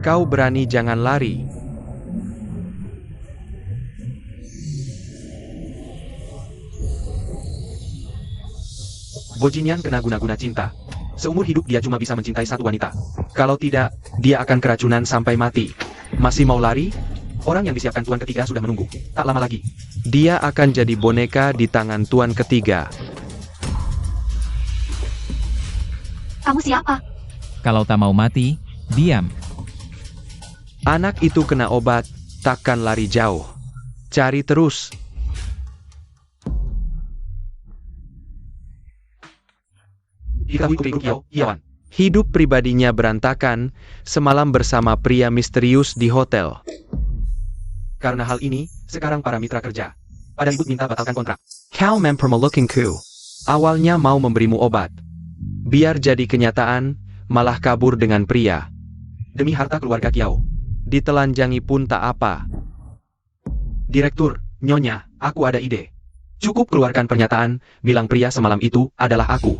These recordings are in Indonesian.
Kau berani jangan lari. Bojinyan kena guna-guna cinta. Seumur hidup dia cuma bisa mencintai satu wanita. Kalau tidak, dia akan keracunan sampai mati. Masih mau lari? Orang yang disiapkan tuan ketiga sudah menunggu. Tak lama lagi. Dia akan jadi boneka di tangan tuan ketiga. Kamu siapa? Kalau tak mau mati, diam. Anak itu kena obat, takkan lari jauh. Cari terus. Hidup pribadinya berantakan, semalam bersama pria misterius di hotel. Karena hal ini, sekarang para mitra kerja pada ribut minta batalkan kontrak. Kau mempermalukanku. Awalnya mau memberimu obat. Biar jadi kenyataan, malah kabur dengan pria. Demi harta keluarga Kiao. Ditelanjangi pun tak apa. Direktur, Nyonya, aku ada ide. Cukup keluarkan pernyataan, bilang pria semalam itu adalah aku.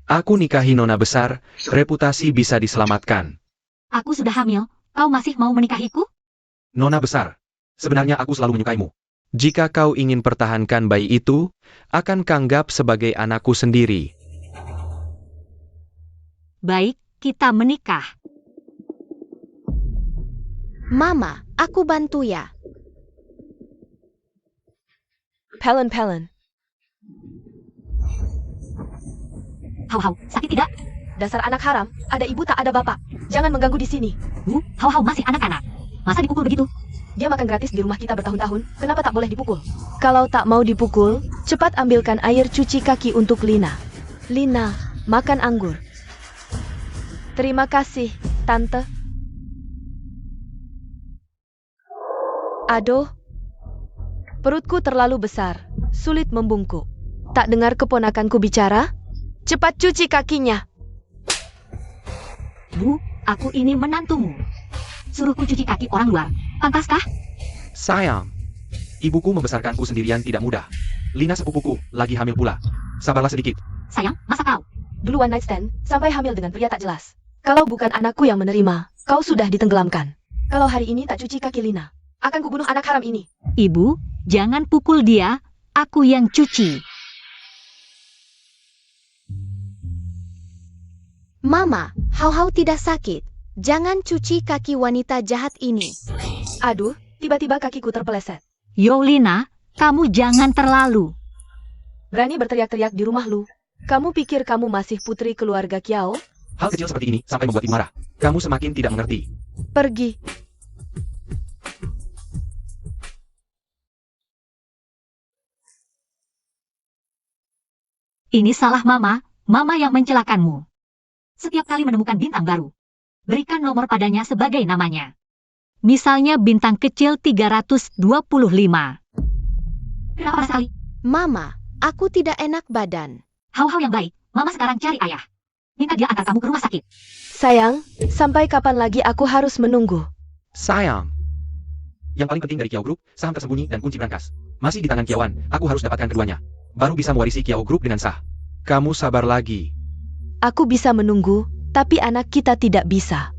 Aku nikahi nona besar, reputasi bisa diselamatkan. Aku sudah hamil, kau masih mau menikahiku? Nona besar, sebenarnya aku selalu menyukaimu. Jika kau ingin pertahankan bayi itu, akan kanggap sebagai anakku sendiri. Baik, kita menikah. Mama, aku bantu ya. Pelen. Hau-hau, sakit tidak? Dasar anak haram, ada ibu tak ada bapak. Jangan mengganggu di sini. Bu, hau-hau masih anak-anak. Masa dipukul begitu? Dia makan gratis di rumah kita bertahun-tahun, kenapa tak boleh dipukul? Kalau tak mau dipukul, cepat ambilkan air cuci kaki untuk Lina. Lina, makan anggur. Terima kasih, Tante. Aduh, perutku terlalu besar, sulit membungkuk. Tak dengar keponakanku bicara? Cepat cuci kakinya. Bu, aku ini menantumu. Suruhku cuci kaki orang luar, pantaskah? Sayang, ibuku membesarkanku sendirian tidak mudah. Lina sepupuku, lagi hamil pula. Sabarlah sedikit. Sayang, masa kau? Dulu one night stand, sampai hamil dengan pria tak jelas. Kalau bukan anakku yang menerima, kau sudah ditenggelamkan. Kalau hari ini tak cuci kaki Lina, akan kubunuh anak haram ini. Ibu, jangan pukul dia, aku yang cuci. Mama, hau-hau tidak sakit. Jangan cuci kaki wanita jahat ini. Aduh, tiba-tiba kakiku terpeleset. Yo Lina, kamu jangan terlalu. Berani berteriak-teriak di rumah lu. Kamu pikir kamu masih putri keluarga Kiao? Hal kecil seperti ini sampai membuat ibu marah. Kamu semakin tidak mengerti. Pergi. Ini salah mama yang mencelakanmu. Setiap kali menemukan bintang baru, berikan nomor padanya sebagai namanya. Misalnya bintang kecil 325. Kenapa sekali? Mama, aku tidak enak badan. Hau-hau yang baik, mama sekarang cari ayah. Minta dia antar kamu ke rumah sakit. Sayang, sampai kapan lagi aku harus menunggu? Sayang. Yang paling penting dari Kiao Group, saham tersembunyi dan kunci brankas. Masih di tangan Kiawan, aku harus dapatkan keduanya. Baru bisa mewarisi Kiao Group dengan sah. Kamu sabar lagi. Aku bisa menunggu, tapi anak kita tidak bisa.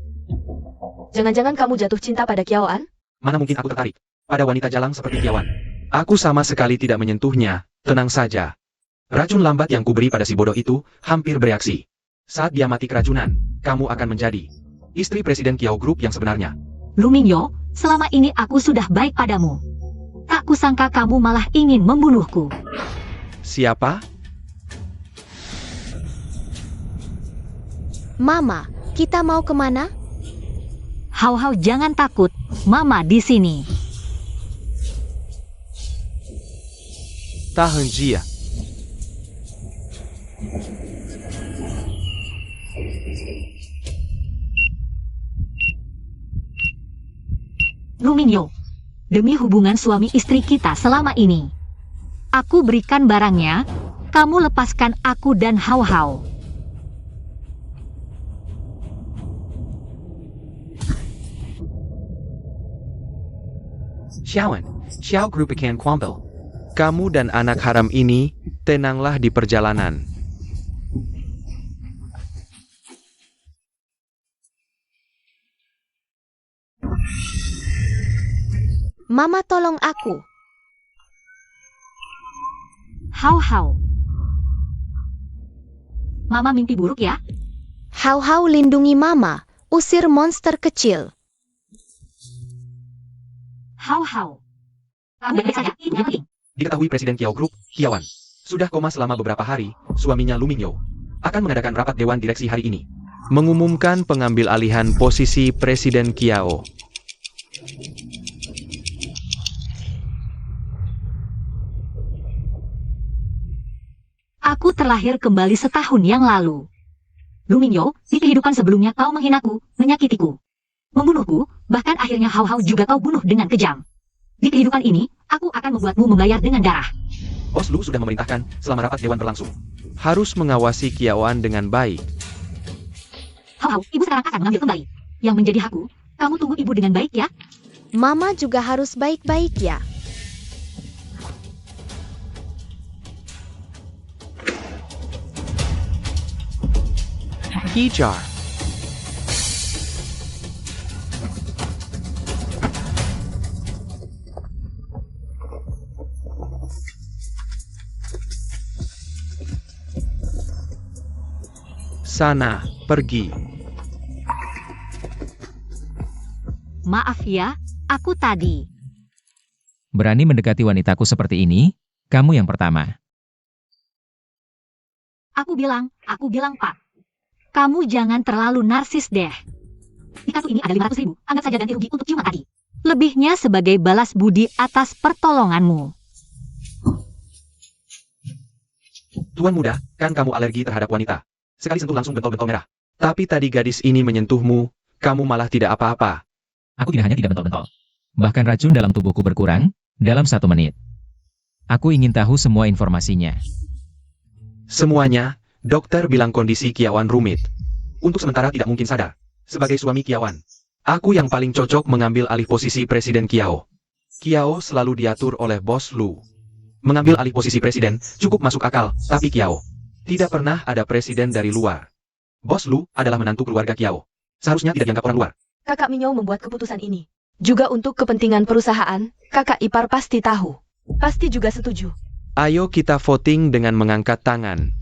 Jangan-jangan kamu jatuh cinta pada Kiaoan? Mana mungkin aku tertarik pada wanita jalang seperti Kiawan. Aku sama sekali tidak menyentuhnya, tenang saja. Racun lambat yang kuberi pada si bodoh itu hampir bereaksi. Saat dia mati keracunan, kamu akan menjadi istri Presiden Kiao Group yang sebenarnya. Lu Mingyo, selama ini aku sudah baik padamu. Tak kusangka kamu malah ingin membunuhku. Siapa? Mama, kita mau kemana? Hau-hau jangan takut, mama di sini. Tahan Jia. Lu Mingyo, demi hubungan suami istri kita selama ini, aku berikan barangnya, kamu lepaskan aku dan Hau-hau. Xiao Group ikan Kwampel. Kamu dan anak haram ini, tenanglah di perjalanan. Mama tolong aku. Hau-hau. Mama mimpi buruk ya? Hau-hau lindungi Mama, usir monster kecil. Hau-hau. Kamu baik saja, itu yang penting. Diketahui Presiden Kiao Group, Kiawan, sudah koma selama beberapa hari, suaminya Lu Mingyo akan mengadakan rapat Dewan Direksi hari ini, mengumumkan pengambil alihan posisi Presiden Kiao. Aku terlahir kembali setahun yang lalu. Lu Mingyo, di kehidupan sebelumnya kau menghinaku, menyakitiku, membunuhku, bahkan akhirnya Hau-hau juga kau bunuh dengan kejam. Di kehidupan ini, aku akan membuatmu membayar dengan darah. Bos Lu sudah memerintahkan selama rapat Dewan berlangsung, harus mengawasi Kiaoan dengan baik. Hau-hau, ibu sekarang akan mengambil kembali. Yang menjadi hakku, kamu tunggu ibu dengan baik ya. Mama juga harus baik-baik ya. Hijar. Sana, pergi. Maaf ya, aku tadi. Berani mendekati wanitaku seperti ini, kamu yang pertama. Aku bilang Pak. Kamu jangan terlalu narsis deh. Di kartu ini ada 500.000, anggap saja ganti rugi untuk ciuman tadi. Lebihnya sebagai balas budi atas pertolonganmu. Tuan muda, kan kamu alergi terhadap wanita. Sekali sentuh langsung bentol-bentol merah. Tapi tadi gadis ini menyentuhmu, kamu malah tidak apa-apa. Aku tidak hanya tidak bentol-bentol. Bahkan racun dalam tubuhku berkurang, dalam 1 menit. Aku ingin tahu semua informasinya. Semuanya, dokter bilang kondisi Kiawan rumit. Untuk sementara tidak mungkin sadar. Sebagai suami Kiawan, aku yang paling cocok mengambil alih posisi Presiden Kiao. Kiao selalu diatur oleh Bos Lu. Mengambil alih posisi presiden cukup masuk akal, tapi Kiao tidak pernah ada presiden dari luar. Bos Lu adalah menantu keluarga Kiao. Seharusnya tidak dianggap orang luar. Kakak Mingyo membuat keputusan ini. Juga untuk kepentingan perusahaan, kakak ipar pasti tahu. Pasti juga setuju. Ayo kita voting dengan mengangkat tangan.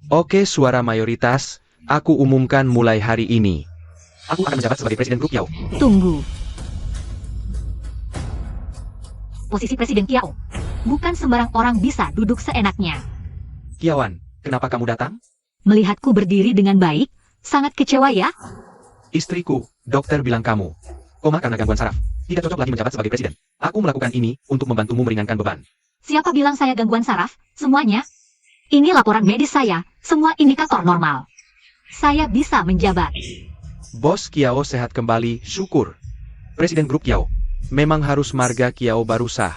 Oke, suara mayoritas, aku umumkan mulai hari ini. Aku akan menjabat sebagai Presiden Grup Kiao. Tunggu. Posisi Presiden Kiao. Bukan sembarang orang bisa duduk seenaknya. Kiawan, kenapa kamu datang? Melihatku berdiri dengan baik, sangat kecewa ya? Istriku, dokter bilang kamu koma karena gangguan saraf. Tidak cocok lagi menjabat sebagai presiden. Aku melakukan ini untuk membantumu meringankan beban. Siapa bilang saya gangguan saraf? Semuanya? Ini laporan medis saya, semua indikator normal. Saya bisa menjabat. Bos Kiao sehat kembali, syukur. Presiden Grup Kiao. Memang harus marga Kiao baru sah.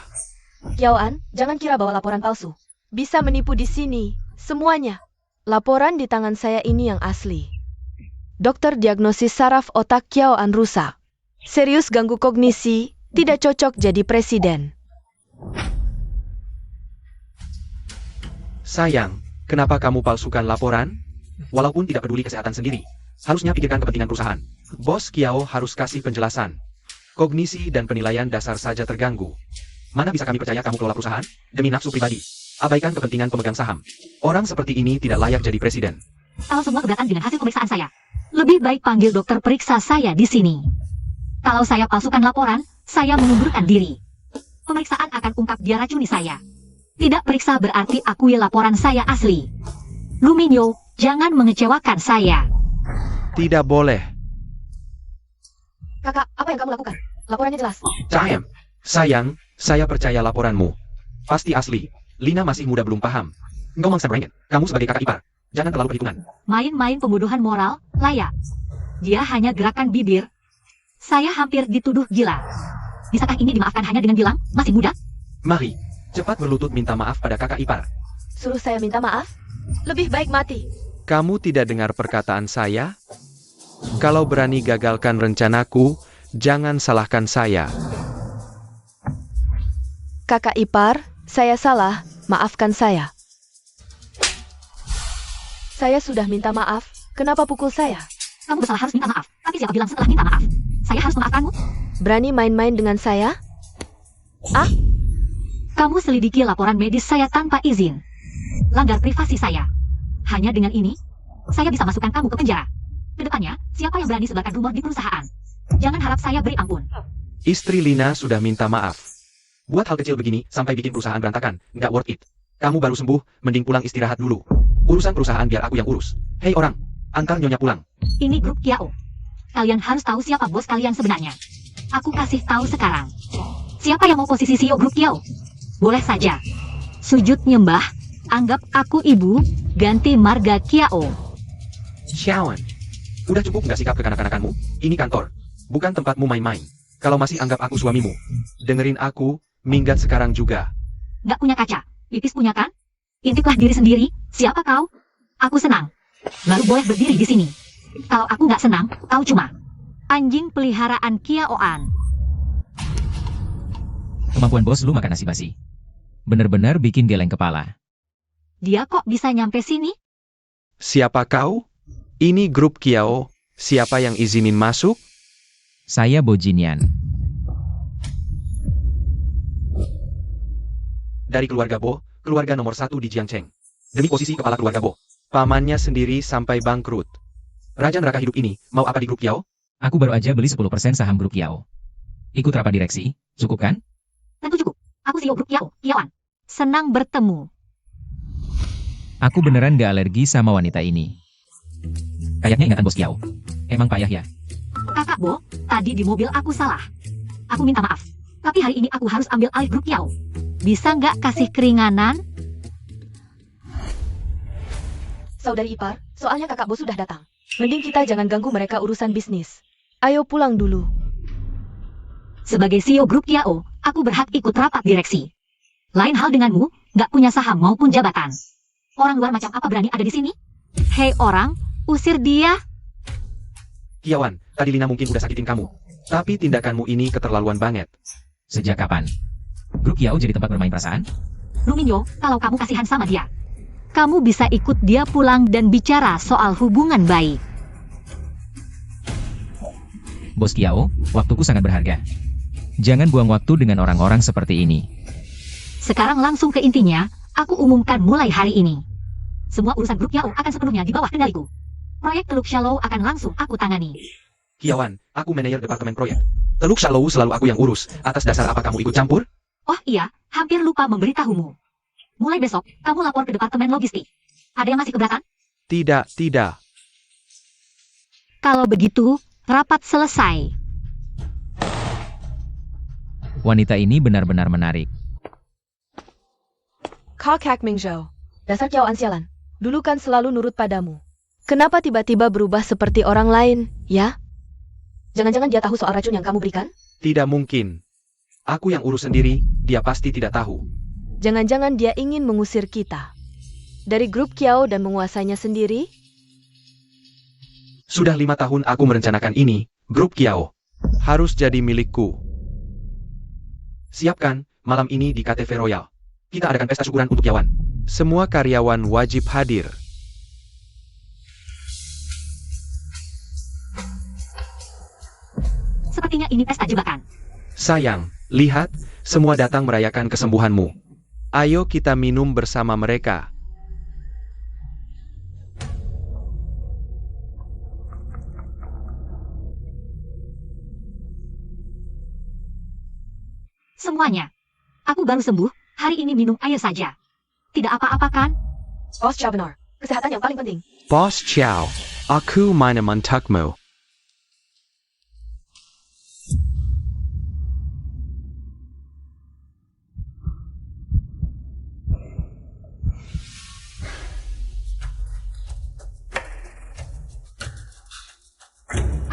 Kiaoan, jangan kira bawa laporan palsu. Bisa menipu di sini, semuanya. Laporan di tangan saya ini yang asli. Dokter diagnosis saraf otak Kiaoan rusak. Serius ganggu kognisi, tidak cocok jadi presiden. Sayang, kenapa kamu palsukan laporan? Walaupun tidak peduli kesehatan sendiri, harusnya pikirkan kepentingan perusahaan. Bos Kiao harus kasih penjelasan. Kognisi dan penilaian dasar saja terganggu. Mana bisa kami percaya kamu kelola perusahaan? Demi nafsu pribadi. Abaikan kepentingan pemegang saham. Orang seperti ini tidak layak jadi presiden. Kalau semua keberatan dengan hasil pemeriksaan saya, lebih baik panggil dokter periksa saya di sini. Kalau saya palsukan laporan, saya mengundurkan diri. Pemeriksaan akan ungkap dia racuni saya. Tidak periksa berarti akui laporan saya asli. Lu Mingyo, jangan mengecewakan saya. Tidak boleh. Kakak, apa yang kamu lakukan? Laporannya jelas. Cahem. Sayang, saya percaya laporanmu. Pasti asli. Lina masih muda belum paham. Engkau mangsa brengit. Kamu sebagai kakak ipar. Jangan terlalu perhitungan. Main-main pembodohan moral, layak. Dia hanya gerakan bibir. Saya hampir dituduh gila. Bisakah ini dimaafkan hanya dengan bilang, masih muda? Mari, cepat berlutut minta maaf pada kakak ipar. Suruh saya minta maaf? Lebih baik mati. Kamu tidak dengar perkataan saya? Kalau berani gagalkan rencanaku, jangan salahkan saya. Kakak ipar, saya salah, maafkan saya. Saya sudah minta maaf, kenapa pukul saya? Kamu bersalah harus minta maaf. Tapi siapa bilang setelah minta maaf? Saya harus memaafkanmu? Berani main-main dengan saya? Kamu selidiki laporan medis saya tanpa izin. Langgar privasi saya. Hanya dengan ini, saya bisa masukkan kamu ke penjara. Kedepannya, siapa yang berani sebarkan rumor di perusahaan? Jangan harap saya beri ampun. Istri Lina sudah minta maaf. Buat hal kecil begini, sampai bikin perusahaan berantakan, nggak worth it. Kamu baru sembuh, mending pulang istirahat dulu. Urusan perusahaan biar aku yang urus. Hei orang, antar nyonya pulang. Ini grup Kiao. Kalian harus tahu siapa bos kalian sebenarnya. Aku kasih tahu sekarang. Siapa yang mau posisi CEO grup Kiao? Boleh saja. Sujud nyembah, anggap aku ibu, ganti marga Kiao. Xiaoan, udah cukup nggak sikap kekanak-kanakanmu? Ini kantor, bukan tempatmu main-main. Kalau masih anggap aku suamimu, dengerin aku, minggat sekarang juga. Gak punya kaca, pipis punya kan? Intiplah diri sendiri, siapa kau? Aku senang. Baru boleh berdiri di sini. Kalau aku gak senang, kau cuma anjing peliharaan Kiaoan. Kemampuan bos lu makan nasi basi. Bener-bener bikin geleng kepala. Dia kok bisa nyampe sini? Siapa kau? Ini grup Kiao, siapa yang izinin masuk? Saya Bojinian. Dari keluarga Bo, keluarga nomor 1 di Jiangcheng. Demi posisi kepala keluarga Bo, pamannya sendiri sampai bangkrut. Raja neraka hidup ini, mau apa di grup Kiao? Aku baru aja beli 10% saham grup Kiao. Ikut rapat direksi, cukup kan? Tentu cukup. Aku CEO grup Kiao, Kiaoan. Senang bertemu. Aku beneran gak alergi sama wanita ini. Kayaknya ingatan bos Kiao. Emang payah ya? Kakak Bo, tadi di mobil aku salah. Aku minta maaf. Tapi hari ini aku harus ambil alih grup Kiao. Bisa nggak kasih keringanan? Saudari ipar, soalnya kakak bos sudah datang. Mending kita jangan ganggu mereka urusan bisnis. Ayo pulang dulu. Sebagai CEO grup Kiao, aku berhak ikut rapat direksi. Lain hal denganmu, nggak punya saham maupun jabatan. Orang luar macam apa berani ada di sini? Hei orang, usir dia. Kiawan, tadi Lina mungkin udah sakitin kamu. Tapi tindakanmu ini keterlaluan banget. Sejak kapan? Grup Kiao jadi tempat bermain perasaan? Luminyo, kalau kamu kasihan sama dia, kamu bisa ikut dia pulang dan bicara soal hubungan baik. Bos Kiao, waktuku sangat berharga. Jangan buang waktu dengan orang-orang seperti ini. Sekarang langsung ke intinya, aku umumkan mulai hari ini. Semua urusan grup Kiao akan sepenuhnya di bawah kendaliku. Proyek Teluk Shallow akan langsung aku tangani. Kiawan, aku manajer departemen proyek. Teluk Shallow selalu aku yang urus. Atas dasar apa kamu ikut campur? Oh iya, hampir lupa memberitahumu. Mulai besok, kamu lapor ke departemen logistik. Ada yang masih keberatan? Tidak. Kalau begitu, rapat selesai. Wanita ini benar-benar menarik. Kak Mingzhou, dasar Kiaoan sialan. Dulu kan selalu nurut padamu. Kenapa tiba-tiba berubah seperti orang lain, ya? Jangan-jangan dia tahu soal racun yang kamu berikan? Tidak mungkin. Aku yang urus sendiri, dia pasti tidak tahu. Jangan-jangan dia ingin mengusir kita. Dari grup Kiao dan menguasainya sendiri? Sudah 5 tahun aku merencanakan ini, grup Kiao. Harus jadi milikku. Siapkan, malam ini di KTV Royal. Kita adakan pesta syukuran untuk Kiawan. Semua karyawan wajib hadir. Sepertinya ini pesta jebakan. Sayang, lihat, semua datang merayakan kesembuhanmu. Ayo kita minum bersama mereka. Semuanya. Aku baru sembuh, hari ini minum air saja. Tidak apa-apa kan? Bos Chow benar. Kesehatan yang paling penting. Bos Chow, aku mana mentakmu.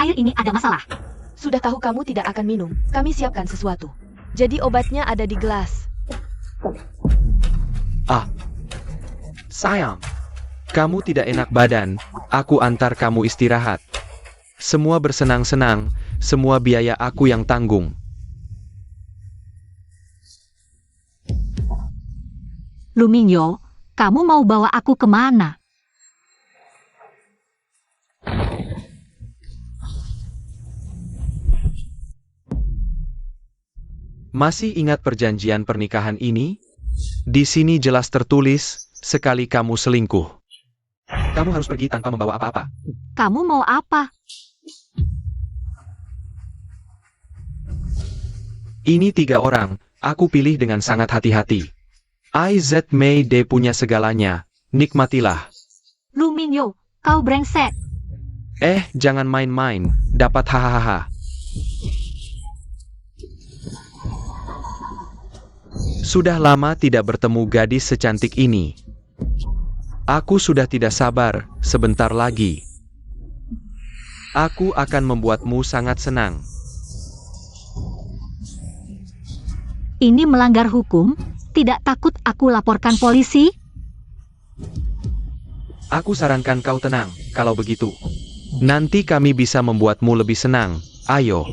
Air ini ada masalah. Sudah tahu kamu tidak akan minum, kami siapkan sesuatu. Jadi obatnya ada di gelas. Sayang, kamu tidak enak badan, aku antar kamu istirahat. Semua bersenang-senang, semua biaya aku yang tanggung. Luminyo, kamu mau bawa aku kemana? Masih ingat perjanjian pernikahan ini? Di sini jelas tertulis, sekali kamu selingkuh, kamu harus pergi tanpa membawa apa-apa. Kamu mau apa? Ini 3 orang, aku pilih dengan sangat hati-hati. IZ Mei D punya segalanya, nikmatilah. Lu Minyo, kau brengsek. Jangan main-main, dapat hahaha. Sudah lama tidak bertemu gadis secantik ini. Aku sudah tidak sabar, sebentar lagi. Aku akan membuatmu sangat senang. Ini melanggar hukum, tidak takut aku laporkan polisi? Aku sarankan kau tenang, kalau begitu. Nanti kami bisa membuatmu lebih senang, ayo.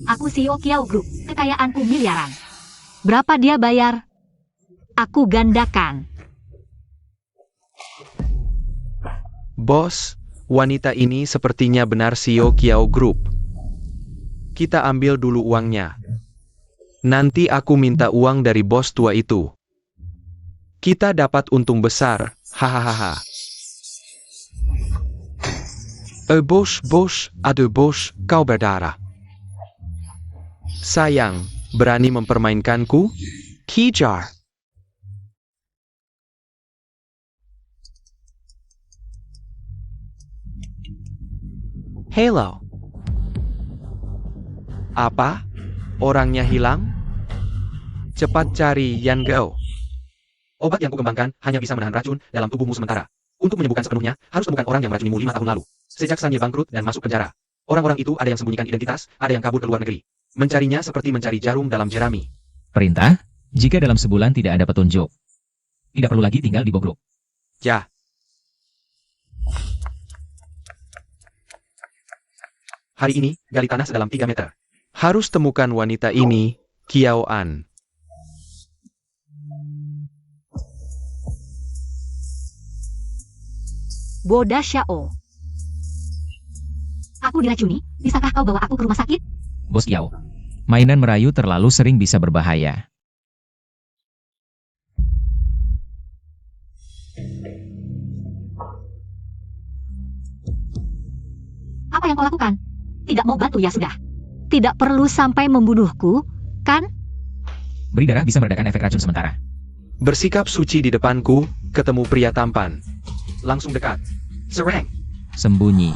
Aku CEO Kiao Group, kekayaanku miliaran. Berapa dia bayar? Aku gandakan. Bos, wanita ini sepertinya benar CEO Kiao Group. Kita ambil dulu uangnya. Nanti aku minta uang dari bos tua itu. Kita dapat untung besar, hahaha. Bos, aduh bos, kau berdarah. Sayang, berani mempermainkanku? Kejar. Hello. Apa? Orangnya hilang? Cepat cari Yan Gao. Obat yang kukembangkan hanya bisa menahan racun dalam tubuhmu sementara. Untuk menyembuhkan sepenuhnya, harus temukan orang yang meracunimu 5 tahun lalu. Sejak Sanye bangkrut dan masuk penjara. Orang-orang itu ada yang sembunyikan identitas, ada yang kabur ke luar negeri. Mencarinya seperti mencari jarum dalam jerami. Perintah, jika dalam sebulan tidak ada petunjuk, tidak perlu lagi tinggal di Bogrok. Ya. Hari ini, gali tanah sedalam 3 meter. Harus temukan wanita ini, Kiao An. Boda Xiao. Aku diracuni, bisakah kau bawa aku ke rumah sakit? Bos Kiao, mainan merayu terlalu sering bisa berbahaya. Apa yang kau lakukan? Tidak mau bantu ya sudah. Tidak perlu sampai membunuhku, kan? Beri darah bisa meredakan efek racun sementara. Bersikap suci di depanku, ketemu pria tampan. Langsung dekat. Serang. Sembunyi.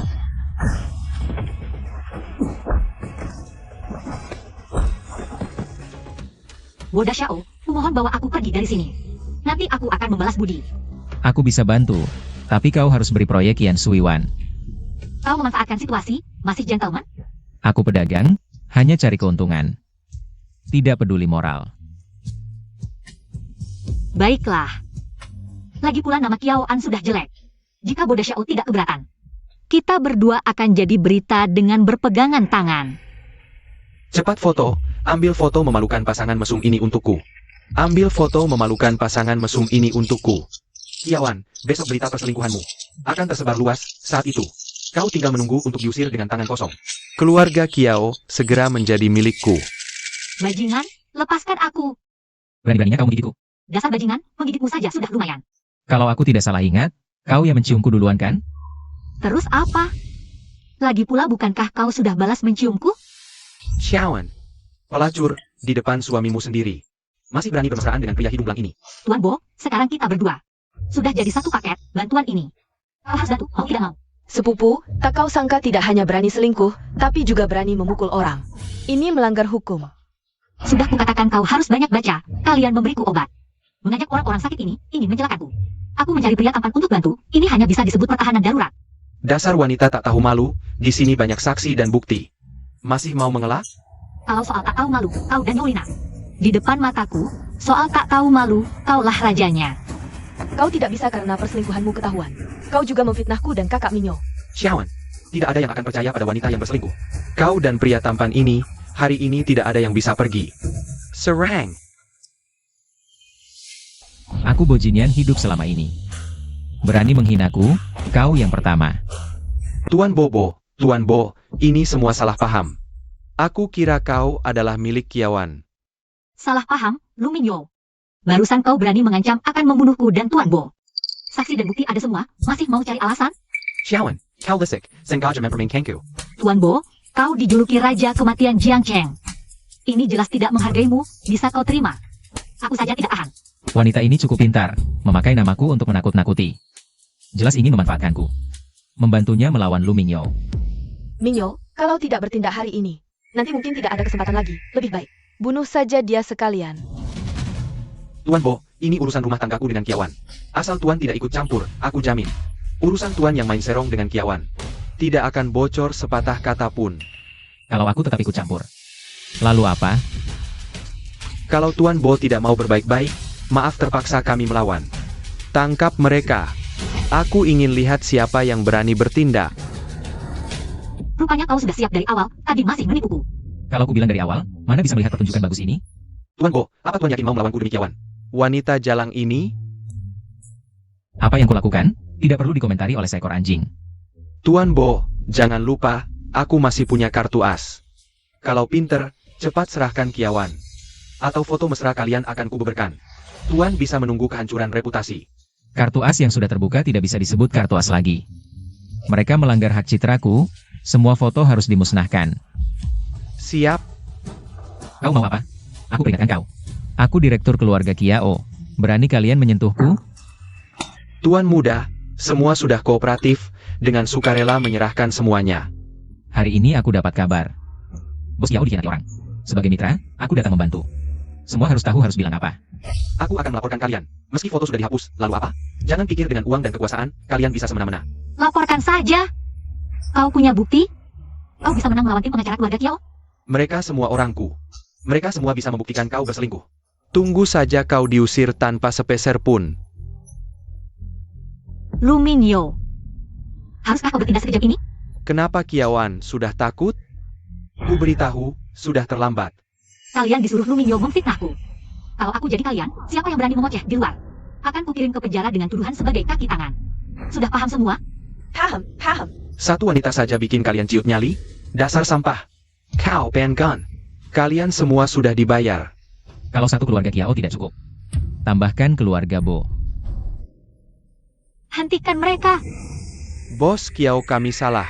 Boda Xiao, kumohon bawa aku pergi dari sini. Nanti aku akan membalas budi. Aku bisa bantu, tapi kau harus beri proyek Yan Suiwan. Kau memanfaatkan situasi, masih gentleman? Aku pedagang, hanya cari keuntungan. Tidak peduli moral. Baiklah. Lagi pula nama Kiao An sudah jelek. Jika Boda Xiao tidak keberatan, kita berdua akan jadi berita dengan berpegangan tangan. Cepat foto, ambil foto memalukan pasangan mesum ini untukku. Ambil foto memalukan pasangan mesum ini untukku. Kiawan, besok berita perselingkuhanmu akan tersebar luas saat itu. Kau tinggal menunggu untuk diusir dengan tangan kosong. Keluarga Kiao segera menjadi milikku. Bajingan, lepaskan aku. Berani-beraninya kau menggigitku. Dasar bajingan, menggigitmu saja sudah lumayan. Kalau aku tidak salah ingat, kau yang menciumku duluan kan? Terus apa? Lagi pula bukankah kau sudah balas menciumku? Xiaoan, pelacur, di depan suamimu sendiri. Masih berani bermesraan dengan pria hidung belang ini. Tuan Bo, sekarang kita berdua. Sudah jadi satu paket, bantuan ini. Kau harus bantu, mau tidak mau. Sepupu, tak kau sangka tidak hanya berani selingkuh, tapi juga berani memukul orang. Ini melanggar hukum. Sudah kukatakan kau harus banyak baca, kalian memberiku obat. Mengajak orang-orang sakit ini, ingin mencelakaku. Aku mencari pria tampan untuk bantu, ini hanya bisa disebut pertahanan darurat. Dasar wanita tak tahu malu, di sini banyak saksi dan bukti. Masih mau mengelak? Kalau soal tak tahu malu, kau dan Yolina. Di depan mataku, soal tak tahu malu, kaulah rajanya. Kau tidak bisa karena perselingkuhanmu ketahuan. Kau juga memfitnahku dan kakak Minyo. Xiaoan, tidak ada yang akan percaya pada wanita yang berselingkuh. Kau dan pria tampan ini, hari ini tidak ada yang bisa pergi. Serang. Aku Bojinian hidup selama ini. Berani menghinaku, kau yang pertama. Tuan Bo, ini semua salah paham. Aku kira kau adalah milik Kiawan. Salah paham, Lu Mingyo. Barusan kau berani mengancam akan membunuhku dan Tuan Bo. Saksi dan bukti ada semua, masih mau cari alasan? Xiaowan, kau lisik, sengaja mempermainkanku. Tuan Bo, kau dijuluki Raja Kematian Jiang Cheng. Ini jelas tidak menghargaimu, bisa kau terima. Aku saja tidak tahan. Wanita ini cukup pintar, memakai namaku untuk menakut-nakuti. Jelas ingin memanfaatkanku. Membantunya melawan Lu Mingyo. Mingyo, kalau tidak bertindak hari ini, nanti mungkin tidak ada kesempatan lagi. Lebih baik, bunuh saja dia sekalian. Tuan Bo, ini urusan rumah tanggaku dengan Kiawan. Asal Tuan tidak ikut campur, aku jamin. Urusan Tuan yang main serong dengan Kiawan tidak akan bocor sepatah kata pun. Kalau aku tetap ikut campur. Lalu apa? Kalau Tuan Bo tidak mau berbaik-baik, maaf terpaksa kami melawan. Tangkap mereka. Aku ingin lihat siapa yang berani bertindak. Rupanya kau sudah siap dari awal, tadi masih menipuku. Kalau aku bilang dari awal, mana bisa melihat pertunjukan bagus ini? Tuan Bo, apa Tuan yakin mau melawanku demi Kiawan? Wanita jalang ini? Apa yang kulakukan? Tidak perlu dikomentari oleh seekor anjing. Tuan Bo, jangan lupa, aku masih punya kartu as. Kalau pinter, cepat serahkan Kiawan. Atau foto mesra kalian akan kubeberkan. Tuan bisa menunggu kehancuran reputasi. Kartu as yang sudah terbuka tidak bisa disebut kartu as lagi. Mereka melanggar hak citraku, semua foto harus dimusnahkan. Siap. Kau mau apa? Aku peringatkan kau. Aku direktur keluarga Kiao. Berani kalian menyentuhku? Tuan muda, semua sudah kooperatif, dengan sukarela menyerahkan semuanya. Hari ini aku dapat kabar. Bos Kiao dikhianati orang. Sebagai mitra, aku datang membantu. Semua harus tahu harus bilang apa. Aku akan melaporkan kalian. Meski foto sudah dihapus, lalu apa? Jangan pikir dengan uang dan kekuasaan, kalian bisa semena-mena. Laporkan saja. Kau punya bukti? Kau bisa menang melawan tim pengacara keluarga Kiao? Mereka semua orangku. Mereka semua bisa membuktikan kau berselingkuh. Tunggu saja kau diusir tanpa sepeser pun. Lu Mingyo. Haruskah kau bertindak sekejam ini? Kenapa Kiawan sudah takut? Ku beritahu, sudah terlambat. Kalian disuruh Lu Mingyo memfitnahku. Kalau aku jadi kalian, siapa yang berani mengoceh di luar? Akan kukirim ke penjara dengan tuduhan sebagai kaki tangan. Sudah paham semua? Paham. Satu wanita saja bikin kalian ciut nyali? Dasar sampah. Kau pengan. Kalian semua sudah dibayar. Kalau satu keluarga Kiao tidak cukup, tambahkan keluarga Bo. Hentikan mereka. Bos Kiao, kami salah.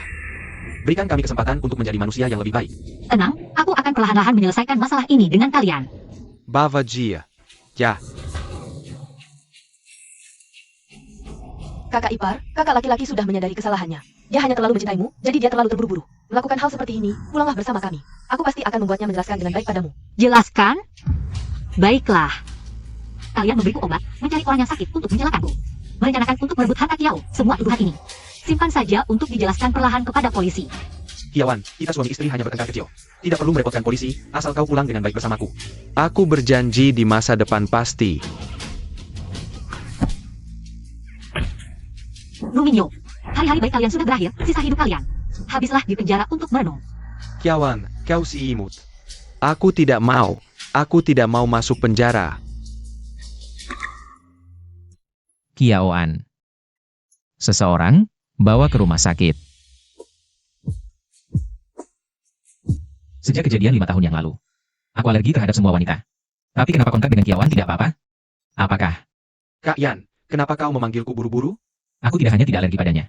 Berikan kami kesempatan untuk menjadi manusia yang lebih baik. Tenang, aku akan perlahan-lahan menyelesaikan masalah ini dengan kalian. Bava Jia. Ya, Kakak ipar, kakak laki-laki sudah menyadari kesalahannya. Dia hanya terlalu mencintaimu, jadi dia terlalu terburu-buru. Melakukan hal seperti ini, pulanglah bersama kami. Aku pasti akan membuatnya menjelaskan dengan baik padamu. Jelaskan? Baiklah. Kalian memberiku obat, mencari orang yang sakit untuk mencelakanku. Merencanakan untuk merebut harta Kiao, semua tuduhan ini. Simpan saja untuk dijelaskan perlahan kepada polisi. Kiawan, kita suami istri hanya bertengkar kecil. Tidak perlu merepotkan polisi, asal kau pulang dengan baik bersamaku. Aku berjanji di masa depan pasti. Lu Mingyo, hari-hari baik kalian sudah berakhir, sisa hidup kalian. Habislah di penjara untuk merenung. Kiawan, kau si imut. Aku tidak mau masuk penjara. Kiaoan. Seseorang, bawa ke rumah sakit. Sejak kejadian 5 tahun yang lalu, aku alergi terhadap semua wanita. Tapi kenapa kontak dengan Kiawan tidak apa-apa? Apakah? Kak Yan, kenapa kau memanggilku buru-buru? Aku tidak hanya tidak alergi padanya,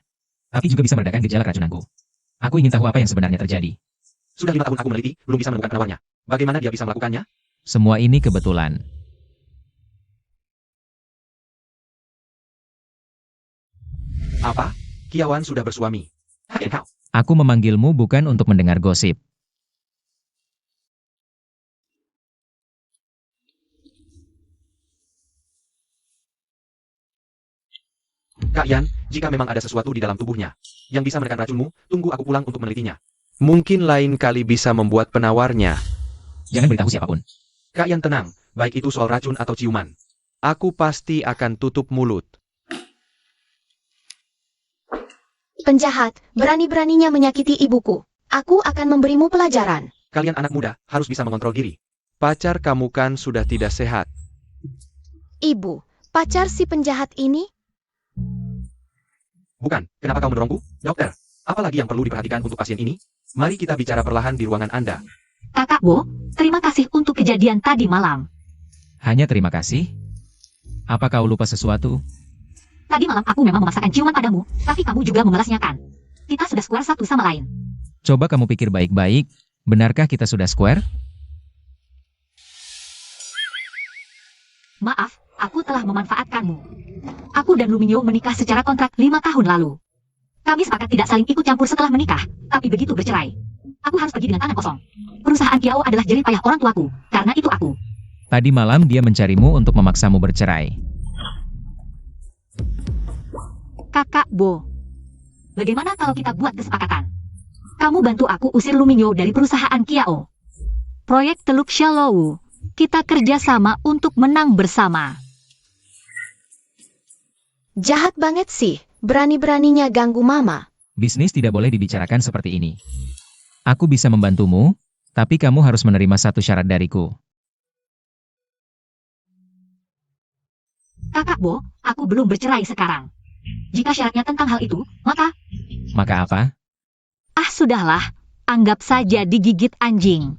tapi juga bisa meredakan gejala keracunanku. Aku ingin tahu apa yang sebenarnya terjadi. Sudah 5 tahun aku meneliti, belum bisa menemukan penawarnya. Bagaimana dia bisa melakukannya? Semua ini kebetulan. Apa? Kiawan sudah bersuami. Kau. Aku memanggilmu bukan untuk mendengar gosip. Kak Yan, jika memang ada sesuatu di dalam tubuhnya yang bisa menekan racunmu, tunggu aku pulang untuk menelitinya. Mungkin lain kali bisa membuat penawarnya. Jangan beritahu siapapun. Kak Yan tenang, baik itu soal racun atau ciuman. Aku pasti akan tutup mulut. Penjahat, berani-beraninya menyakiti ibuku. Aku akan memberimu pelajaran. Kalian anak muda, harus bisa mengontrol diri. Pacar kamu kan sudah tidak sehat. Ibu, pacar si penjahat ini? Bukan, kenapa kau mendorongku? Dokter, apalagi yang perlu diperhatikan untuk pasien ini? Mari kita bicara perlahan di ruangan Anda. Kakak Bo, terima kasih untuk kejadian tadi malam. Hanya terima kasih? Apa kau lupa sesuatu? Tadi malam aku memang memaksakan ciuman padamu, tapi kamu juga membalasnya kan? Kita sudah square satu sama lain. Coba kamu pikir baik-baik, benarkah kita sudah square? Maaf, aku telah memanfaatkanmu. Aku dan Luminyo menikah secara kontrak 5 tahun lalu. Kami sepakat tidak saling ikut campur setelah menikah, tapi begitu bercerai, aku harus pergi dengan tangan kosong. Perusahaan Kiao adalah jerih payah orang tuaku, karena itu aku. Tadi malam dia mencarimu untuk memaksamu bercerai. Kakak Bo, bagaimana kalau kita buat kesepakatan? Kamu bantu aku usir Luminyo dari perusahaan Kiao. Proyek Teluk Shallow, kita kerjasama untuk menang bersama. Jahat banget sih, berani-beraninya ganggu mama. Bisnis tidak boleh dibicarakan seperti ini. Aku bisa membantumu, tapi kamu harus menerima satu syarat dariku. Kakak Bo, aku belum bercerai sekarang. Jika syaratnya tentang hal itu, maka... Maka apa? Ah sudahlah, anggap saja digigit anjing.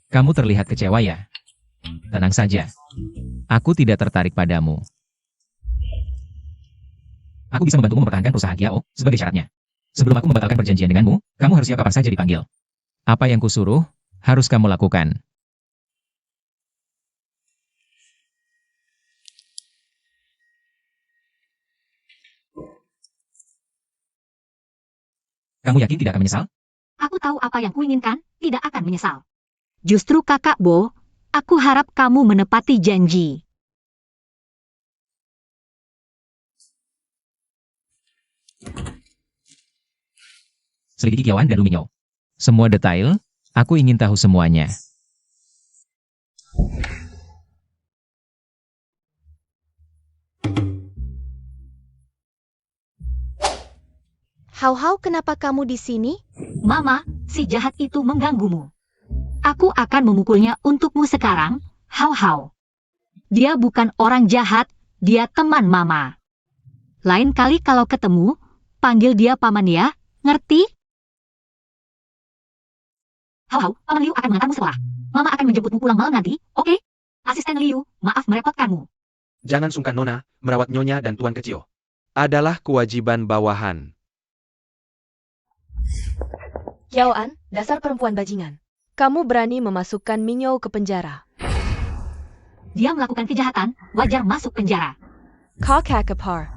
Kamu terlihat kecewa ya? Tenang saja. Aku tidak tertarik padamu. Aku bisa membantumu mempertahankan perusahaan Kiao sebagai syaratnya. Sebelum aku membatalkan perjanjian denganmu, kamu harus siap kapan saja dipanggil. Apa yang kusuruh, harus kamu lakukan. Kamu yakin tidak akan menyesal? Aku tahu apa yang kuinginkan, tidak akan menyesal. Justru Kakak Bo, aku harap kamu menepati janji. Selidiki Kiawan dan Luminyo. Semua detail, aku ingin tahu semuanya. Hau-hau, kenapa kamu di sini? Mama, si jahat itu mengganggumu. Aku akan memukulnya untukmu sekarang, Hau-hau. Dia bukan orang jahat, dia teman Mama. Lain kali kalau ketemu, panggil dia paman ya, ngerti? Hau-hau, paman Liu akan mengantarmu sekolah. Mama akan menjemputmu pulang malam nanti, oke? Asisten Liu, maaf merepotkanmu. Jangan sungkan Nona, merawat Nyonya dan Tuan Kecil adalah kewajiban bawahan. Kiaoan, dasar perempuan bajingan. Kamu berani memasukkan Minyo ke penjara. Dia melakukan kejahatan, wajar masuk penjara. Kakak ipar.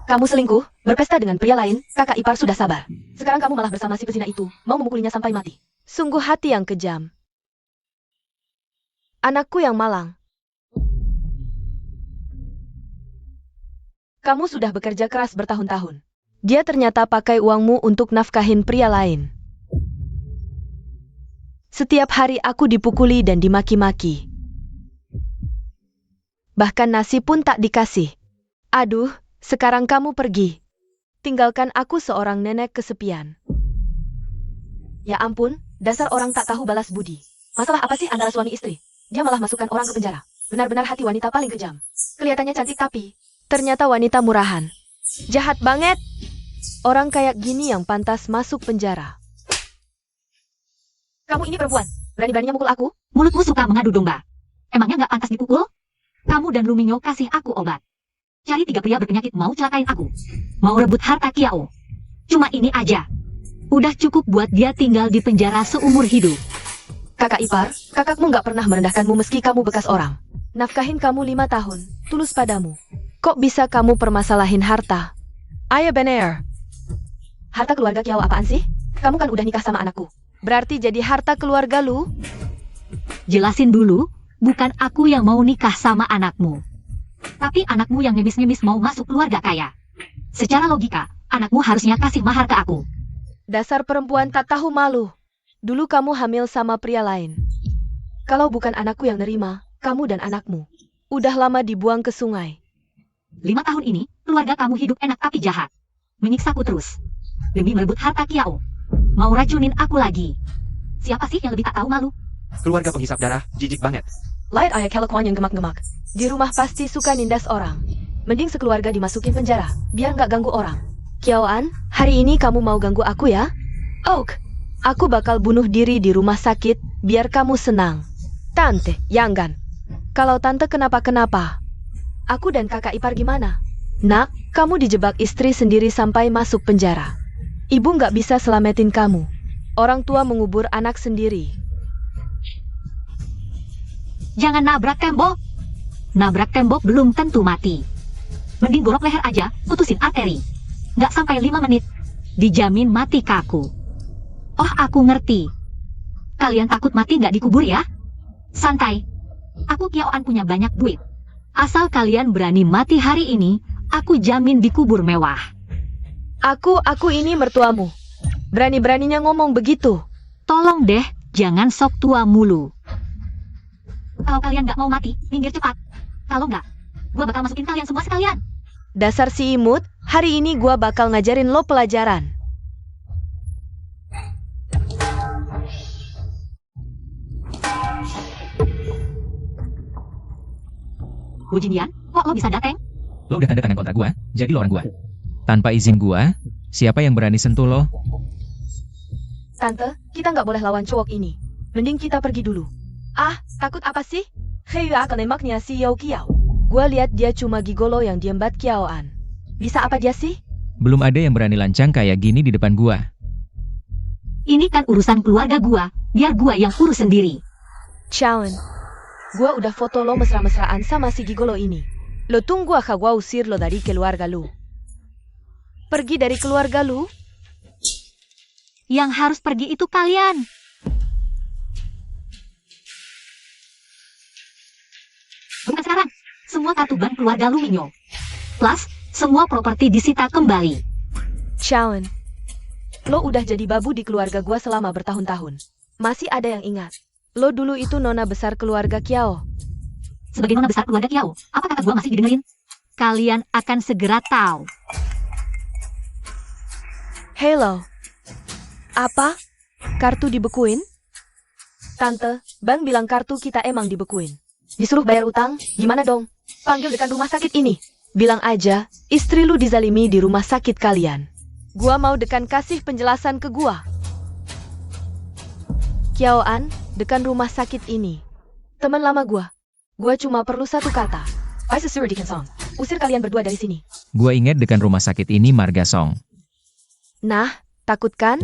Kamu selingkuh, berpesta dengan pria lain, kakak ipar sudah sabar. Sekarang kamu malah bersama si pesina itu, mau memukulinya sampai mati. Sungguh hati yang kejam. Anakku yang malang. Kamu sudah bekerja keras bertahun-tahun. Dia ternyata pakai uangmu untuk nafkahin pria lain. Setiap hari aku dipukuli dan dimaki-maki. Bahkan nasi pun tak dikasih. Aduh, sekarang kamu pergi. Tinggalkan aku seorang nenek kesepian. Ya ampun, dasar orang tak tahu balas budi. Masalah apa sih antara suami istri? Dia malah masukkan orang ke penjara. Benar-benar hati wanita paling kejam. Kelihatannya cantik tapi ternyata wanita murahan. Jahat banget. Orang kayak gini yang pantas masuk penjara. Kamu ini perempuan, berani-beraninya mukul aku? Mulutmu suka mengadu domba. Emangnya nggak pantas dipukul? Kamu dan Luminyo kasih aku obat. Cari 3 pria berpenyakit mau celakain aku. Mau rebut harta Kiao. Cuma ini aja. Udah cukup buat dia tinggal di penjara seumur hidup. Kakak ipar, kakakmu nggak pernah merendahkanmu meski kamu bekas orang. Nafkahin kamu 5 tahun, tulus padamu. Kok bisa kamu permasalahin harta? Ayah bener. Harta keluarga Kiao apaan sih? Kamu kan udah nikah sama anakku. Berarti jadi harta keluarga lu? Jelasin dulu, bukan aku yang mau nikah sama anakmu. Tapi anakmu yang ngemis-ngemis mau masuk keluarga kaya. Secara logika, anakmu harusnya kasih mahar ke aku. Dasar perempuan tak tahu malu. Dulu kamu hamil sama pria lain. Kalau bukan anakku yang nerima, kamu dan anakmu udah lama dibuang ke sungai. 5 tahun ini, keluarga kamu hidup enak tapi jahat. Menyiksaku terus. Demi merebut harta Kiao. Mau racunin aku lagi. Siapa sih yang lebih tak tahu malu? Keluarga penghisap darah, jijik banget. Lihat ayah kelakuan yang gemak-gemak. Di rumah pasti suka nindas orang. Mending sekeluarga dimasukin penjara, biar nggak ganggu orang. Kiaoan, hari ini kamu mau ganggu aku ya? Oak, aku bakal bunuh diri di rumah sakit, biar kamu senang. Tante, Yanggan. Kalau tante kenapa-kenapa, aku dan kakak ipar gimana? Nak, kamu dijebak istri sendiri sampai masuk penjara. Ibu nggak bisa selamatin kamu. Orang tua mengubur anak sendiri. Jangan nabrak tembok. Nabrak tembok belum tentu mati. Mending gorok leher aja, putusin arteri. Nggak sampai 5 menit, dijamin mati kaku. Oh, aku ngerti. Kalian takut mati nggak dikubur ya? Santai. Aku Kiaoan punya banyak duit. Asal kalian berani mati hari ini, aku jamin dikubur mewah. Aku ini mertuamu. Berani-beraninya ngomong begitu. Tolong deh, jangan sok tua mulu. Kalau kalian nggak mau mati, minggir cepat. Kalau nggak, gua bakal masukin kalian semua sekalian. Dasar si imut, hari ini gua bakal ngajarin lo pelajaran. Bujinian, kok lo bisa dateng? Lo udah tanda tangan kontrak gua, jadi lo orang gua. Tanpa izin gua, siapa yang berani sentuh lo? Tante, kita nggak boleh lawan cowok ini. Mending kita pergi dulu. Ah, takut apa sih? Hei, akan nembaknya si Yao Kiao. Gua lihat dia cuma gigolo yang diembat Kiaoan. Bisa apa dia sih? Belum ada yang berani lancang kayak gini di depan gua. Ini kan urusan keluarga gua, biar gua yang urus sendiri. Chauen, gua udah foto lo mesra-mesraan sama si gigolo ini. Lo tunggu aja gua usir lo dari keluarga lu. Pergi dari keluarga lu? Yang harus pergi itu kalian. Bukan sekarang. Semua kartu bank keluarga lu minyo. Plus, semua properti disita kembali. Chauen, lo udah jadi babu di keluarga gua selama bertahun-tahun. Masih ada yang ingat. Lo dulu itu nona besar keluarga Kiao. Sebagai nona besar keluarga Kiao, apa kata gua masih didengerin? Kalian akan segera tahu. Hello. Apa? Kartu dibekuin? Tante, bank bilang kartu kita emang dibekuin. Disuruh bayar utang, gimana dong? Panggil dekan rumah sakit ini. Bilang aja, istri lu dizalimi di rumah sakit kalian. Gua mau dekan kasih penjelasan ke gua. Kiaoan, dekan rumah sakit ini. Teman lama gua. Gua cuma perlu satu kata. I sesuai Dekan Song. Usir kalian berdua dari sini. Gua ingat dekan rumah sakit ini Marga Song. Nah, takut kan?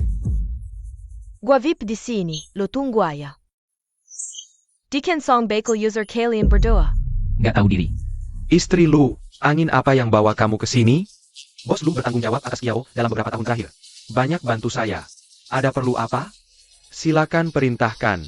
Gua VIP di sini, lo tunggu aja. Dekan Song bakal user kalian berdua. Gak tahu diri. Istri lu, angin apa yang bawa kamu ke sini? Bos lu bertanggung jawab atas Kiao dalam beberapa tahun terakhir. Banyak bantu saya. Ada perlu apa? Silakan perintahkan.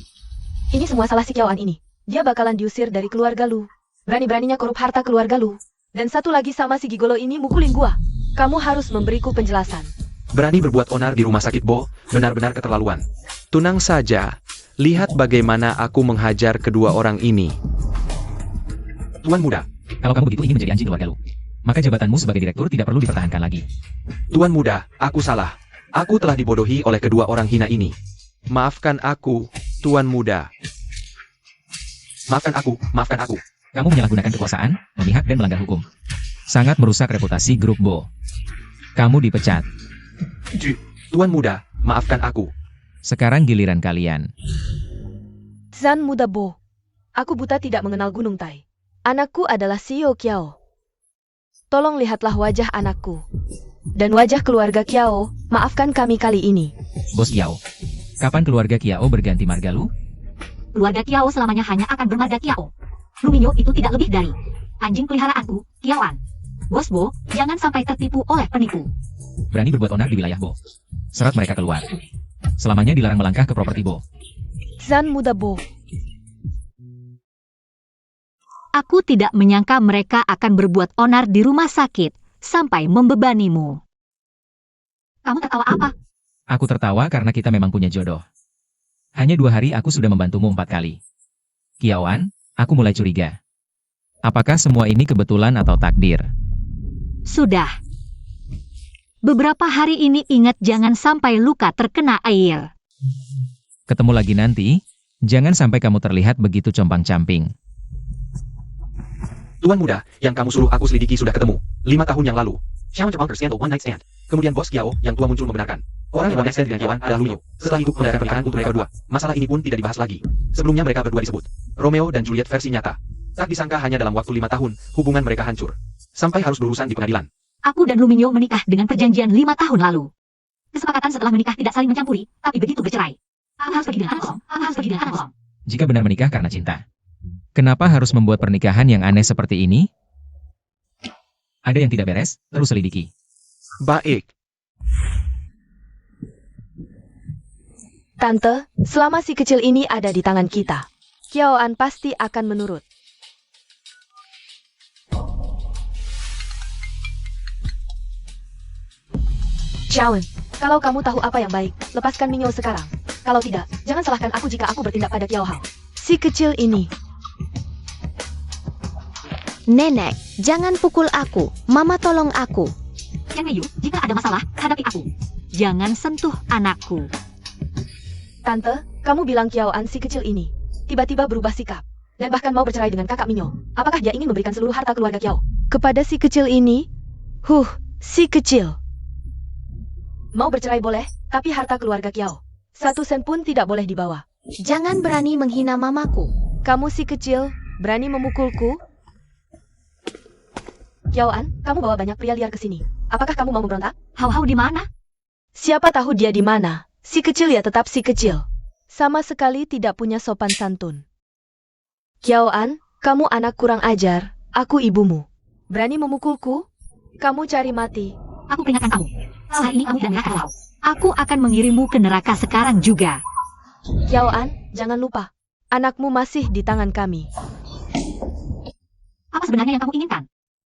Ini semua salah si Kiaoan ini. Dia bakalan diusir dari keluarga lu. Berani-beraninya korup harta keluarga lu. Dan satu lagi sama si gigolo ini mukulin gua. Kamu harus memberiku penjelasan. Berani berbuat onar di rumah sakit Bo, benar-benar keterlaluan. Tunang saja, lihat bagaimana aku menghajar kedua orang ini. Tuan muda, Kalau kamu begitu ingin menjadi anjing keluarga lu, maka jabatanmu sebagai direktur tidak perlu dipertahankan lagi. Tuan muda, aku salah. Aku telah dibodohi oleh kedua orang hina ini. Maafkan aku, Tuan muda. Maafkan aku. Kamu menyalahgunakan kekuasaan, memihak dan melanggar hukum. Sangat merusak reputasi grup Bo. Kamu dipecat. Tuan muda, maafkan aku. Sekarang giliran kalian. Zan muda Bo. Aku buta tidak mengenal Gunung Tai. Anakku adalah Xiao Kiao. Tolong lihatlah wajah anakku. Dan wajah keluarga Kiao, maafkan kami kali ini. Bos Kiao. Kapan keluarga Kiao berganti marga lu? Keluarga Kiao selamanya hanya akan bermarga Kiao. Luminyo itu tidak lebih dari anjing peliharaanku, Kiaoan. Bos Bo, jangan sampai tertipu oleh penipu. Berani berbuat onar di wilayah Bo. Serat mereka keluar. Selamanya dilarang melangkah ke properti Bo. Zan muda Bo. Aku tidak menyangka mereka akan berbuat onar di rumah sakit sampai membebanimu. Kamu tertawa apa? Aku tertawa karena kita memang punya jodoh. Hanya 2 hari aku sudah membantumu 4 kali. Kiaoan, aku mulai curiga. Apakah semua ini kebetulan atau takdir? Sudah. Beberapa hari ini ingat jangan sampai luka terkena air. Ketemu lagi nanti, Jangan sampai kamu terlihat begitu compang-camping. Tuan muda, yang kamu suruh aku selidiki sudah ketemu. 5 tahun yang lalu. Xiao Jepang scandal one night stand. Kemudian bos Kiao yang tua muncul membenarkan. Orang yang one night stand dengan Kiawan adalah Lu Miu. Setelah itu mengadakan pernikahan untuk mereka berdua. Masalah ini pun tidak dibahas lagi. Sebelumnya mereka berdua disebut Romeo dan Juliet versi nyata. Tak disangka hanya dalam waktu 5 tahun, hubungan mereka hancur. Sampai harus berurusan di pengadilan. Aku dan Lu Minyo menikah dengan perjanjian 5 tahun lalu. Kesepakatan setelah menikah tidak saling mencampuri, tapi begitu bercerai. Aku harus pergi dengan anak kosong. Aku harus pergi dengan anak kosong. Jika benar menikah karena cinta, kenapa harus membuat pernikahan yang aneh seperti ini? Ada yang tidak beres, terus selidiki. Baik. Tante, selama si kecil ini ada di tangan kita, Kiaoan pasti akan menurut. Xiaoan, kalau kamu tahu apa yang baik, lepaskan Minyo sekarang. Kalau tidak, jangan salahkan aku jika aku bertindak pada Kiao Hao. Si kecil ini. Nenek, jangan pukul aku. Mama tolong aku. Yang Meyu, jika ada masalah, hadapi aku. Jangan sentuh anakku. Tante, kamu bilang Kiaoan si kecil ini tiba-tiba berubah sikap dan bahkan mau bercerai dengan kakak Minyo. Apakah dia ingin memberikan seluruh harta keluarga Kiao kepada si kecil ini? Si kecil. Mau bercerai boleh, tapi harta keluarga Kiao 1 sen pun tidak boleh dibawa. Jangan berani menghina mamaku. Kamu si kecil, berani memukulku? Kiaoan, kamu bawa banyak pria liar ke sini. Apakah kamu mau memberontak? Hau-hau di mana? Siapa tahu dia di mana? Si kecil ya tetap si kecil. Sama sekali tidak punya sopan santun. Kiaoan, kamu anak kurang ajar. Aku ibumu. Berani memukulku? Kamu cari mati. Aku peringatkan kamu. Setelah ini kamu tidak akan tahu. Aku akan mengirimmu ke neraka sekarang juga. Kiaoan, jangan lupa. Anakmu masih di tangan kami. Apa sebenarnya yang kamu inginkan?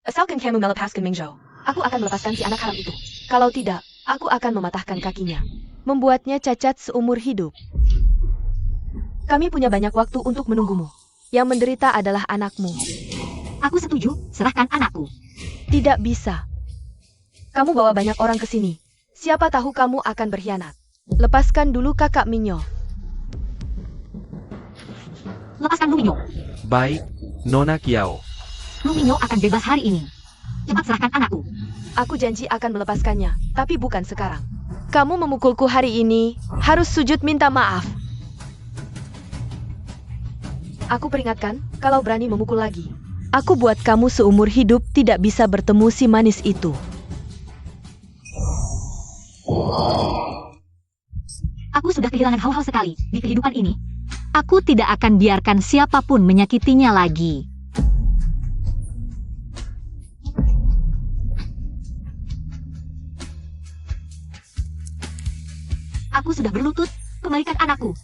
Asalkan kamu melepaskan Mingzhou, aku akan melepaskan si anak haram itu. Kalau tidak, aku akan mematahkan kakinya. Membuatnya cacat seumur hidup. Kami punya banyak waktu untuk menunggumu. Yang menderita adalah anakmu. Aku setuju, serahkan anakku. Tidak bisa. Kamu bawa banyak orang ke sini. Siapa tahu kamu akan berkhianat. Lepaskan dulu kakak Minyo. Lepaskan Lu Minyo. Baik, Nona Kiao. Lu Minyo akan bebas hari ini. Cepat serahkan anakku. Aku janji akan melepaskannya, tapi bukan sekarang. Kamu memukulku hari ini, harus sujud minta maaf. Aku peringatkan, kalau berani memukul lagi, aku buat kamu seumur hidup tidak bisa bertemu si manis itu. Aku sudah kehilangan hal-hal sekali di kehidupan ini. Aku tidak akan biarkan siapapun menyakitinya lagi. Aku sudah berlutut, kembalikan anakku.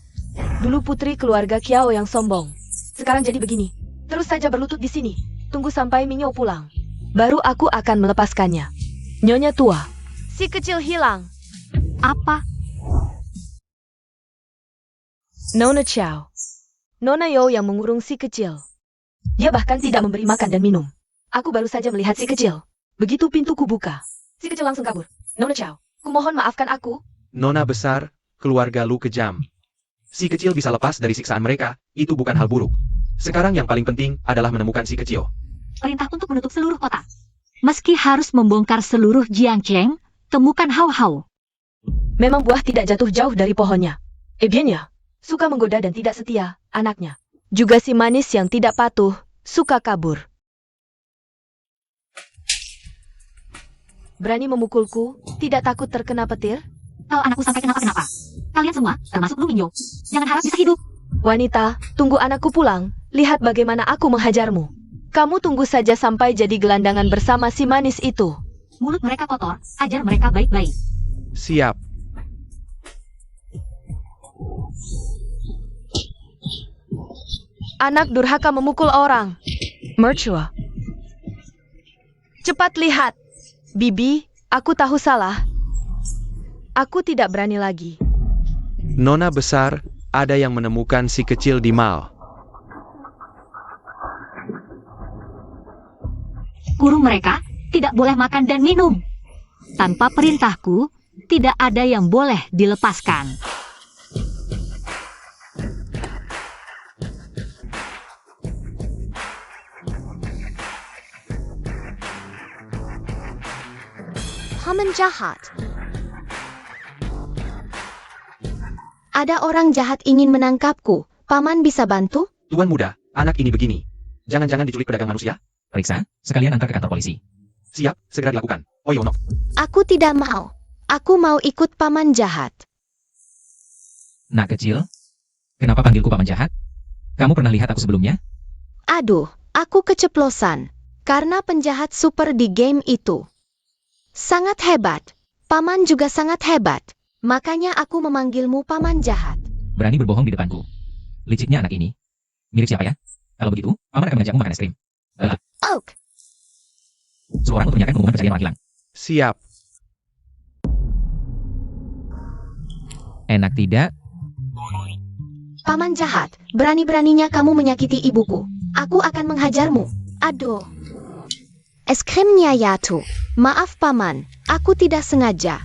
Dulu putri keluarga Kiao yang sombong. Sekarang jadi begini. Terus saja berlutut di sini. Tunggu sampai Minyo pulang. Baru aku akan melepaskannya. Nyonya tua. Si kecil hilang. Apa? Nona Chao. Nona Yo yang mengurung si kecil. Dia bahkan tidak memberi makan dan minum. Aku baru saja melihat si kecil. Begitu pintuku buka, si kecil langsung kabur. Nona Chao, kumohon maafkan aku. Nona besar, keluarga Lu kejam. Si kecil bisa lepas dari siksaan mereka, itu bukan hal buruk. Sekarang yang paling penting adalah menemukan si kecil. Perintah untuk menutup seluruh kota. Meski harus membongkar seluruh Jiangcheng, temukan Hau-Hau. Memang buah tidak jatuh jauh dari pohonnya. Biennya, suka menggoda dan tidak setia, anaknya. Juga si manis yang tidak patuh, suka kabur. Berani memukulku, tidak takut terkena petir? Kalau anakku sampai kenapa-kenapa, kalian semua, termasuk Lu Minyo, jangan harap bisa hidup. Wanita, tunggu anakku pulang, lihat bagaimana aku menghajarmu. Kamu tunggu saja sampai jadi gelandangan bersama si manis itu. Mulut mereka kotor, ajar mereka baik-baik. Siap. Anak durhaka memukul orang. Mercua. Cepat lihat. Bibi, aku tahu salah. Aku tidak berani lagi. Nona besar, ada yang menemukan si kecil di mal. Kurung mereka, tidak boleh makan dan minum. Tanpa perintahku, tidak ada yang boleh dilepaskan. Paman jahat. Ada orang jahat ingin menangkapku. Paman bisa bantu? Tuan muda, anak ini begini. Jangan-jangan diculik pedagang manusia? Periksa, sekalian antar ke kantor polisi. Siap, segera dilakukan. Oyono. Aku tidak mau. Aku mau ikut paman jahat. Nak kecil, kenapa panggilku paman jahat? Kamu pernah lihat aku sebelumnya? Aduh, aku keceplosan. Karena penjahat super di game itu. Sangat hebat. Paman juga sangat hebat. Makanya aku memanggilmu paman jahat. Berani berbohong di depanku. Liciknya anak ini. Mirip siapa ya? Kalau begitu, paman akan mengajakmu makan es krim. Ok. Seorang untuk menyatakan pengumuman pencarian orang hilang. Siap. Enak tidak? Paman jahat, berani-beraninya kamu menyakiti ibuku. Aku akan menghajarmu. Aduh. Es krimnya jatuh. Maaf paman, aku tidak sengaja.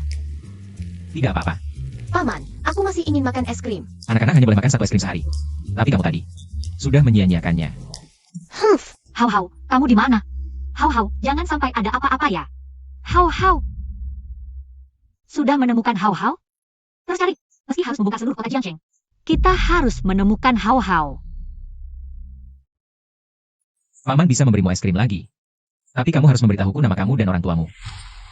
Tidak apa-apa. Paman, aku masih ingin makan es krim. Anak-anak hanya boleh makan 1 es krim sehari. Tapi kamu tadi sudah menyia-nyiakannya. Humph. Hau, kamu di mana? Hau, jangan sampai ada apa-apa ya. Hau. Sudah menemukan Hau? Terus cari, meski harus membongkar seluruh kota Jiangsheng. Kita harus menemukan Hau. Paman bisa memberimu es krim lagi. Tapi kamu harus memberitahuku nama kamu dan orang tuamu.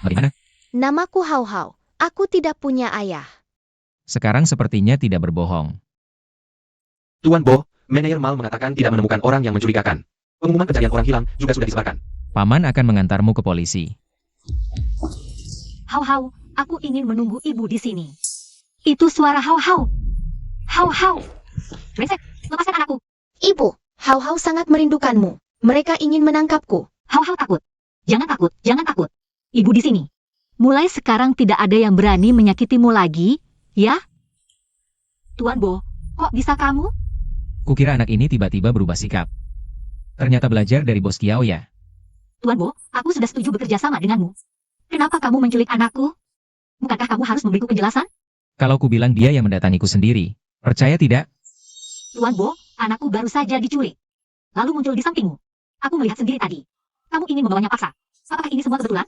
Bagaimana? Namaku Hau. Aku tidak punya ayah. Sekarang sepertinya tidak berbohong. Tuan Bo, manajer mal mengatakan tidak menemukan orang yang mencurigakan. Pengumuman pencarian orang hilang juga sudah disebarkan. Paman akan mengantarmu ke polisi. Hau, aku ingin menunggu ibu di sini. Itu suara Hau. Brengsek, lepaskan anakku. Ibu, Hau sangat merindukanmu. Mereka ingin menangkapku. Hau takut. Jangan takut. Ibu di sini. Mulai sekarang tidak ada yang berani menyakitimu lagi, ya? Tuan Bo, kok bisa kamu? Kukira anak ini tiba-tiba berubah sikap. Ternyata belajar dari bos Kiao ya. Tuan Bo, aku sudah setuju bekerja sama denganmu. Kenapa kamu menculik anakku? Bukankah kamu harus memberiku penjelasan? Kalau ku bilang dia yang mendatangiku sendiri, percaya tidak? Tuan Bo, anakku baru saja diculik. Lalu muncul di sampingmu. Aku melihat sendiri tadi. Kamu ingin membawanya paksa. Apakah ini semua kebetulan?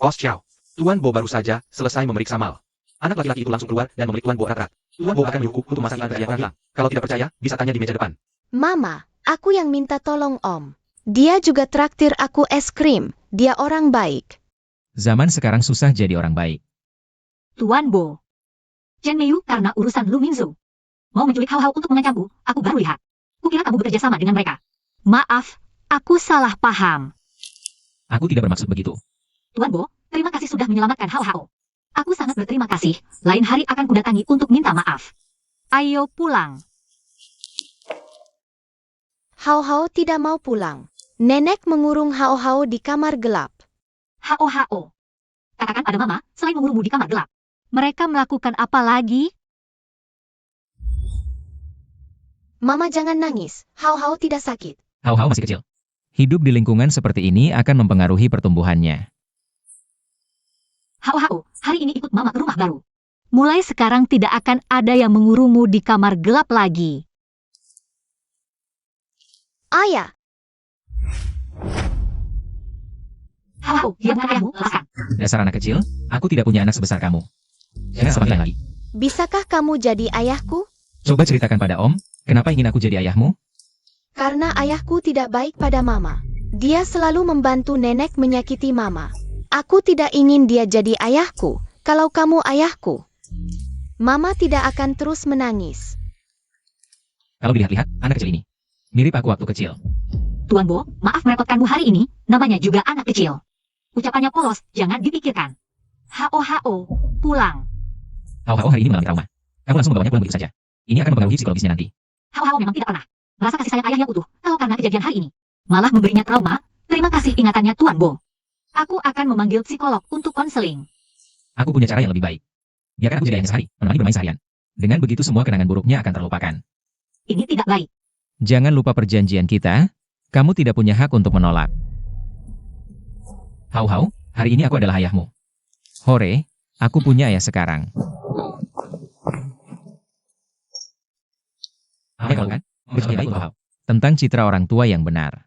Bos Chow. Tuan Bo baru saja selesai memeriksa mal. Anak laki-laki itu langsung keluar dan memeluk Tuan Bo erat-erat. Tuan Bo akan menyuruhku untuk masang iklan pencarian orang hilang. Kalau tidak percaya, bisa tanya di meja depan. Mama, aku yang minta tolong Om. Dia juga traktir aku es krim. Dia orang baik. Zaman sekarang susah jadi orang baik. Tuan Bo. Chen Meiyu karena urusan Lu Mingzu. Mau menculik Hau untuk mengancamku, aku baru lihat. Kukira kamu bekerja sama dengan mereka. Maaf, aku salah paham. Aku tidak bermaksud begitu. Tuan Bo, terima kasih sudah menyelamatkan Hau. Aku sangat berterima kasih. Lain hari akan kudatangi untuk minta maaf. Ayo pulang. Hau tidak mau pulang. Nenek mengurung Hau di kamar gelap. Hau. Katakan pada Mama, selain mengurungmu di kamar gelap. Mereka melakukan apa lagi? Mama jangan nangis. Hau tidak sakit. Hau masih kecil. Hidup di lingkungan seperti ini akan mempengaruhi pertumbuhannya. Hau, hari ini ikut Mama ke rumah baru. Mulai sekarang tidak akan ada yang mengurungmu di kamar gelap lagi. Ayah, Hau, dia bukan ayahmu, lepaskan. Dasar anak kecil, aku tidak punya anak sebesar kamu. Jangan sampai lagi. bisakah kamu jadi ayahku? Coba ceritakan pada Om, kenapa ingin aku jadi ayahmu? Karena ayahku tidak baik pada Mama. Dia selalu membantu nenek menyakiti Mama. Aku tidak ingin dia jadi ayahku. Kalau kamu ayahku, Mama tidak akan terus menangis. Kalau dilihat-lihat, anak kecil ini mirip aku waktu kecil. Tuan Bo, maaf merepotkanmu hari ini, namanya juga anak kecil. Ucapannya polos, jangan dipikirkan. Hau, pulang. Hau hari ini mengalami trauma. Kamu langsung membawanya pulang begitu saja. Ini akan mempengaruhi psikologisnya nanti. Hau memang tidak pernah merasa kasih sayang ayahnya utuh, kalau karena kejadian hari ini. Malah memberinya trauma, terima kasih ingatannya Tuan Bo. Aku akan memanggil psikolog untuk konseling. Aku punya cara yang lebih baik. Biarkan aku jadi ayahnya sehari, menemani bermain seharian. Dengan begitu semua kenangan buruknya akan terlupakan. Ini tidak baik. Jangan lupa perjanjian kita, kamu tidak punya hak untuk menolak. Hau, hari ini aku adalah ayahmu. Hore, aku punya ayah sekarang. Apa kalau kan? Lebih baik untuk Hau. Tentang citra orang tua yang benar.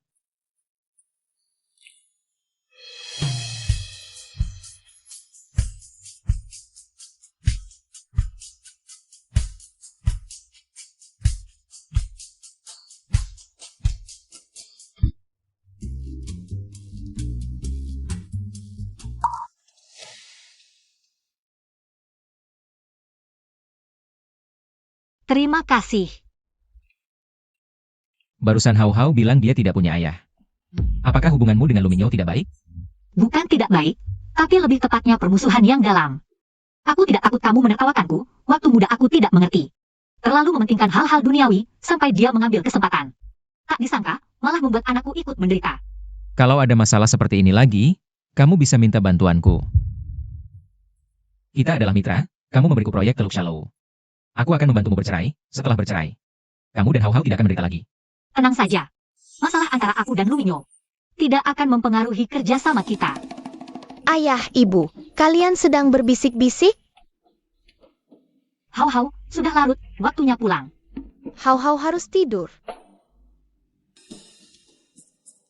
Terima kasih. Barusan Hau Hau bilang dia tidak punya ayah. Apakah hubunganmu dengan Luminyo tidak baik? Bukan tidak baik, tapi lebih tepatnya permusuhan yang dalam. Aku tidak takut kamu menertawakanku, waktu muda aku tidak mengerti. Terlalu mementingkan hal-hal duniawi, sampai dia mengambil kesempatan. Tak disangka, malah membuat anakku ikut menderita. Kalau ada masalah seperti ini lagi, kamu bisa minta bantuanku. Kita adalah mitra, kamu memberiku proyek Teluk Shallow. Aku akan membantumu bercerai, setelah bercerai. Kamu dan Hau Hau tidak akan menderita lagi. Tenang saja. Masalah antara aku dan Luminyo tidak akan mempengaruhi kerjasama kita. Ayah, ibu, kalian sedang berbisik-bisik? Hau Hau, sudah larut, waktunya pulang. Hau Hau harus tidur.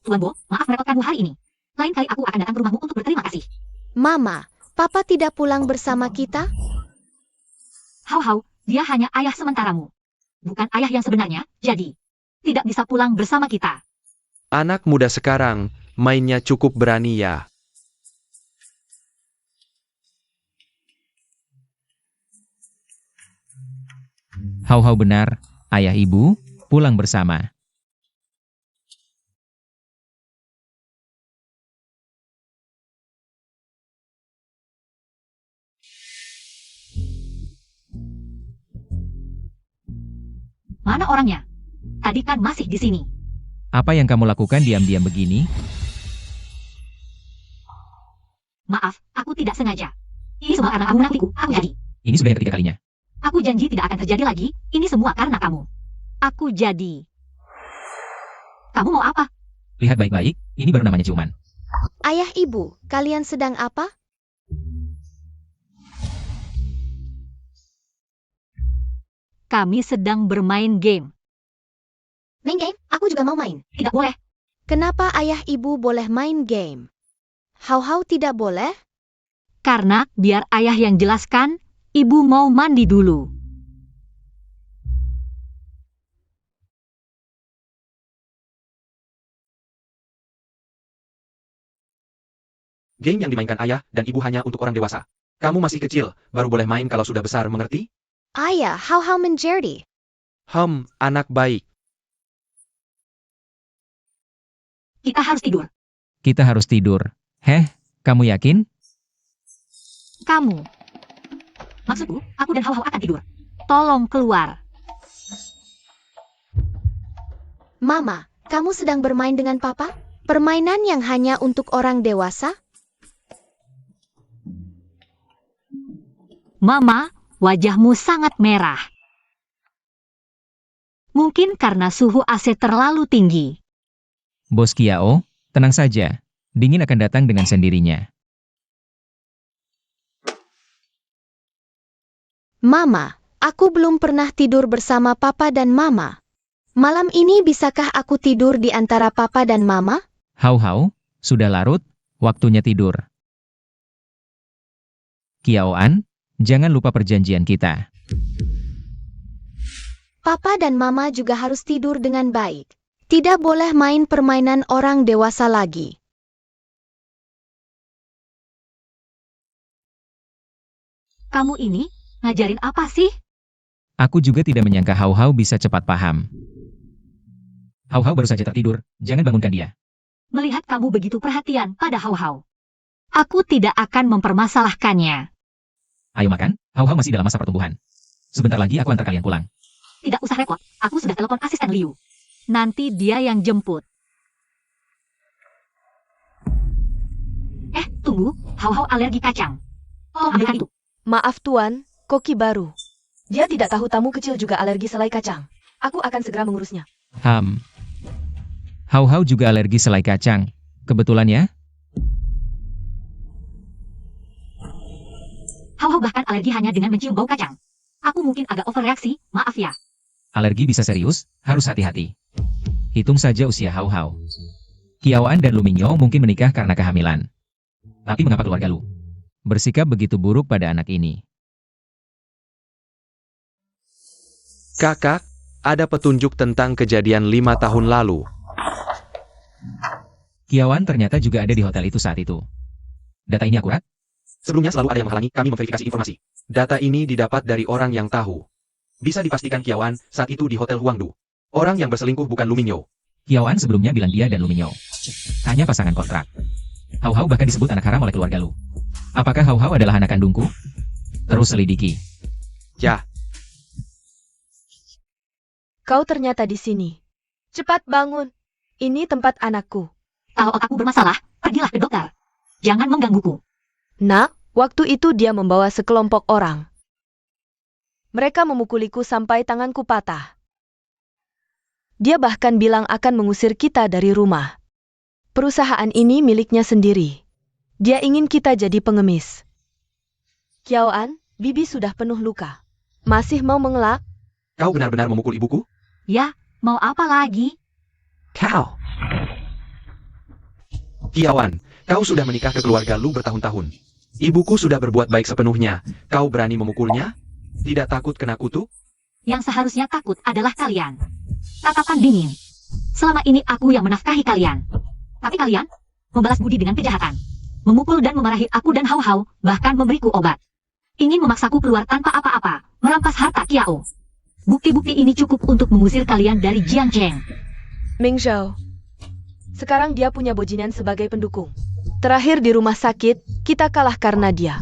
Tuan Bo, maaf merepotkanmu hari ini. Lain kali aku akan datang ke rumahmu untuk berterima kasih. Mama, Papa tidak pulang bersama kita? Hau Hau, dia hanya ayah sementaramu. Bukan ayah yang sebenarnya, jadi tidak bisa pulang bersama kita. Anak muda sekarang, mainnya cukup berani ya. Hau Hau benar, ayah ibu, pulang bersama. Mana orangnya? Tadi kan masih di sini. Apa yang kamu lakukan diam-diam begini? Maaf, aku tidak sengaja. Ini semua karena kamu nafiku, aku jadi. Ini sudah yang ketiga kalinya. Aku janji tidak akan terjadi lagi, ini semua karena kamu. Aku jadi. Kamu mau apa? Lihat baik-baik, ini baru namanya ciuman. Ayah, ibu, kalian sedang apa? Kami sedang bermain game. Main game? Aku juga mau main. Tidak boleh. Kenapa ayah ibu boleh main game? Hau Hau tidak boleh? Karena biar ayah yang jelaskan, ibu mau mandi dulu. Game yang dimainkan ayah dan ibu hanya untuk orang dewasa. Kamu masih kecil, baru boleh main kalau sudah besar, mengerti? Ayah, Hau Hau menjadi. Anak baik. Kita harus tidur. Kita harus tidur. Heh, kamu yakin? Kamu. Maksudku, aku dan Hau Hau akan tidur. Tolong keluar. Mama, kamu sedang bermain dengan Papa? Permainan yang hanya untuk orang dewasa? Mama, wajahmu sangat merah. Mungkin karena suhu AC terlalu tinggi. Bos Kiao, tenang saja. Dingin akan datang dengan sendirinya. Mama, aku belum pernah tidur bersama Papa dan Mama. Malam ini bisakah aku tidur di antara Papa dan Mama? Hau Hau, sudah larut, waktunya tidur. Kiaoan, jangan lupa perjanjian kita. Papa dan Mama juga harus tidur dengan baik. Tidak boleh main permainan orang dewasa lagi. Kamu ini, ngajarin apa sih? Aku juga tidak menyangka Hau Hau bisa cepat paham. Hau Hau baru saja tertidur, jangan bangunkan dia. Melihat kamu begitu perhatian pada Hau Hau, aku tidak akan mempermasalahkannya. Ayo makan, Hau Hau masih dalam masa pertumbuhan. Sebentar lagi aku antar kalian pulang. Tidak usah repot, aku sudah telepon asisten Liu. Nanti dia yang jemput. Tunggu, Hau Hau alergi kacang. Tolong ambilkan itu. Maaf tuan, koki baru. Dia tidak tahu tamu kecil juga alergi selai kacang. Aku akan segera mengurusnya. Hau Hau juga alergi selai kacang. Kebetulan ya? Hau Hau bahkan alergi hanya dengan mencium bau kacang. Aku mungkin agak overreaksi, maaf ya. Alergi bisa serius, harus hati-hati. Hitung saja usia Hau Hau. Kiaoan dan Luminyo mungkin menikah karena kehamilan. Tapi mengapa keluarga Lu bersikap begitu buruk pada anak ini? Kakak, ada petunjuk tentang kejadian 5 tahun lalu. Kiaoan ternyata juga ada di hotel itu saat itu. Data ini akurat? Sebelumnya selalu ada yang menghalangi kami memverifikasi informasi. Data ini didapat dari orang yang tahu. Bisa dipastikan Kiawan saat itu di Hotel Huangdu. Orang yang berselingkuh bukan Lu Minyo. Kiawan sebelumnya bilang dia dan Lu Minyo hanya pasangan kontrak. Hau Hau bahkan disebut anak haram oleh keluarga Lu. Apakah Hau Hau adalah anak kandungku? Terus selidiki. Ya, Kau ternyata di sini. Cepat bangun. Ini tempat anakku. Kalau otakmu bermasalah, pergilah ke dokter. Jangan menggangguku. Nak, waktu itu dia membawa sekelompok orang. Mereka memukuliku sampai tanganku patah. Dia bahkan bilang akan mengusir kita dari rumah. Perusahaan ini miliknya sendiri. Dia ingin kita jadi pengemis. Kiawan, bibi sudah penuh luka. Masih mau mengelak? kau benar-benar memukul ibuku? Ya, mau apa lagi? Kau. Kiawan, kau sudah menikah ke keluarga Lu bertahun-tahun. Ibuku sudah berbuat baik sepenuhnya. Kau berani memukulnya? Tidak takut kena kutuk? Yang seharusnya takut adalah kalian. Tatapan dingin. Selama ini aku yang menafkahi kalian. Tapi kalian membalas budi dengan kejahatan. Memukul dan memarahi aku dan Hau Hau, bahkan memberiku obat. Ingin memaksaku keluar tanpa apa-apa, merampas harta Kiao. Bukti-bukti ini cukup untuk mengusir kalian dari Jiangcheng. Ming Zhao. Sekarang dia punya bajingan sebagai pendukung. Terakhir di rumah sakit, kita kalah karena dia.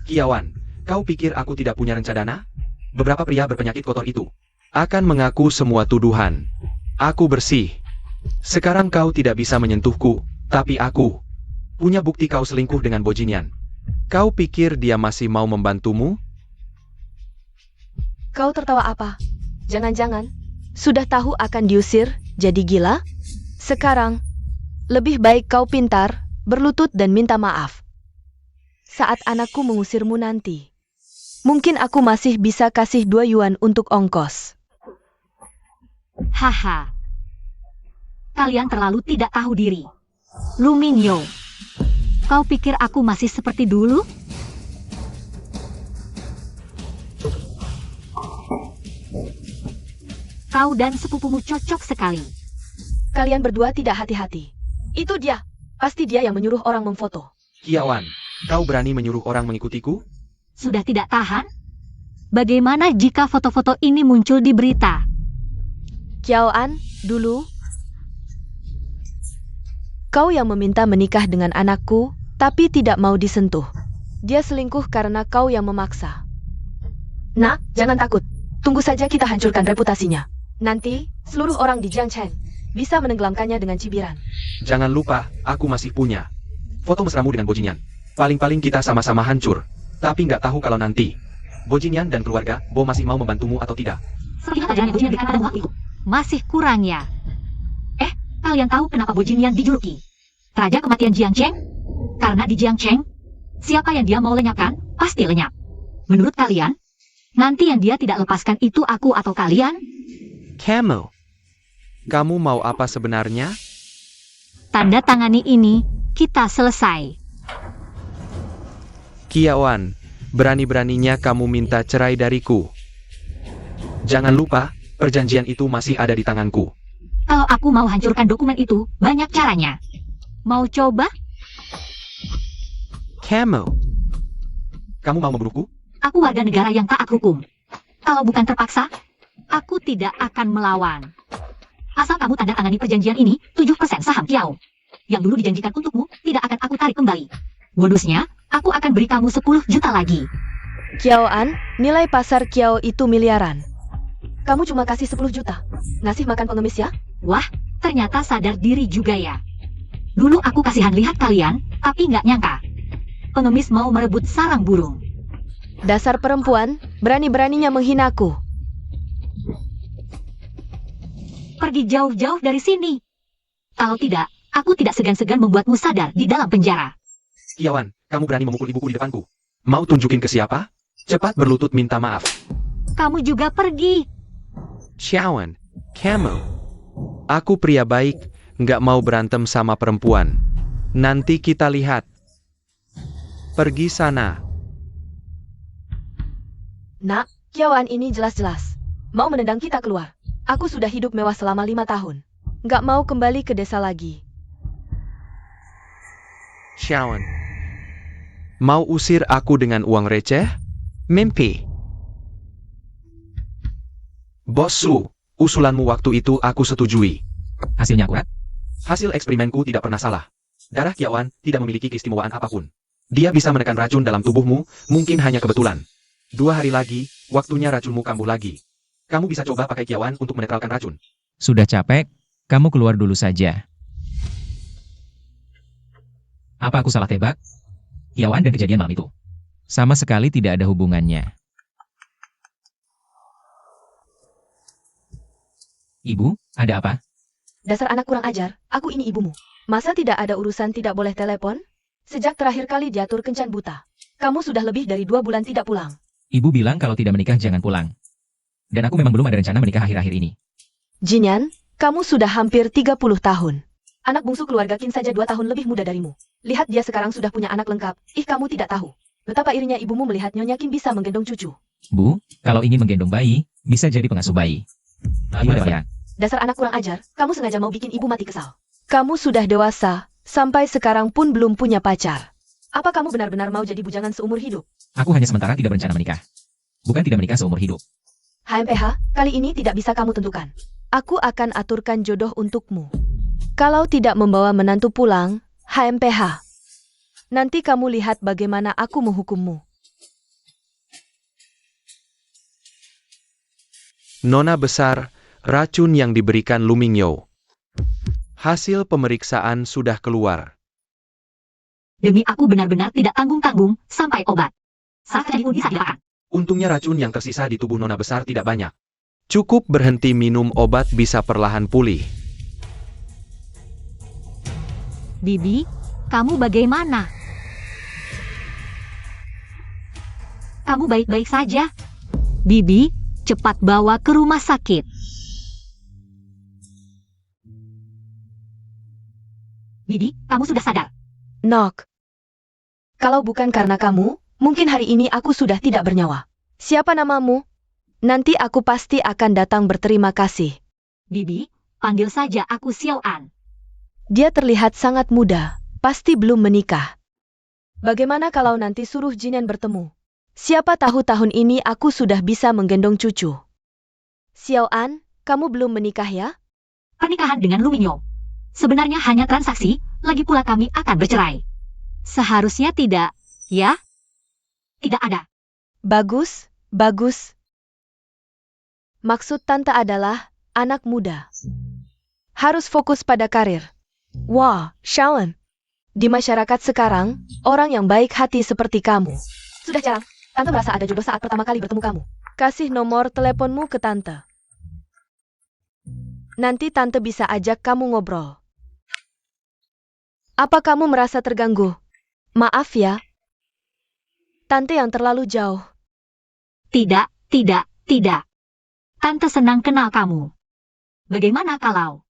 Kiawan, kau pikir aku tidak punya rencana? Beberapa pria berpenyakit kotor itu akan mengaku semua tuduhan. Aku bersih. Sekarang kau tidak bisa menyentuhku, tapi aku punya bukti kau selingkuh dengan Bojinian. Kau pikir dia masih mau membantumu? Kau tertawa apa? Jangan-jangan sudah tahu akan diusir, jadi gila? Sekarang, lebih baik kau pintar, berlutut dan minta maaf. Saat anakku mengusirmu nanti, mungkin aku masih bisa kasih 2 yuan untuk ongkos. Haha. Kalian terlalu tidak tahu diri. Lu Minyo, kau pikir aku masih seperti dulu? Kau dan sepupumu cocok sekali. Kalian berdua tidak hati-hati. Itu dia. Pasti dia yang menyuruh orang memfoto. Kiawan, kau berani menyuruh orang mengikutiku? Sudah tidak tahan? Bagaimana jika foto-foto ini muncul di berita? Kiawan, dulu. Kau yang meminta menikah dengan anakku, tapi tidak mau disentuh. Dia selingkuh karena kau yang memaksa. Nak, jangan takut. Tunggu saja kita hancurkan reputasinya. Nanti, seluruh orang di Jiangcheng bisa menenggelamkannya dengan cibiran. Jangan lupa, aku masih punya foto mesramu dengan Bojinian. Paling-paling kita sama-sama hancur. Tapi nggak tahu kalau nanti Bojinian dan keluarga Bo masih mau membantumu atau tidak. Sepertinya kejadian Bojinian pada waktu itu masih kurang ya. Kalian tahu kenapa Bojinian dijuluki Raja Kematian Jiangcheng? Karena di Jiangcheng, siapa yang dia mau lenyapkan, pasti lenyap. Menurut kalian, nanti yang dia tidak lepaskan itu aku atau kalian? Camel, kamu mau apa sebenarnya? Tanda tangani ini, kita selesai. Kiawan, berani-beraninya kamu minta cerai dariku. Jangan lupa, perjanjian itu masih ada di tanganku. Kalau aku mau hancurkan dokumen itu, banyak caranya. Mau coba? Camel, kamu mau membunuhku? Aku warga negara yang taat hukum. Kalau bukan terpaksa, aku tidak akan melawan. Asal kamu tanda tangani perjanjian ini, 7% saham Kiao. Yang dulu dijanjikan untukmu, tidak akan aku tarik kembali. Bonusnya, aku akan beri kamu 10 juta lagi. Kiawan, nilai pasar Kiao itu miliaran. Kamu cuma kasih 10 juta. Ngasih makan pengemis ya? Wah, ternyata sadar diri juga ya. Dulu aku kasihan lihat kalian, tapi nggak nyangka. Pengemis mau merebut sarang burung. Dasar perempuan, berani-beraninya menghinaku. Pergi jauh-jauh dari sini. Kalau tidak, aku tidak segan-segan membuatmu sadar di dalam penjara. Kiawan, kamu berani memukul ibuku di depanku. Mau tunjukin ke siapa? Cepat berlutut minta maaf. Kamu juga pergi. Kiawan, Camel. Aku pria baik, nggak mau berantem sama perempuan. Nanti kita lihat. Pergi sana. Nak, Kiawan ini jelas-jelas mau menendang kita keluar. Aku sudah hidup mewah selama 5 tahun. Nggak mau kembali ke desa lagi. Kiawan, mau usir aku dengan uang receh? Mimpi. Bos Su, usulanmu waktu itu aku setujui. Hasilnya akurat? Hasil eksperimenku tidak pernah salah. Darah Kiawan tidak memiliki keistimewaan apapun. Dia bisa menekan racun dalam tubuhmu, mungkin hanya kebetulan. 2 hari lagi, waktunya racunmu kambuh lagi. Kamu bisa coba pakai Kiawan untuk menetralkan racun. Sudah capek, kamu keluar dulu saja. Apa aku salah tebak? Kiawan dan kejadian malam itu sama sekali tidak ada hubungannya. Ibu, ada apa? Dasar anak kurang ajar, aku ini ibumu. Masa tidak ada urusan tidak boleh telepon? Sejak terakhir kali diatur kencan buta. Kamu sudah lebih dari 2 bulan tidak pulang. Ibu bilang kalau tidak menikah jangan pulang. Dan aku memang belum ada rencana menikah akhir-akhir ini. Jinyan, kamu sudah hampir 30 tahun. Anak bungsu keluarga Qin saja 2 tahun lebih muda darimu. Lihat dia sekarang sudah punya anak lengkap. Kamu tidak tahu. Betapa irinya ibumu melihat Nyonya Qin bisa menggendong cucu. Bu, kalau ingin menggendong bayi, bisa jadi pengasuh bayi. Gimana ya? Dasar anak kurang ajar, kamu sengaja mau bikin ibu mati kesal. Kamu sudah dewasa, sampai sekarang pun belum punya pacar. Apa kamu benar-benar mau jadi bujangan seumur hidup? Aku hanya sementara tidak berencana menikah. Bukan tidak menikah seumur hidup. HMPH, kali ini tidak bisa kamu tentukan. Aku akan aturkan jodoh untukmu. Kalau tidak membawa menantu pulang, HMPH. Nanti kamu lihat bagaimana aku menghukummu. Nona besar, racun yang diberikan Lu Mingyo. Hasil pemeriksaan sudah keluar. Demi aku benar-benar tidak tanggung-tanggung sampai obat. Saat terjadi pun bisa dilakukan. Untungnya racun yang tersisa di tubuh Nona besar tidak banyak. Cukup berhenti minum obat bisa perlahan pulih. Bibi, kamu bagaimana? Kamu baik-baik saja? Bibi, cepat bawa ke rumah sakit. Bibi, kamu sudah sadar? Nok. Kalau bukan karena kamu, mungkin hari ini aku sudah tidak bernyawa. Siapa namamu? Nanti aku pasti akan datang berterima kasih. Bibi, panggil saja aku Xiao An. Dia terlihat sangat muda, pasti belum menikah. Bagaimana kalau nanti suruh Jinan bertemu? Siapa tahu tahun ini aku sudah bisa menggendong cucu. Xiao An, kamu belum menikah ya? Pernikahan dengan Lu Mingyo sebenarnya hanya transaksi, lagi pula kami akan bercerai. Seharusnya tidak, ya? Tidak ada. Bagus, bagus. Maksud tante adalah anak muda. Harus fokus pada karir. Wah, Shawn. Di masyarakat sekarang, orang yang baik hati seperti kamu. Sudah jarang, tante merasa ada jodoh saat pertama kali bertemu kamu. Kasih nomor teleponmu ke tante. Nanti tante bisa ajak kamu ngobrol. Apa kamu merasa terganggu? Maaf ya. Tante yang terlalu jauh. Tidak, tidak, tidak. Tante senang kenal kamu. Bagaimana kalau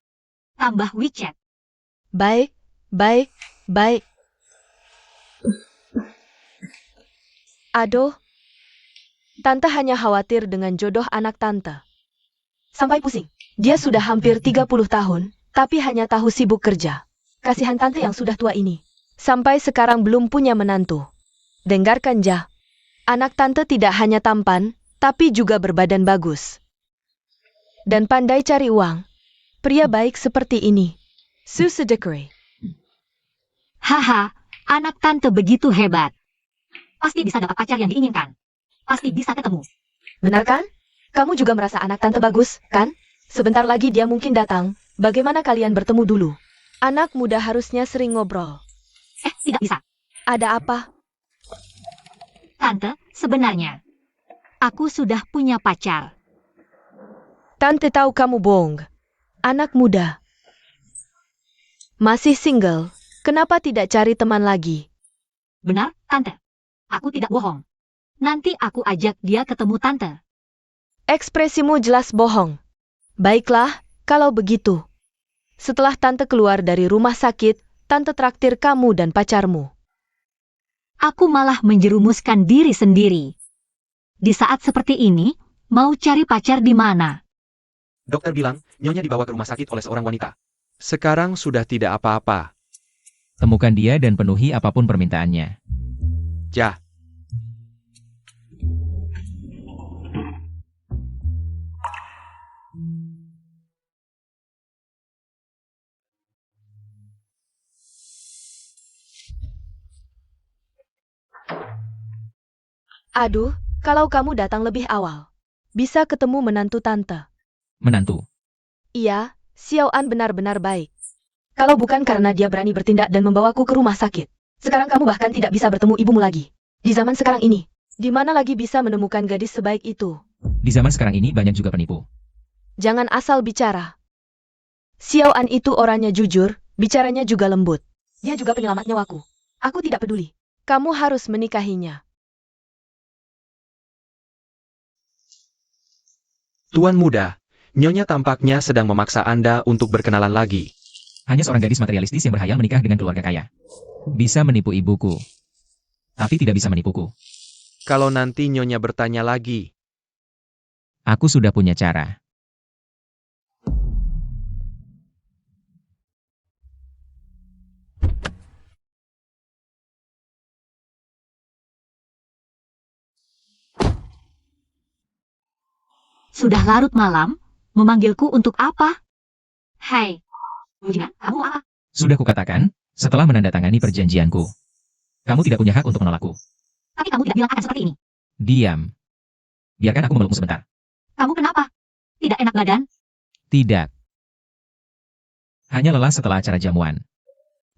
tambah WeChat? Baik, baik, baik. Aduh. Tante hanya khawatir dengan jodoh anak tante. Sampai pusing. Dia sudah hampir 30 tahun, tapi hanya tahu sibuk kerja. Kasihan tante yang sudah tua ini. Sampai sekarang belum punya menantu. Dengarkan Ja. Anak tante tidak hanya tampan, tapi juga berbadan bagus. Dan pandai cari uang. Pria baik seperti ini. Susedekere. Haha, anak tante begitu hebat. Pasti bisa dapat pacar yang diinginkan. Pasti bisa ketemu. Benar kan? Kamu juga merasa anak tante bagus, kan? Sebentar lagi dia mungkin datang. Bagaimana kalian bertemu dulu? Anak muda harusnya sering ngobrol. Tidak bisa. Ada apa? Tante, sebenarnya aku sudah punya pacar. Tante tahu kamu bohong. Anak muda. Masih single, kenapa tidak cari teman lagi? Benar, Tante. Aku tidak bohong. Nanti aku ajak dia ketemu Tante. Ekspresimu jelas bohong. Baiklah, kalau begitu. Setelah Tante keluar dari rumah sakit, Tante traktir kamu dan pacarmu. Aku malah menjerumuskan diri sendiri. Di saat seperti ini, mau cari pacar di mana? Dokter bilang, Nyonya dibawa ke rumah sakit oleh seorang wanita. Sekarang sudah tidak apa-apa. Temukan dia dan penuhi apapun permintaannya. Ja. Aduh, kalau kamu datang lebih awal. Bisa ketemu menantu tante. Menantu. Iya, Xiao An benar-benar baik. Kalau bukan karena dia berani bertindak dan membawaku ke rumah sakit, sekarang kamu bahkan tidak bisa bertemu ibumu lagi. Di zaman sekarang ini, di mana lagi bisa menemukan gadis sebaik itu? Di zaman sekarang ini banyak juga penipu. Jangan asal bicara. Xiao An itu orangnya jujur, bicaranya juga lembut. Dia juga penyelamat nyawaku. Aku tidak peduli. Kamu harus menikahinya. Tuan muda, Nyonya tampaknya sedang memaksa Anda untuk berkenalan lagi. Hanya seorang gadis materialistis yang berhayal menikah dengan keluarga kaya. Bisa menipu ibuku. Tapi tidak bisa menipuku. Kalau nanti Nyonya bertanya lagi, Aku sudah punya cara. Sudah larut malam, memanggilku untuk apa? Hai, Bujina, kamu apa? Sudah kukatakan, setelah menandatangani perjanjianku. Kamu tidak punya hak untuk menolakku. Tapi kamu tidak bilang akan seperti ini. Diam. Biarkan aku memelukmu sebentar. Kamu kenapa? Tidak enak badan? Tidak. Hanya lelah setelah acara jamuan.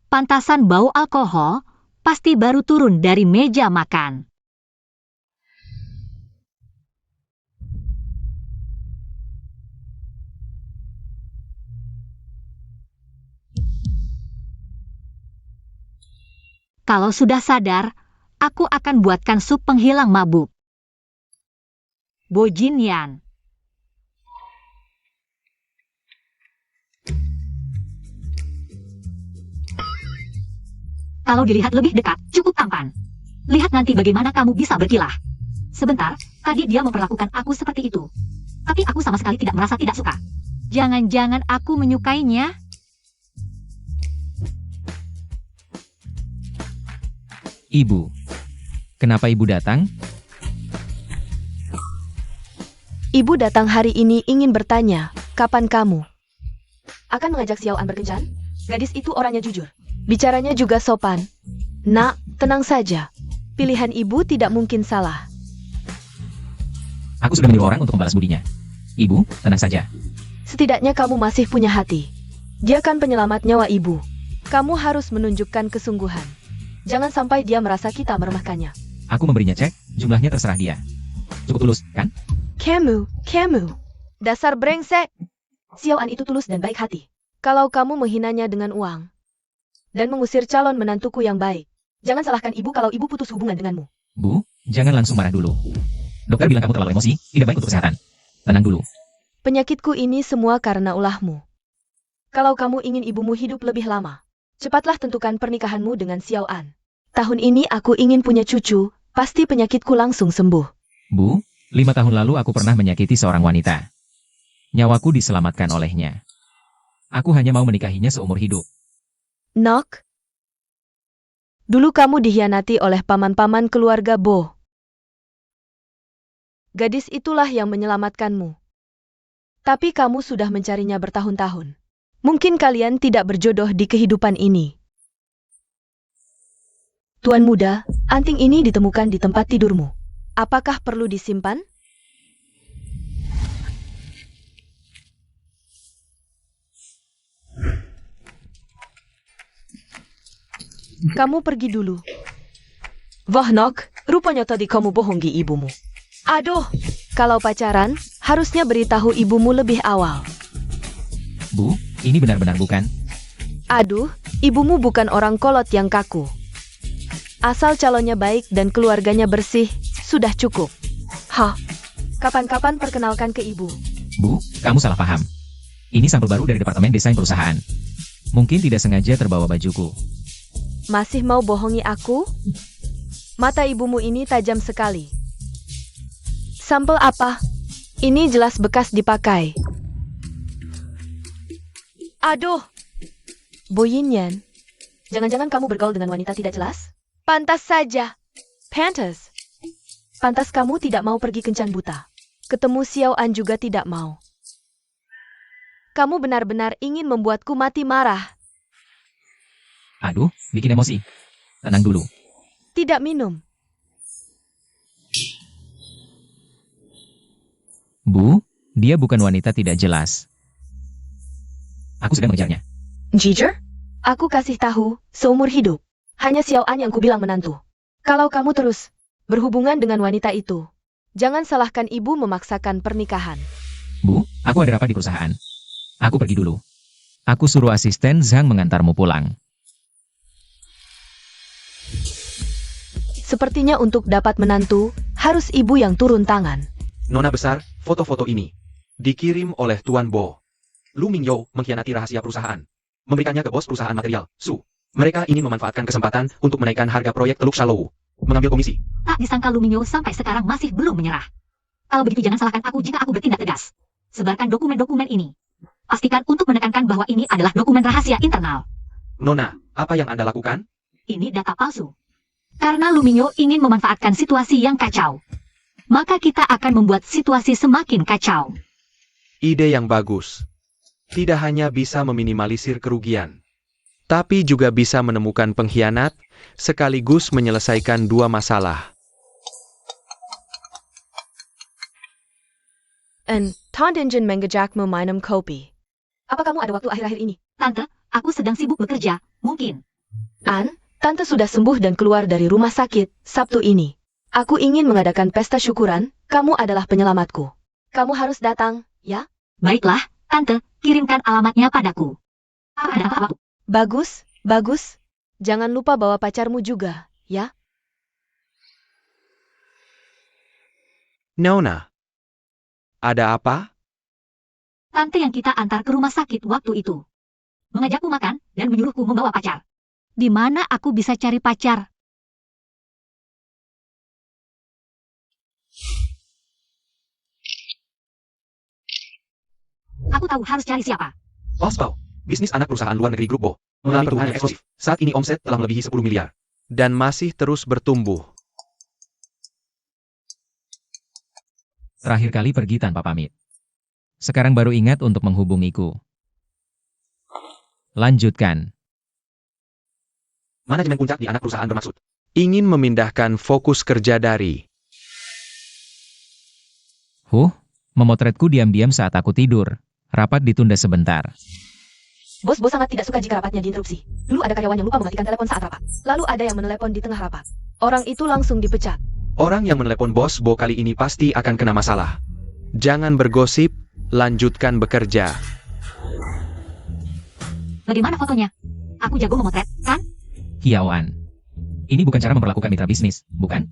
Pantasan bau alkohol, pasti baru turun dari meja makan. Kalau sudah sadar, aku akan buatkan sup penghilang mabuk. Bojin Yan. Kalau dilihat lebih dekat, cukup tampan. Lihat nanti bagaimana kamu bisa berkilah. Sebentar, tadi dia memperlakukan aku seperti itu. Tapi aku sama sekali tidak merasa tidak suka. Jangan-jangan aku menyukainya? Ibu. Kenapa ibu datang? Ibu datang hari ini ingin bertanya, kapan kamu akan mengajak Xiao An berkencan? Gadis itu orangnya jujur. Bicaranya juga sopan. Nak, tenang saja. Pilihan ibu tidak mungkin salah. Aku sudah menyuruh orang untuk membalas budinya. Ibu, tenang saja. Setidaknya kamu masih punya hati. Dia kan penyelamat nyawa ibu. Kamu harus menunjukkan kesungguhan. Jangan sampai dia merasa kita meremehkannya. Aku memberinya cek, jumlahnya terserah dia. Cukup tulus, kan? Kamu. Dasar brengsek. Xiao An itu tulus dan baik hati. Kalau kamu menghinanya dengan uang dan mengusir calon menantuku yang baik, jangan salahkan ibu kalau ibu putus hubungan denganmu. Bu, jangan langsung marah dulu. Dokter bilang kamu terlalu emosi, tidak baik untuk kesehatan. Tenang dulu. Penyakitku ini semua karena ulahmu. Kalau kamu ingin ibumu hidup lebih lama, cepatlah tentukan pernikahanmu dengan Xiao An. Tahun ini aku ingin punya cucu, pasti penyakitku langsung sembuh. Bu, 5 tahun lalu aku pernah menyakiti seorang wanita. Nyawaku diselamatkan olehnya. Aku hanya mau menikahinya seumur hidup. Nok. Dulu kamu dikhianati oleh paman-paman keluarga Bo. Gadis itulah yang menyelamatkanmu. Tapi kamu sudah mencarinya bertahun-tahun. Mungkin kalian tidak berjodoh di kehidupan ini. Tuan muda, anting ini ditemukan di tempat tidurmu. Apakah perlu disimpan? Kamu pergi dulu. Vohnok, rupanya tadi kamu bohongi ibumu. Aduh, kalau pacaran, harusnya beritahu ibumu lebih awal. Bu, ini benar-benar bukan. Aduh, ibumu bukan orang kolot yang kaku. Asal calonnya baik dan keluarganya bersih, sudah cukup. Hah, kapan-kapan perkenalkan ke ibu. Bu, kamu salah paham. Ini sampel baru dari Departemen Desain Perusahaan. Mungkin tidak sengaja terbawa bajuku. Masih mau bohongi aku? Mata ibumu ini tajam sekali. Sampel apa? Ini jelas bekas dipakai. Aduh! Boyinyan, jangan-jangan kamu bergaul dengan wanita tidak jelas? Pantas saja. Pantas. Pantas kamu tidak mau pergi kencan buta. Ketemu Xiao An juga tidak mau. Kamu benar-benar ingin membuatku mati marah. Aduh, bikin emosi. Tenang dulu. Tidak minum. Bu, dia bukan wanita tidak jelas. Aku sedang mengejarnya. Giger? Aku kasih tahu, seumur hidup. Hanya Xiao An yang kubilang menantu. Kalau kamu terus berhubungan dengan wanita itu, jangan salahkan ibu memaksakan pernikahan. Bu, aku ada rapat di perusahaan. Aku pergi dulu. Aku suruh asisten Zhang mengantarmu pulang. Sepertinya untuk dapat menantu, harus ibu yang turun tangan. Nona besar, foto-foto ini dikirim oleh Tuan Bo. Lu Mingyou mengkhianati rahasia perusahaan. Memberikannya ke bos perusahaan material, Su. Mereka ingin memanfaatkan kesempatan untuk menaikkan harga proyek Teluk Shalou. Mengambil komisi. Tak disangka Lu Mingyou sampai sekarang masih belum menyerah. Kalau begitu jangan salahkan aku jika aku bertindak tegas. Sebarkan dokumen-dokumen ini. Pastikan untuk menekankan bahwa ini adalah dokumen rahasia internal. Nona, apa yang Anda lakukan? Ini data palsu. Karena Lu Mingyou ingin memanfaatkan situasi yang kacau, maka kita akan membuat situasi semakin kacau. Ide yang bagus. Tidak hanya bisa meminimalisir kerugian, tapi juga bisa menemukan pengkhianat, sekaligus menyelesaikan dua masalah. Tandingen mengejakmu minum kopi. Apa kamu ada waktu akhir-akhir ini? Tante, aku sedang sibuk bekerja, mungkin. An, Tante sudah sembuh dan keluar dari rumah sakit Sabtu ini. Aku ingin mengadakan pesta syukuran, kamu adalah penyelamatku. Kamu harus datang, ya? Baiklah, Tante, kirimkan alamatnya padaku. Ada apa? Bagus, bagus. Jangan lupa bawa pacarmu juga, ya? Nona, ada apa? Tante yang kita antar ke rumah sakit waktu itu mengajakku makan dan menyuruhku membawa pacar. Di mana aku bisa cari pacar? Aku tahu harus cari siapa. Osbao, bisnis anak perusahaan luar negeri Grup Bo, mengalami perubahan yang eksplosif. Saat ini omset telah melebihi 10 miliar. Dan masih terus bertumbuh. Terakhir kali pergi tanpa pamit. Sekarang baru ingat untuk menghubungiku. Lanjutkan. Manajemen puncak di anak perusahaan bermaksud ingin memindahkan fokus kerja dari Memotretku diam-diam saat aku tidur. Rapat ditunda sebentar. Bos sangat tidak suka jika rapatnya diinterupsi. Dulu ada karyawan yang lupa mematikan telepon saat rapat. Lalu ada yang menelepon di tengah rapat. Orang itu langsung dipecat. orang yang menelepon bos Bo kali ini pasti akan kena masalah. Jangan bergosip, lanjutkan bekerja. Bagaimana fotonya? Aku jago memotret, kan? Hiawan. Ini bukan cara memperlakukan mitra bisnis, bukan?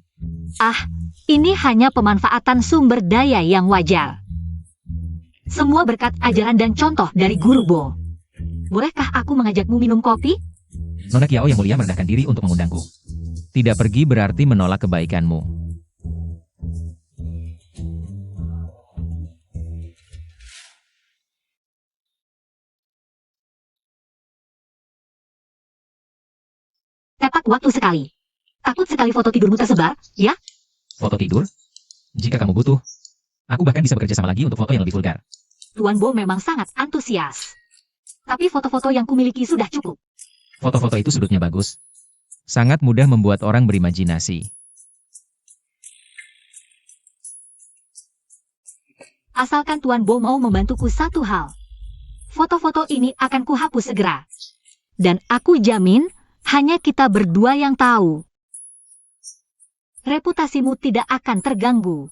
Ini hanya pemanfaatan sumber daya yang wajar. Semua berkat ajaran dan contoh dari Guru Bo. Bolehkah aku mengajakmu minum kopi? Nona Kiao yang mulia merendahkan diri untuk mengundangku. Tidak pergi berarti menolak kebaikanmu. Tepat waktu sekali. Takut sekali foto tidurmu tersebar, ya? Foto tidur? Jika kamu butuh, aku bahkan bisa bekerja sama lagi untuk foto yang lebih vulgar. Tuan Bo memang sangat antusias. Tapi foto-foto yang kumiliki sudah cukup. Foto-foto itu sudutnya bagus. Sangat mudah membuat orang berimajinasi. Asalkan Tuan Bo mau membantuku satu hal. Foto-foto ini akan kuhapus segera. Dan aku jamin, hanya kita berdua yang tahu. Reputasimu tidak akan terganggu.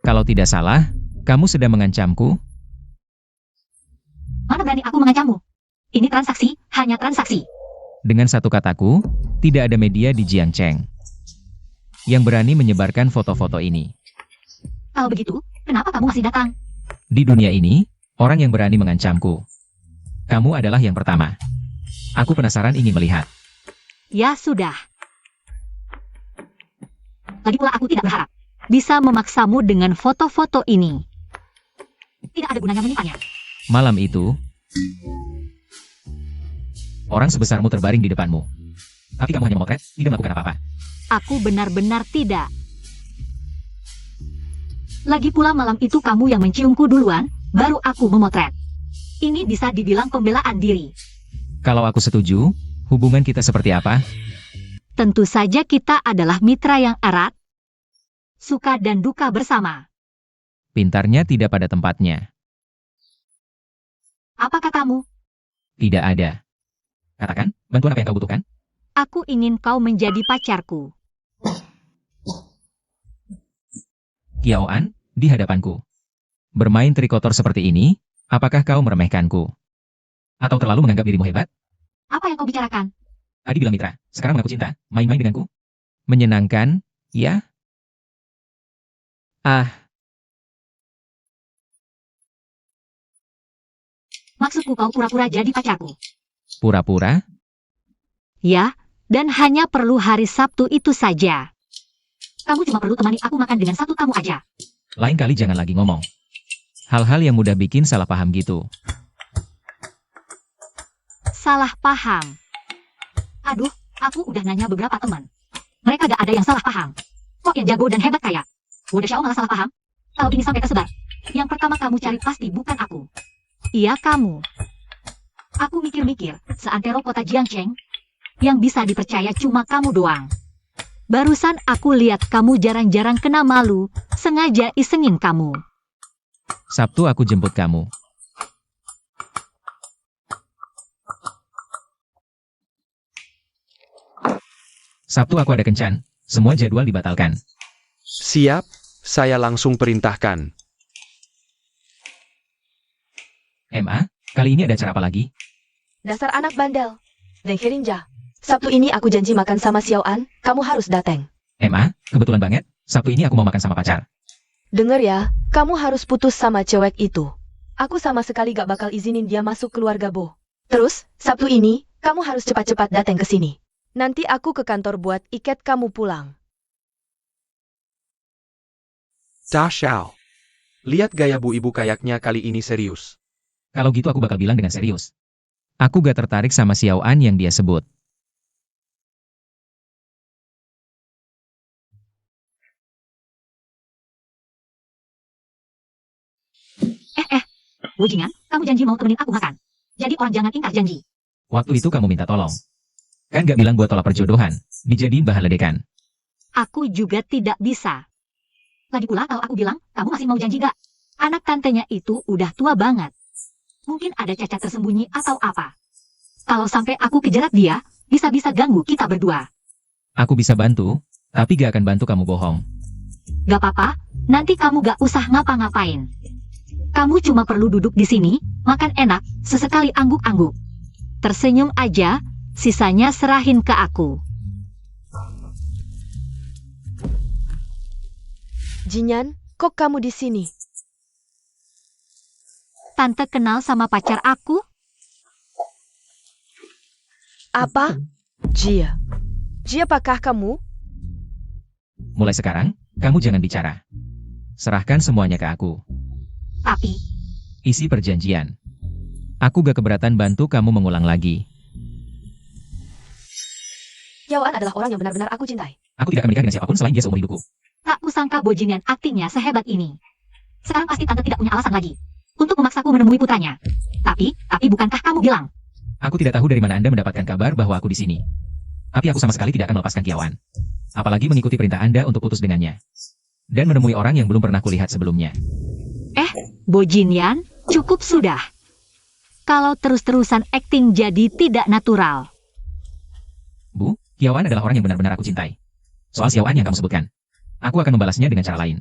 Kalau tidak salah, kamu sedang mengancamku? Mana berani aku mengancammu? Ini transaksi, hanya transaksi. Dengan satu kataku, tidak ada media di Jiangcheng yang berani menyebarkan foto-foto ini. Kalau begitu, kenapa kamu masih datang? Di dunia ini, orang yang berani mengancamku. Kamu adalah yang pertama. Aku penasaran ingin melihat. Ya sudah. Lagi pula aku tidak berharap bisa memaksamu dengan foto-foto ini. Tidak ada gunanya menyimpannya. Malam itu, orang sebesarmu terbaring di depanmu. Tapi kamu hanya memotret, tidak melakukan apa-apa. Aku benar-benar tidak. Lagi pula malam itu kamu yang menciumku duluan, baru aku memotret. Ini bisa dibilang pembelaan diri. Kalau aku setuju, hubungan kita seperti apa? Tentu saja kita adalah mitra yang erat, suka dan duka bersama. Pintarnya tidak pada tempatnya. Apa katamu? Tidak ada. Katakan, bantuan apa yang kau butuhkan? Aku ingin kau menjadi pacarku. Kiao An, di hadapanku. Bermain trik kotor seperti ini, apakah kau meremehkanku? Atau terlalu menganggap dirimu hebat? Apa yang kau bicarakan? Tadi bilang mitra, sekarang mengaku cinta, main-main denganku? Menyenangkan, ya? Ah, Maksudku kau pura-pura jadi pacarku. pura-pura? Ya, dan hanya perlu hari Sabtu itu saja. Kamu cuma perlu temani aku makan dengan satu tamu aja. Lain kali jangan lagi ngomong. Hal-hal yang mudah bikin salah paham gitu. Salah paham. Aduh, aku udah nanya beberapa teman. Mereka gak ada yang salah paham. Kok yang jago dan hebat kayak? Udah Xiao malah salah paham? Kalau ini sampai tersebar, yang pertama kamu cari pasti bukan aku. Iya kamu. Aku mikir-mikir, seantero kota Jiangcheng, yang bisa dipercaya cuma kamu doang. Barusan aku lihat kamu jarang-jarang kena malu, sengaja isengin kamu. Sabtu aku jemput kamu. Sabtu aku ada kencan, semua jadwal dibatalkan. Siap, saya langsung perintahkan. MA, kali ini ada acara apa lagi? Dasar anak bandel. Deng Hirinja. Sabtu ini aku janji makan sama Xiao An, kamu harus datang. MA, kebetulan banget, Sabtu ini aku mau makan sama pacar. Dengar ya, kamu harus putus sama cewek itu. Aku sama sekali gak bakal izinin dia masuk keluarga Bo. Terus, Sabtu ini, kamu harus cepat-cepat datang ke sini. Nanti aku ke kantor buat iket kamu pulang. Da Xiao. Lihat gaya bu ibu kayaknya kali ini serius. Kalau gitu aku bakal bilang dengan serius. Aku gak tertarik sama Xiao An yang dia sebut. Wujingan, kamu janji mau temenin aku makan. Jadi orang jangan ingkar janji. Waktu itu kamu minta tolong. Kan gak bilang buat tolak perjodohan, dijadiin bahan ledekan. Aku juga tidak bisa. Lagi pula kalau aku bilang, kamu masih mau janji gak? Anak tantenya itu udah tua banget. Mungkin ada cacat tersembunyi atau apa. Kalau sampai aku kejerat dia, bisa-bisa ganggu kita berdua. Aku bisa bantu, tapi gak akan bantu kamu bohong. Gak apa-apa, nanti kamu gak usah ngapa-ngapain. Kamu cuma perlu duduk di sini, makan enak, sesekali angguk-angguk. Tersenyum aja, sisanya serahin ke aku. Jinyan, kok kamu di sini? Tante kenal sama pacar aku? Apa? Jia. Jia, apakah kamu? Mulai sekarang, kamu jangan bicara. Serahkan semuanya ke aku. Tapi, Isi perjanjian. Aku gak keberatan bantu kamu mengulang lagi. Xiao An adalah orang yang benar-benar aku cintai. Aku tidak akan menikah dengan siapapun selain dia seumur hidupku. tak kusangka Bojinian aktingnya sehebat ini. Sekarang pasti tante tidak punya alasan lagi untuk memaksaku menemui putranya. Tapi bukankah kamu bilang? Aku tidak tahu dari mana Anda mendapatkan kabar bahwa aku di sini. Tapi aku sama sekali tidak akan melepaskan Kiao An. Apalagi mengikuti perintah Anda untuk putus dengannya. Dan menemui orang yang belum pernah kulihat sebelumnya. Bojinian, cukup sudah. Kalau terus-terusan akting jadi tidak natural. Bu, Kiao An adalah orang yang benar-benar aku cintai. Soal Xiao An yang kamu sebutkan, aku akan membalasnya dengan cara lain.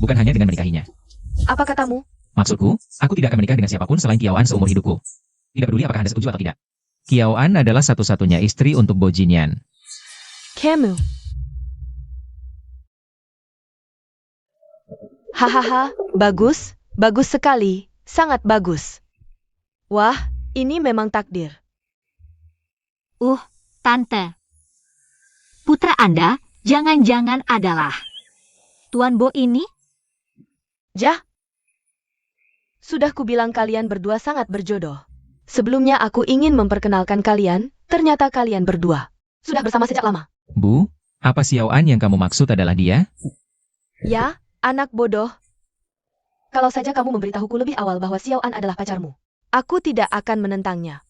Bukan hanya dengan menikahinya. Apa katamu? Maksudku, aku tidak akan menikah dengan siapapun selain Kiao An seumur hidupku. Tidak peduli apakah Anda setuju atau tidak. Kiao An adalah satu-satunya istri untuk Bojinian. Kamu. Hahaha, bagus, bagus sekali, sangat bagus. Wah, ini memang takdir. Tante. Putra Anda, jangan-jangan adalah Tuan Bo ini? Jah. Sudah kubilang kalian berdua sangat berjodoh. Sebelumnya aku ingin memperkenalkan kalian, ternyata kalian berdua sudah bersama sejak lama. Bu, apa Xiao An yang kamu maksud adalah dia? Ya, anak bodoh. Kalau saja kamu memberitahuku lebih awal bahwa Xiao An adalah pacarmu, aku tidak akan menentangnya.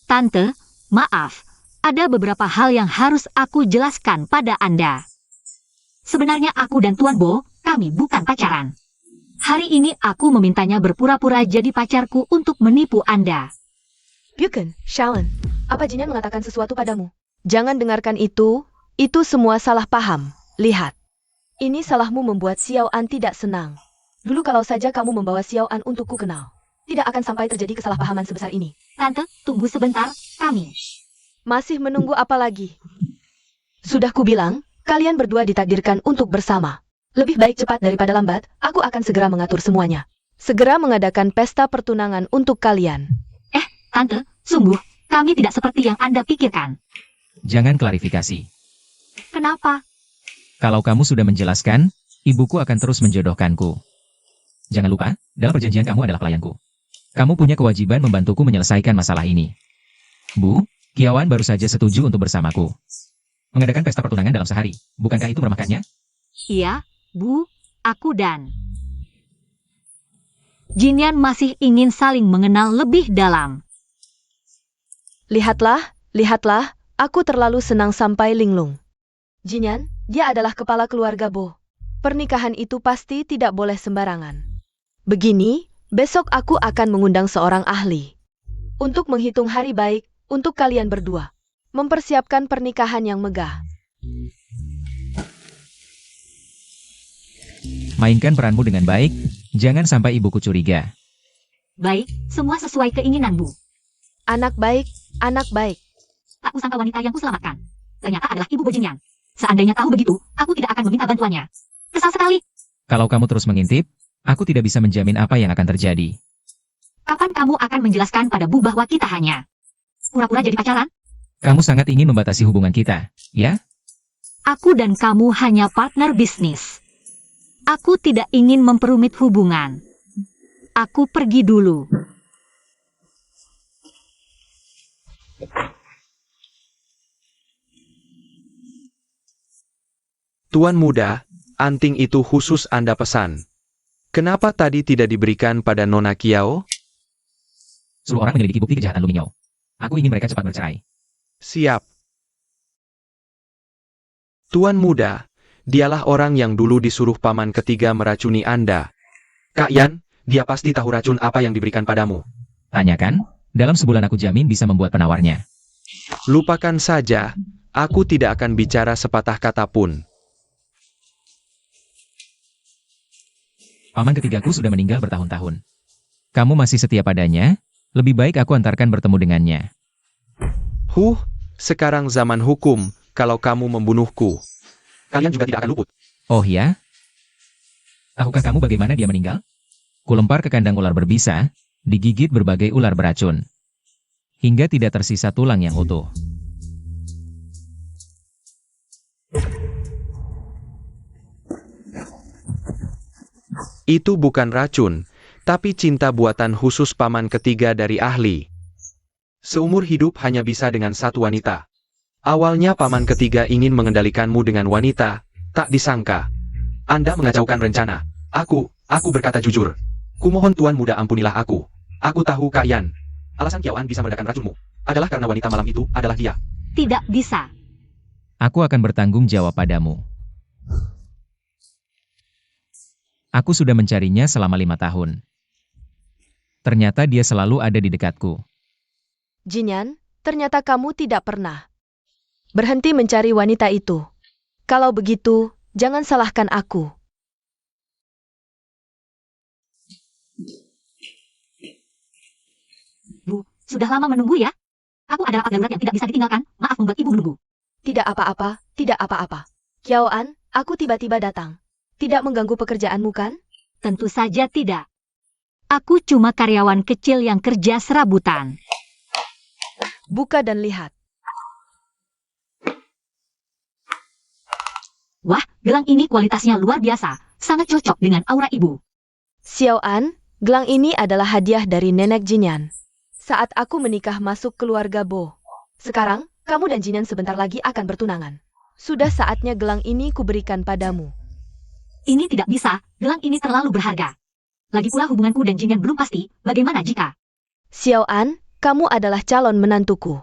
Tante, maaf. Ada beberapa hal yang harus aku jelaskan pada Anda. Sebenarnya aku dan Tuan Bo, kami bukan pacaran. Hari ini aku memintanya berpura-pura jadi pacarku untuk menipu Anda. Bukan, Shaolin. Apa Jinyan mengatakan sesuatu padamu? Jangan dengarkan itu semua salah paham. Lihat. Ini salahmu membuat Xiao An tidak senang. Dulu kalau saja kamu membawa Xiao An untuk ku kenal, tidak akan sampai terjadi kesalahpahaman sebesar ini. Tante, tunggu sebentar, kami. Masih menunggu apa lagi? Sudah kubilang, kalian berdua ditakdirkan untuk bersama. Lebih baik cepat daripada lambat, aku akan segera mengatur semuanya. Segera mengadakan pesta pertunangan untuk kalian. Tante, sungguh, kami tidak seperti yang Anda pikirkan. Jangan klarifikasi. Kenapa? Kalau kamu sudah menjelaskan, ibuku akan terus menjodohkanku. Jangan lupa, dalam perjanjian kamu adalah pelayanku. Kamu punya kewajiban membantuku menyelesaikan masalah ini. Bu, Kiawan baru saja setuju untuk bersamaku. Mengadakan pesta pertunangan dalam sehari, bukankah itu meremakannya? Iya, Bu, aku dan Jinyan masih ingin saling mengenal lebih dalam. Lihatlah, aku terlalu senang sampai linglung. Jinyan, dia adalah kepala keluarga Bo. Pernikahan itu pasti tidak boleh sembarangan. Begini, besok aku akan mengundang seorang ahli. Untuk menghitung hari baik, untuk kalian berdua. Mempersiapkan pernikahan yang megah. Mainkan peranmu dengan baik, jangan sampai ibuku curiga. Baik, semua sesuai keinginan Bu. Anak baik, anak baik. Tak kusangka wanita yang kuselamatkan ternyata adalah Ibu Bo Jinyan. Seandainya tahu begitu, aku tidak akan meminta bantuannya. Kesal sekali. Kalau kamu terus mengintip, aku tidak bisa menjamin apa yang akan terjadi. Kapan kamu akan menjelaskan pada Bu bahwa kita hanya pura-pura jadi pacaran? Kamu sangat ingin membatasi hubungan kita, ya? Aku dan kamu hanya partner bisnis. Aku tidak ingin memperumit hubungan. Aku pergi dulu. Tuan muda, anting itu khusus Anda pesan. Kenapa tadi tidak diberikan pada Nona Kiao? Seluruh orang menyelidiki bukti kejahatan Luminyo. Aku ingin mereka cepat bercerai. Siap. Tuan muda, dialah orang yang dulu disuruh paman ketiga meracuni Anda. Kak Yan, dia pasti tahu racun apa yang diberikan padamu. Tanyakan, dalam sebulan aku jamin bisa membuat penawarnya. Lupakan saja, aku tidak akan bicara sepatah kata pun. Paman ketigaku sudah meninggal bertahun-tahun. Kamu masih setia padanya, lebih baik aku antarkan bertemu dengannya. Sekarang zaman hukum, kalau kamu membunuhku, kalian juga tidak akan luput. Oh ya? Tahukah kamu bagaimana dia meninggal? Kulempar ke kandang ular berbisa, digigit berbagai ular beracun. Hingga tidak tersisa tulang yang utuh. Itu bukan racun, tapi cinta buatan khusus paman ketiga dari ahli. Seumur hidup hanya bisa dengan satu wanita. Awalnya paman ketiga ingin mengendalikanmu dengan wanita, tak disangka Anda mengacaukan rencana. Aku berkata jujur. Kumohon Tuan muda ampunilah aku. Aku tahu Kak Yan. Alasan Kiawan bisa meredakan racunmu adalah karena wanita malam itu adalah dia. Tidak bisa. Aku akan bertanggung jawab padamu. Aku sudah mencarinya selama 5 tahun. Ternyata dia selalu ada di dekatku. Jinyan, ternyata kamu tidak pernah berhenti mencari wanita itu. Kalau begitu, jangan salahkan aku. Bu, sudah lama menunggu ya? Aku adalah darurat yang tidak bisa ditinggalkan. Maaf membuat Ibu menunggu. Tidak apa-apa, tidak apa-apa. Kiaoan, aku tiba-tiba datang. Tidak mengganggu pekerjaanmu kan? Tentu saja tidak. Aku cuma karyawan kecil yang kerja serabutan. Buka dan lihat. Wah, gelang ini kualitasnya luar biasa. Sangat cocok dengan aura Ibu. Xiaoan, gelang ini adalah hadiah dari Nenek Jinyan. Saat aku menikah masuk keluarga Bo. Sekarang, kamu dan Jinyan sebentar lagi akan bertunangan. Sudah saatnya gelang ini kuberikan padamu. Ini tidak bisa, gelang ini terlalu berharga. Lagi pula hubunganku dan Jinyan belum pasti, bagaimana jika? Xiaoan, kamu adalah calon menantuku.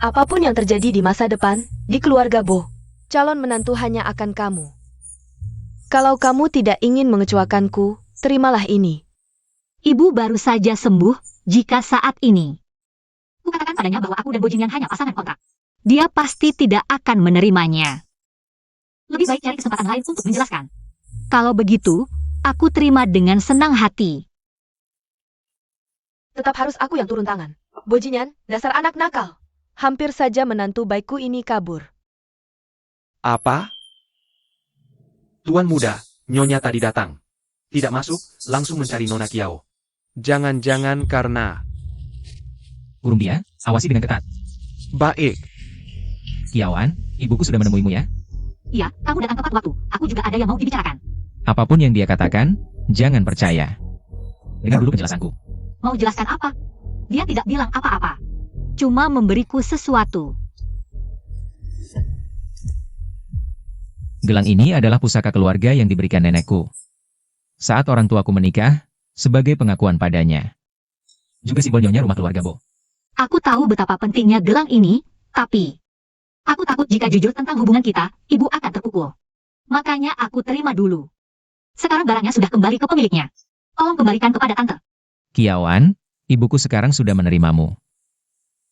Apapun yang terjadi di masa depan, di keluarga Bo, calon menantu hanya akan kamu. Kalau kamu tidak ingin mengecewakanku, terimalah ini. Ibu baru saja sembuh jika saat ini. Kukatakan padanya bahwa aku dan Bojingan hanya pasangan kontrak. Dia pasti tidak akan menerimanya. Lebih baik cari kesempatan lain untuk menjelaskan. Kalau begitu, aku terima dengan senang hati. Tetap harus aku yang turun tangan. Bojingan, dasar anak nakal. Hampir saja menantu baikku ini kabur. Apa? Tuan muda, Nyonya tadi datang. Tidak masuk, langsung mencari Nona Kiao. Jangan-jangan karena... Urung dia, awasi dengan ketat. Baik. Kiawan, ibuku sudah menemuimu ya. Iya, kamu datang tepat waktu. Aku juga ada yang mau dibicarakan. Apapun yang dia katakan, jangan percaya. Dengar dulu penjelasanku. Mau jelaskan apa? Dia tidak bilang apa-apa. Cuma memberiku sesuatu. Gelang ini adalah pusaka keluarga yang diberikan nenekku. Saat orang tuaku menikah, sebagai pengakuan padanya. Juga simbol nyonya rumah keluarga Bo. Aku tahu betapa pentingnya gelang ini, tapi... Aku takut jika jujur tentang hubungan kita, ibu akan terpukul. Makanya aku terima dulu. Sekarang barangnya sudah kembali ke pemiliknya. Tolong kembalikan kepada tante. Kiawan, ibuku sekarang sudah menerimamu.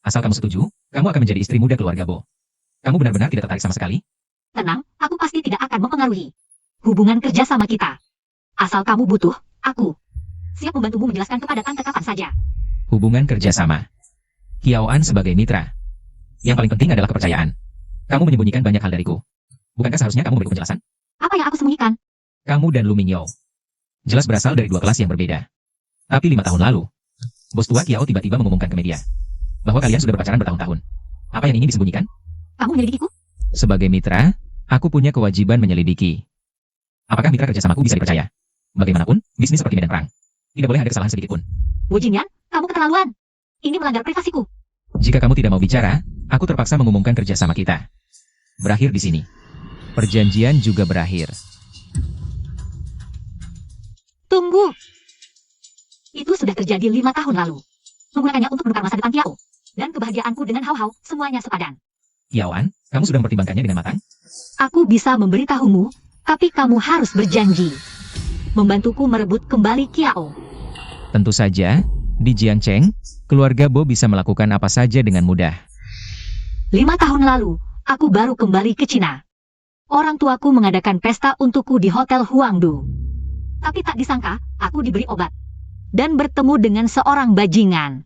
Asal kamu setuju, kamu akan menjadi istri muda keluarga Bo. Kamu benar-benar tidak tertarik sama sekali? Tenang, aku pasti tidak akan mempengaruhi hubungan kerja sama kita. Asal kamu butuh, aku siap membantumu menjelaskan kepada tante kapan saja. Hubungan kerjasama. Kiawan sebagai mitra. Yang paling penting adalah kepercayaan. Kamu menyembunyikan banyak hal dariku. Bukankah seharusnya kamu memberiku penjelasan? Apa yang aku sembunyikan? Kamu dan Lu Mingyou jelas berasal dari dua kelas yang berbeda. Tapi 5 tahun lalu, bos tua Kiao tiba-tiba mengumumkan ke media bahwa kalian sudah berpacaran bertahun-tahun. Apa yang ingin disembunyikan? Kamu menyelidikiku? Sebagai mitra, aku punya kewajiban menyelidiki. Apakah mitra kerjasamaku bisa dipercaya? Bagaimanapun, bisnis seperti medan perang. Tidak boleh ada kesalahan sedikit pun. Wujinyan, kamu keterlaluan. Ini melanggar privasiku. Jika kamu tidak mau bicara, aku terpaksa mengumumkan kerjasama kita. Berakhir di sini. Perjanjian juga berakhir. Tunggu. Itu sudah terjadi 5 tahun lalu. Menggunakannya untuk menukar masa depan Kiao. Dan kebahagiaanku dengan Hao-Hao, semuanya sepadan. Kiawan, kamu sudah mempertimbangkannya dengan matang? Aku bisa memberitahumu, tapi kamu harus berjanji membantuku merebut kembali Kiao. Tentu saja, di Jiangcheng, keluarga Bo bisa melakukan apa saja dengan mudah. 5 tahun lalu, aku baru kembali ke Cina. Orang tuaku mengadakan pesta untukku di Hotel Huangdu. Tapi tak disangka, aku diberi obat. Dan bertemu dengan seorang bajingan.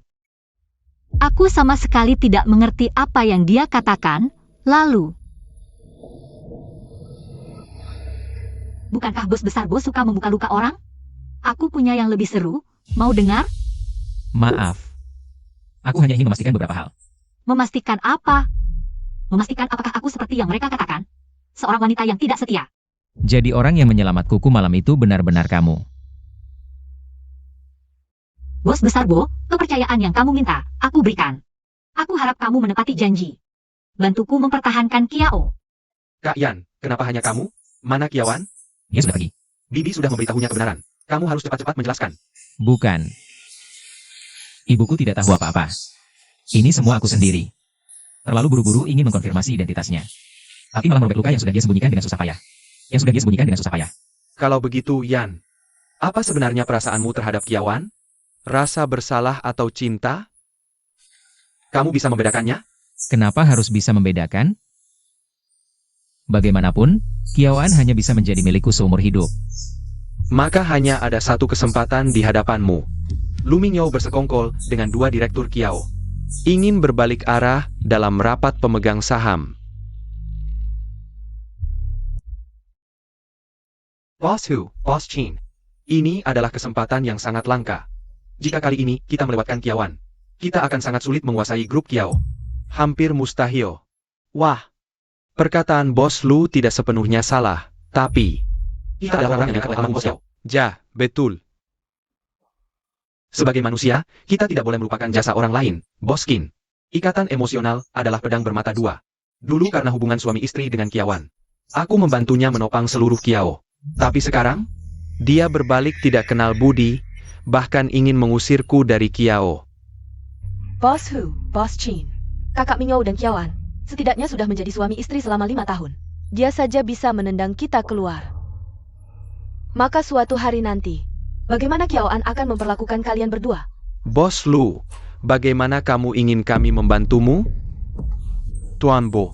Aku sama sekali tidak mengerti apa yang dia katakan, lalu... Bukankah bos besar Bo suka membuka luka orang? Aku punya yang lebih seru, mau dengar? Maaf. Aku hanya ingin memastikan beberapa hal. Memastikan apa? Memastikan apakah aku seperti yang mereka katakan? Seorang wanita yang tidak setia. Jadi orang yang menyelamat kuku malam itu benar-benar kamu. Bos besar Bo, kepercayaan yang kamu minta, aku berikan. Aku harap kamu menepati janji. Bantuku mempertahankan Kiao. Kak Yan, kenapa hanya kamu? Mana Kiawan? Dia sudah pergi. Bibi sudah memberitahunya kebenaran. Kamu harus cepat-cepat menjelaskan. Bukan. Ibuku tidak tahu apa-apa. Ini semua aku sendiri. Terlalu buru-buru ingin mengkonfirmasi identitasnya. Tapi malah merobek luka yang sudah dia sembunyikan dengan susah payah. Kalau begitu, Yan, apa sebenarnya perasaanmu terhadap Kiawan? Rasa bersalah atau cinta? Kamu bisa membedakannya? Kenapa harus bisa membedakan? Bagaimanapun, Kiawan hanya bisa menjadi milikku seumur hidup. Maka hanya ada satu kesempatan di hadapanmu. Lu Mingyou bersekongkol dengan 2 direktur Kiao. Ingin berbalik arah dalam rapat pemegang saham. Boss Hu, Boss Chin. Ini adalah kesempatan yang sangat langka. Jika kali ini kita melewatkan Kiawan, kita akan sangat sulit menguasai grup Kiao. Hampir mustahil. Wah, perkataan Bos Lu tidak sepenuhnya salah, tapi kita adalah orang yang dekat dengan Bos Kiao. Ja, betul. Sebagai manusia, kita tidak boleh melupakan jasa orang lain, Bos Qin. Ikatan emosional adalah pedang bermata 2. Dulu karena hubungan suami istri dengan Kiawan, aku membantunya menopang seluruh Kiao. Tapi sekarang, dia berbalik tidak kenal budi, bahkan ingin mengusirku dari Kiao. Bos Hu, Bos Chin, kakak Mingyou dan Kiawan, setidaknya sudah menjadi suami istri selama 5 tahun. Dia saja bisa menendang kita keluar. Maka suatu hari nanti, bagaimana Kiaoan akan memperlakukan kalian berdua? Bos Lu, bagaimana kamu ingin kami membantumu? Tuan Bo.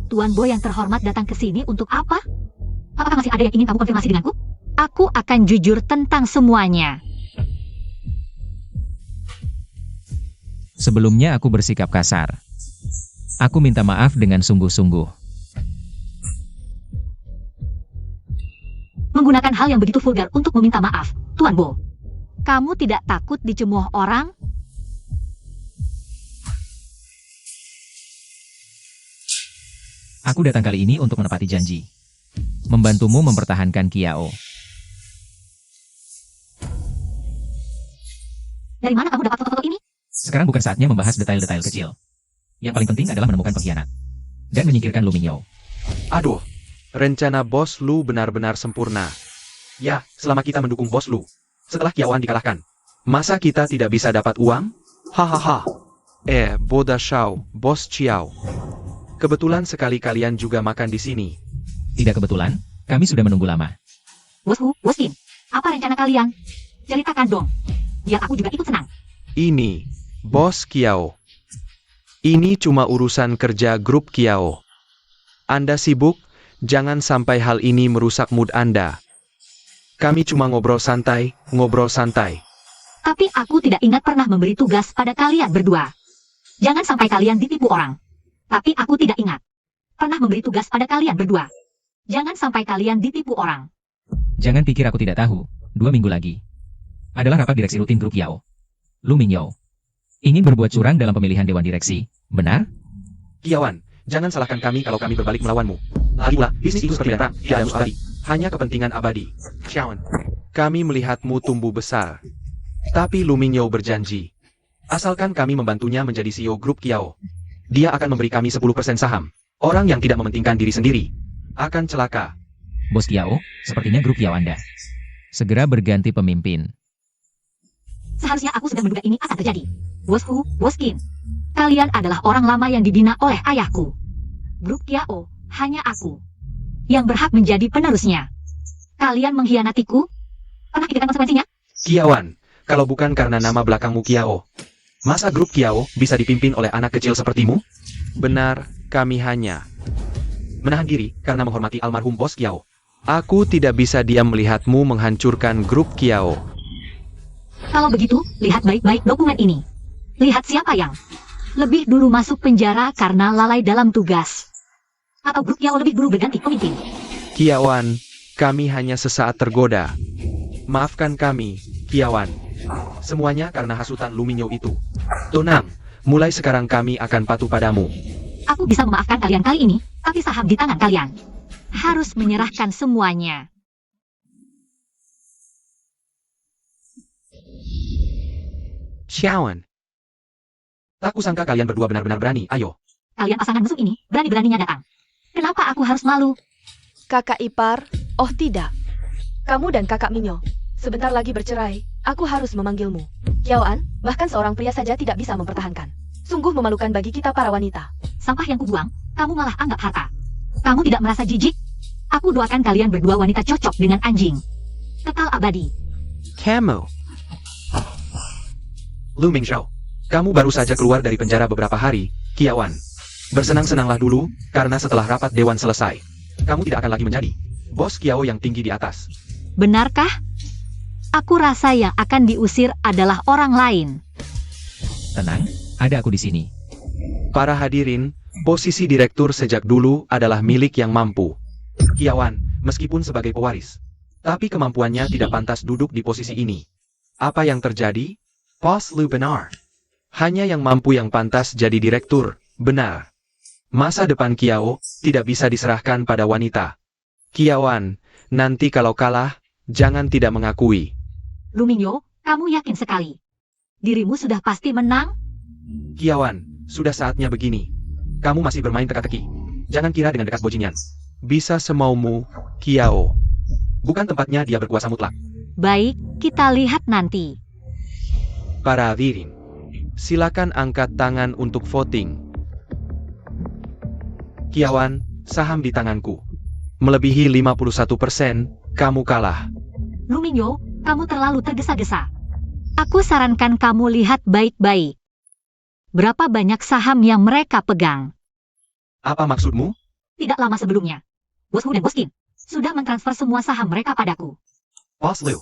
Tuan Bo yang terhormat datang ke sini untuk apa? Apakah masih ada yang ingin kamu konfirmasi denganku? Aku akan jujur tentang semuanya. Sebelumnya aku bersikap kasar. Aku minta maaf dengan sungguh-sungguh. Menggunakan hal yang begitu vulgar untuk meminta maaf, Tuan Bo. Kamu tidak takut dicemooh orang? Aku datang kali ini untuk menepati janji. Membantumu mempertahankan Kiao. Dari mana kamu dapat foto-foto ini? Sekarang bukan saatnya membahas detail-detail kecil. Yang paling penting adalah menemukan pengkhianat. Dan menyingkirkan Lu Mingyou. Aduh, rencana Bos Lu benar-benar sempurna. Ya, selama kita mendukung Bos Lu. Setelah Kiaoan dikalahkan, masa kita tidak bisa dapat uang? Hahaha. Boda Shao, Bos Chiao. Kebetulan sekali kalian juga makan di sini. Tidak kebetulan, kami sudah menunggu lama. Bosku, Boskin, apa rencana kalian? Ceritakan dong, biar aku juga ikut senang. Ini, Bos Kiao. Ini cuma urusan kerja grup Kiao. Anda sibuk, jangan sampai hal ini merusak mood Anda. Kami cuma ngobrol santai, Tapi aku tidak ingat pernah memberi tugas pada kalian berdua. Jangan sampai kalian ditipu orang. Tapi aku tidak ingat pernah memberi tugas pada kalian berdua. Jangan sampai kalian ditipu orang. Jangan pikir aku tidak tahu, 2 minggu lagi. Adalah rapat direksi rutin grup Kiao. Lu Mingyou ingin berbuat curang dalam pemilihan dewan direksi, benar? Kiaoan, jangan salahkan kami kalau kami berbalik melawanmu. Lagipula, bisnis itu seperti perang, tidak ada musuh abadi. Hanya kepentingan abadi. Kiaoan, kami melihatmu tumbuh besar. Tapi Lu Mingyou berjanji, asalkan kami membantunya menjadi CEO grup Kiao, dia akan memberi kami 10% saham. Orang yang tidak mementingkan diri sendiri akan celaka. Bos Kiao, sepertinya grup Kiao Anda segera berganti pemimpin. Seharusnya aku sudah menduga ini akan terjadi. Bosku, Boskin, kalian adalah orang lama yang dibina oleh ayahku. Grup Kiao, hanya aku yang berhak menjadi penerusnya. Kalian mengkhianatiku? Pernah pikirkan konsekuensinya? Kiaoan, kalau bukan karena nama belakangmu Kiao, masa grup Kiao bisa dipimpin oleh anak kecil sepertimu? Benar, kami hanya menahan diri karena menghormati almarhum Bos Kiao. Aku tidak bisa diam melihatmu menghancurkan grup Kiao. Kalau begitu, lihat baik-baik dokumen ini. Lihat siapa yang lebih dulu masuk penjara karena lalai dalam tugas. Atau grup Kiao lebih dulu berganti pemimpin. Kiaoan, kami hanya sesaat tergoda. Maafkan kami, Kiaoan. Semuanya karena hasutan Lu Mingyou itu. Tenang, mulai sekarang kami akan patuh padamu. Aku bisa memaafkan kalian kali ini, tapi saham di tangan kalian. Harus menyerahkan semuanya. Kiaoan. Tak kusangka kalian berdua benar-benar berani, ayo. Kalian pasangan musuh ini, berani-beraninya datang. Kenapa aku harus malu? Kakak ipar, oh tidak. Kamu dan kakak Minyo, sebentar lagi bercerai, aku harus memanggilmu. Kiaoan, bahkan seorang pria saja tidak bisa mempertahankan. Sungguh memalukan bagi kita para wanita. Sampah yang kubuang, kamu malah anggap harta. Kamu tidak merasa jijik? Aku doakan kalian berdua wanita cocok dengan anjing. Kekal abadi. Kamu. Lu Mingyou, kamu baru saja keluar dari penjara beberapa hari, Kiaoan. Bersenang-senanglah dulu, karena setelah rapat dewan selesai, kamu tidak akan lagi menjadi Bos Kiao yang tinggi di atas. Benarkah? Aku rasa yang akan diusir adalah orang lain. Tenang, ada aku di sini. Para hadirin, posisi direktur sejak dulu adalah milik yang mampu. Kiaoan, meskipun sebagai pewaris, tapi kemampuannya tidak pantas duduk di posisi ini. Apa yang terjadi? Bos Lu benar. Hanya yang mampu yang pantas jadi direktur, benar. Masa depan Kiao tidak bisa diserahkan pada wanita. Kiaoan, nanti kalau kalah, jangan tidak mengakui. Lu Mingyou, kamu yakin sekali? Dirimu sudah pasti menang? Kiaoan, sudah saatnya begini. Kamu masih bermain teka-teki. Jangan kira dengan dekat bajingan bisa semaumu, Kiao. Bukan tempatnya dia berkuasa mutlak. Baik, kita lihat nanti. Para hadirin, silakan angkat tangan untuk voting. Kiawan, saham di tanganku. Melebihi 51%, kamu kalah. Luminyo, kamu terlalu tergesa-gesa. Aku sarankan kamu lihat baik-baik. Berapa banyak saham yang mereka pegang? Apa maksudmu? Tidak lama sebelumnya, Bos Hu dan Bos Kim sudah mentransfer semua saham mereka padaku. Bos Liu,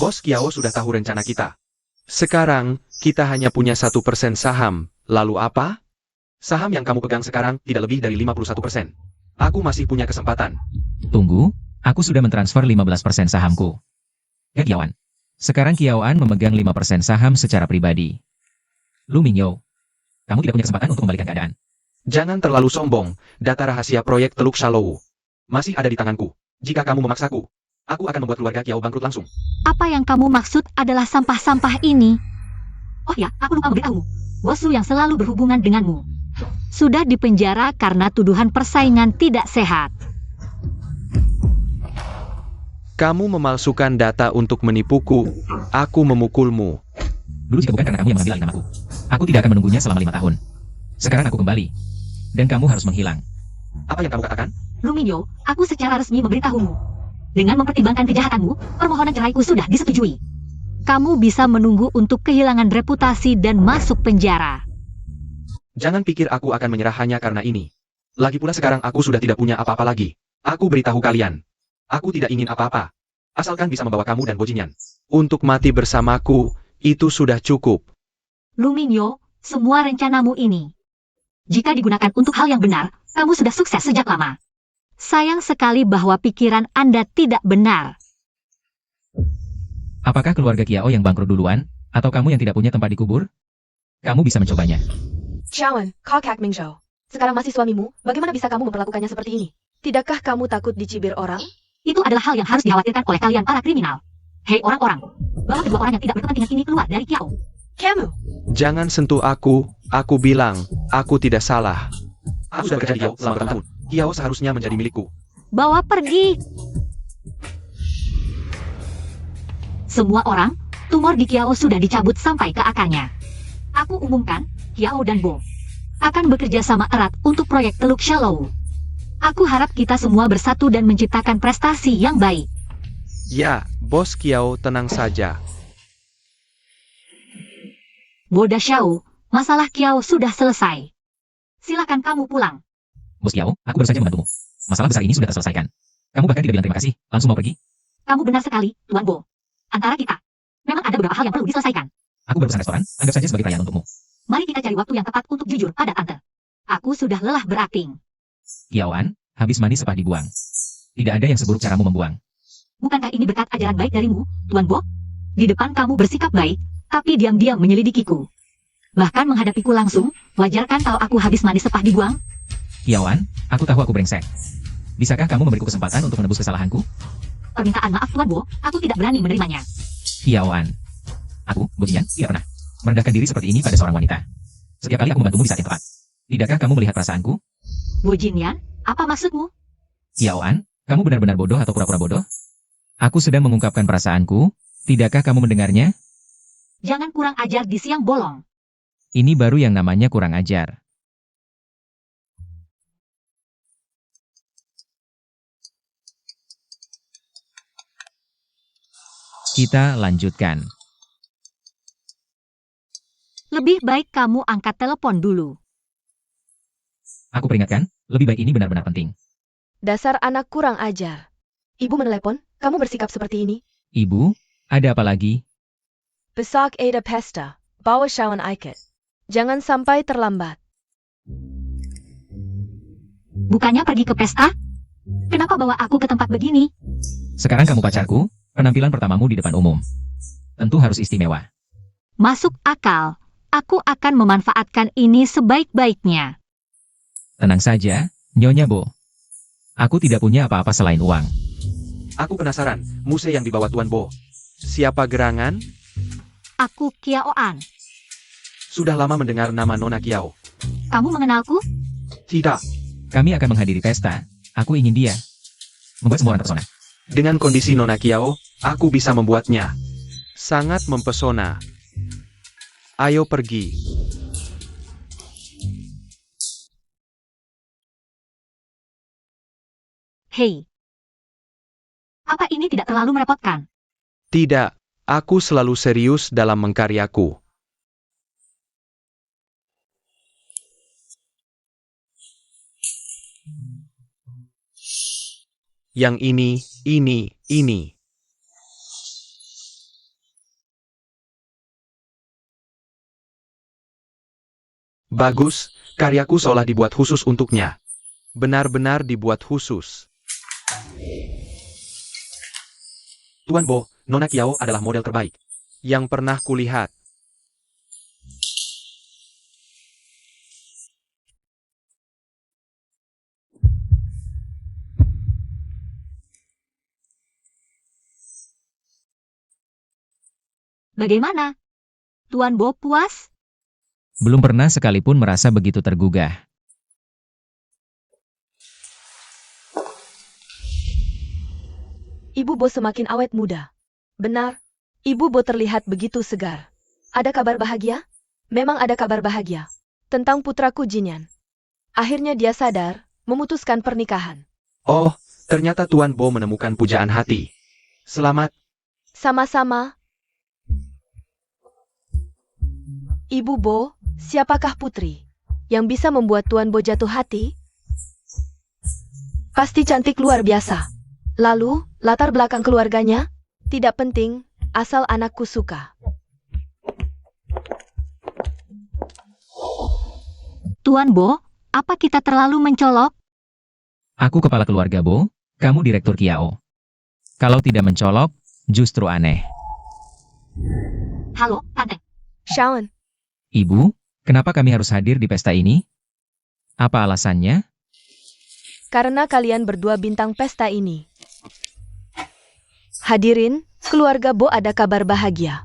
Bos Kiao sudah tahu rencana kita. Sekarang, kita hanya punya 1% saham. Lalu apa? Saham yang kamu pegang sekarang tidak lebih dari 51%. Aku masih punya kesempatan. Tunggu, aku sudah mentransfer 15% sahamku. Ya Kiawan. Sekarang Kiaoan memegang 5% saham secara pribadi. Lu Mingyo, kamu tidak punya kesempatan untuk membalikan keadaan. Jangan terlalu sombong, data rahasia proyek Teluk Shalou masih ada di tanganku. Jika kamu memaksaku, aku akan membuat keluarga Kiao bangkrut langsung. Apa yang kamu maksud adalah sampah-sampah ini? Oh ya, aku lupa memberitahumu. Bos Hu yang selalu berhubungan denganmu sudah dipenjara karena tuduhan persaingan tidak sehat. Kamu memalsukan data untuk menipuku. Aku memukulmu. Dulu jika bukan karena kamu yang mengambil alih namaku, aku tidak akan menunggunya selama 5 tahun. Sekarang aku kembali. Dan kamu harus menghilang. Apa yang kamu katakan? Luminyo, aku secara resmi memberitahumu. Dengan mempertimbangkan kejahatanmu, permohonan ceraiku sudah disetujui. Kamu bisa menunggu untuk kehilangan reputasi dan masuk penjara. Jangan pikir aku akan menyerah hanya karena ini. Lagi pula sekarang aku sudah tidak punya apa-apa lagi. Aku beritahu kalian. Aku tidak ingin apa-apa. Asalkan bisa membawa kamu dan Bojinyan untuk mati bersamaku, itu sudah cukup. Luminyo, semua rencanamu ini, jika digunakan untuk hal yang benar, kamu sudah sukses sejak lama. Sayang sekali bahwa pikiran Anda tidak benar. Apakah keluarga Kiao yang bangkrut duluan, atau kamu yang tidak punya tempat dikubur? Kamu bisa mencobanya. Xiaowen, Kakak Mingzhou. Sekarang masih suamimu, bagaimana bisa kamu memperlakukannya seperti ini? Tidakkah kamu takut dicibir orang? Itu adalah hal yang harus dikhawatirkan oleh kalian para kriminal. Hei orang-orang, bawa kedua orang yang tidak berkepentingan ini keluar dari Kiao. Kamu! Jangan sentuh aku bilang, aku tidak salah. Aku sudah bekerja di Kiao selama bertahun-tahun. Kiao seharusnya menjadi milikku. Bawa pergi. Semua orang, tumor di Kiao sudah dicabut sampai ke akarnya. Aku umumkan, Kiao dan Bo akan bekerja sama erat untuk proyek Teluk Shalou. Aku harap kita semua bersatu dan menciptakan prestasi yang baik. Ya, Bos Kiao tenang saja. Boda Xiao, masalah Kiao sudah selesai. Silakan kamu pulang. Bos Kiao, aku baru saja membantumu. Masalah besar ini sudah terselesaikan. Kamu bahkan tidak bilang terima kasih, langsung mau pergi. Kamu benar sekali, Tuan Bo. Antara kita, memang ada beberapa hal yang perlu diselesaikan. Aku baru pesan restoran, anggap saja sebagai perayaan untukmu. Mari kita cari waktu yang tepat untuk jujur pada Tante. Aku sudah lelah berakting. Kiaoan, habis mandi sepah dibuang. Tidak ada yang seburuk caramu membuang. Bukankah ini berkat ajaran baik darimu, Tuan Bo? Di depan kamu bersikap baik, tapi diam-diam menyelidikiku. Bahkan menghadapiku langsung, wajar kan kalau aku habis mandi sepah dibuang? Kiaoan, aku tahu aku brengsek. Bisakah kamu memberiku kesempatan untuk menebus kesalahanku? Permintaan maaf Tuan Bo, aku tidak berani menerimanya. Kiaoan. Aku, Bojinyan, tidak pernah merendahkan diri seperti ini pada seorang wanita. Setiap kali aku membantumu di saat yang tepat. Tidakkah kamu melihat perasaanku? Bojinyan, apa maksudmu? Kiaoan, kamu benar-benar bodoh atau pura-pura bodoh? Aku sedang mengungkapkan perasaanku. Tidakkah kamu mendengarnya? Jangan kurang ajar di siang bolong. Ini baru yang namanya kurang ajar. Kita lanjutkan. Lebih baik kamu angkat telepon dulu. Aku peringatkan, lebih baik ini benar-benar penting. Dasar anak kurang ajar. Ibu menelepon, kamu bersikap seperti ini. Ibu, ada apa lagi? Besok ada pesta, bawa Shawan Aiket. Jangan sampai terlambat. Bukannya pergi ke pesta? Kenapa bawa aku ke tempat begini? Sekarang kamu pacarku, penampilan pertamamu di depan umum. Tentu harus istimewa. Masuk akal. Aku akan memanfaatkan ini sebaik-baiknya. Tenang saja, Nyonya Bo. Aku tidak punya apa-apa selain uang. Aku penasaran, muse yang dibawa Tuan Bo. Siapa gerangan? Aku Kiaoan. Sudah lama mendengar nama Nona Kiao. Kamu mengenalku? Tidak. Kami akan menghadiri pesta. Aku ingin dia. Membuat semua orang terpesona. Dengan kondisi Nona Kiao, aku bisa membuatnya sangat mempesona. Ayo pergi. Hei. Apa ini tidak terlalu merepotkan? Tidak, aku selalu serius dalam mengkaryaku. Yang ini. Bagus, karyaku seolah dibuat khusus untuknya. Benar-benar dibuat khusus. Tuan Bo, Nona Kiao adalah model terbaik yang pernah kulihat. Bagaimana? Tuan Bo puas? Belum pernah sekalipun merasa begitu tergugah. Ibu Bo semakin awet muda. Benar, Ibu Bo terlihat begitu segar. Ada kabar bahagia? Memang ada kabar bahagia. Tentang putraku Jinyan. Akhirnya dia sadar, memutuskan pernikahan. Oh, ternyata Tuan Bo menemukan pujaan hati. Selamat. Sama-sama. Ibu Bo, siapakah putri yang bisa membuat Tuan Bo jatuh hati? Pasti cantik luar biasa. Lalu, latar belakang keluarganya? Tidak penting, asal anakku suka. Tuan Bo, apa kita terlalu mencolok? Aku kepala keluarga Bo, kamu direktur Kiao. Kalau tidak mencolok, justru aneh. Halo, Tante. Shawn, Ibu, kenapa kami harus hadir di pesta ini? Apa alasannya? karena kalian berdua bintang pesta ini. Hadirin, keluarga Bo ada kabar bahagia.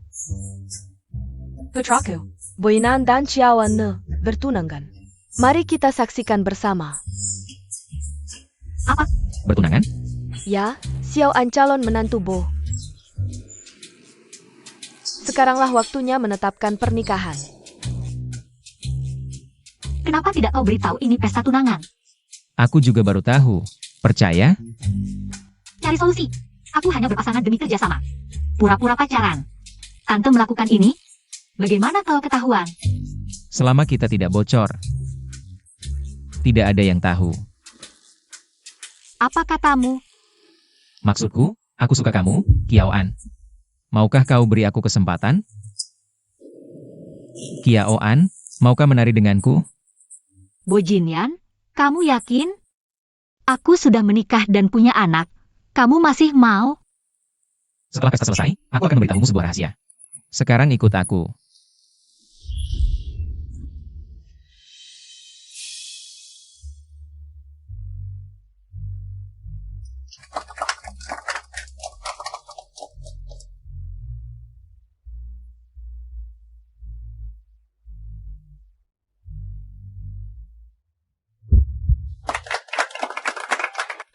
Putraku, Boinan dan Xiaoan Ne bertunangan. Mari kita saksikan bersama. Bertunangan? Ya, Xiaoan calon menantu Bo. Sekaranglah waktunya menetapkan pernikahan. Kenapa tidak kau beritahu ini pesta tunangan? Aku juga baru tahu. Percaya? Cari solusi. Aku hanya berpasangan demi kerjasama. Pura-pura pacaran. Tante melakukan ini? Bagaimana kalau ketahuan? Selama kita tidak bocor. Tidak ada yang tahu. Apa katamu? Maksudku, aku suka kamu, Kiao-an. Maukah kau beri aku kesempatan? Kiao-an, maukah menari denganku? Bo Jinyan, kamu yakin? Aku sudah menikah dan punya anak. Kamu masih mau? Setelah pesta selesai, aku akan memberitahumu sebuah rahasia. Sekarang ikut aku.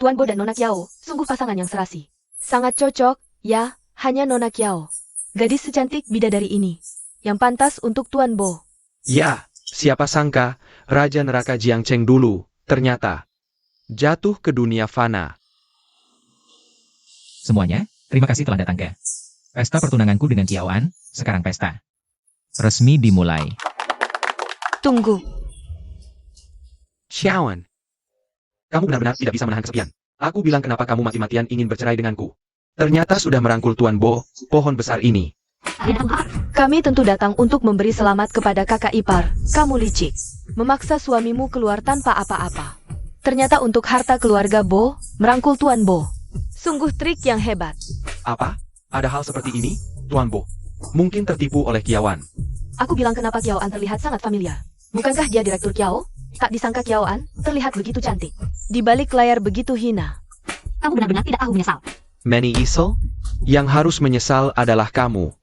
Tuan Bo dan Nona Kiao, sungguh pasangan yang serasi. Sangat cocok, ya, hanya Nona Kiao. Gadis secantik bidadari ini, yang pantas untuk Tuan Bo. Ya, siapa sangka, Raja Neraka Jiangcheng dulu, ternyata jatuh ke dunia fana. Semuanya, terima kasih telah datang ke pesta pertunanganku dengan Kiao-an. Sekarang pesta resmi dimulai. Tunggu, Xiaoan, kamu benar-benar tidak bisa menahan kesepian. Aku bilang kenapa kamu mati-matian ingin bercerai denganku. Ternyata sudah merangkul Tuan Bo, pohon besar ini. kami tentu datang untuk memberi selamat kepada kakak ipar. Kamu licik, memaksa suamimu keluar tanpa apa-apa. Ternyata untuk harta keluarga Bo, merangkul Tuan Bo. Sungguh trik yang hebat. Apa? Ada hal seperti ini, Tuan Bo? Mungkin tertipu oleh Kiawan. Aku bilang kenapa Kiao-an terlihat sangat familiar. Bukankah dia direktur Kiao? Tak disangka Kiao-an terlihat begitu cantik. Di balik layar begitu hina. Kamu benar-benar tidak tahu menyesal. Manny Isel? Yang harus menyesal adalah kamu.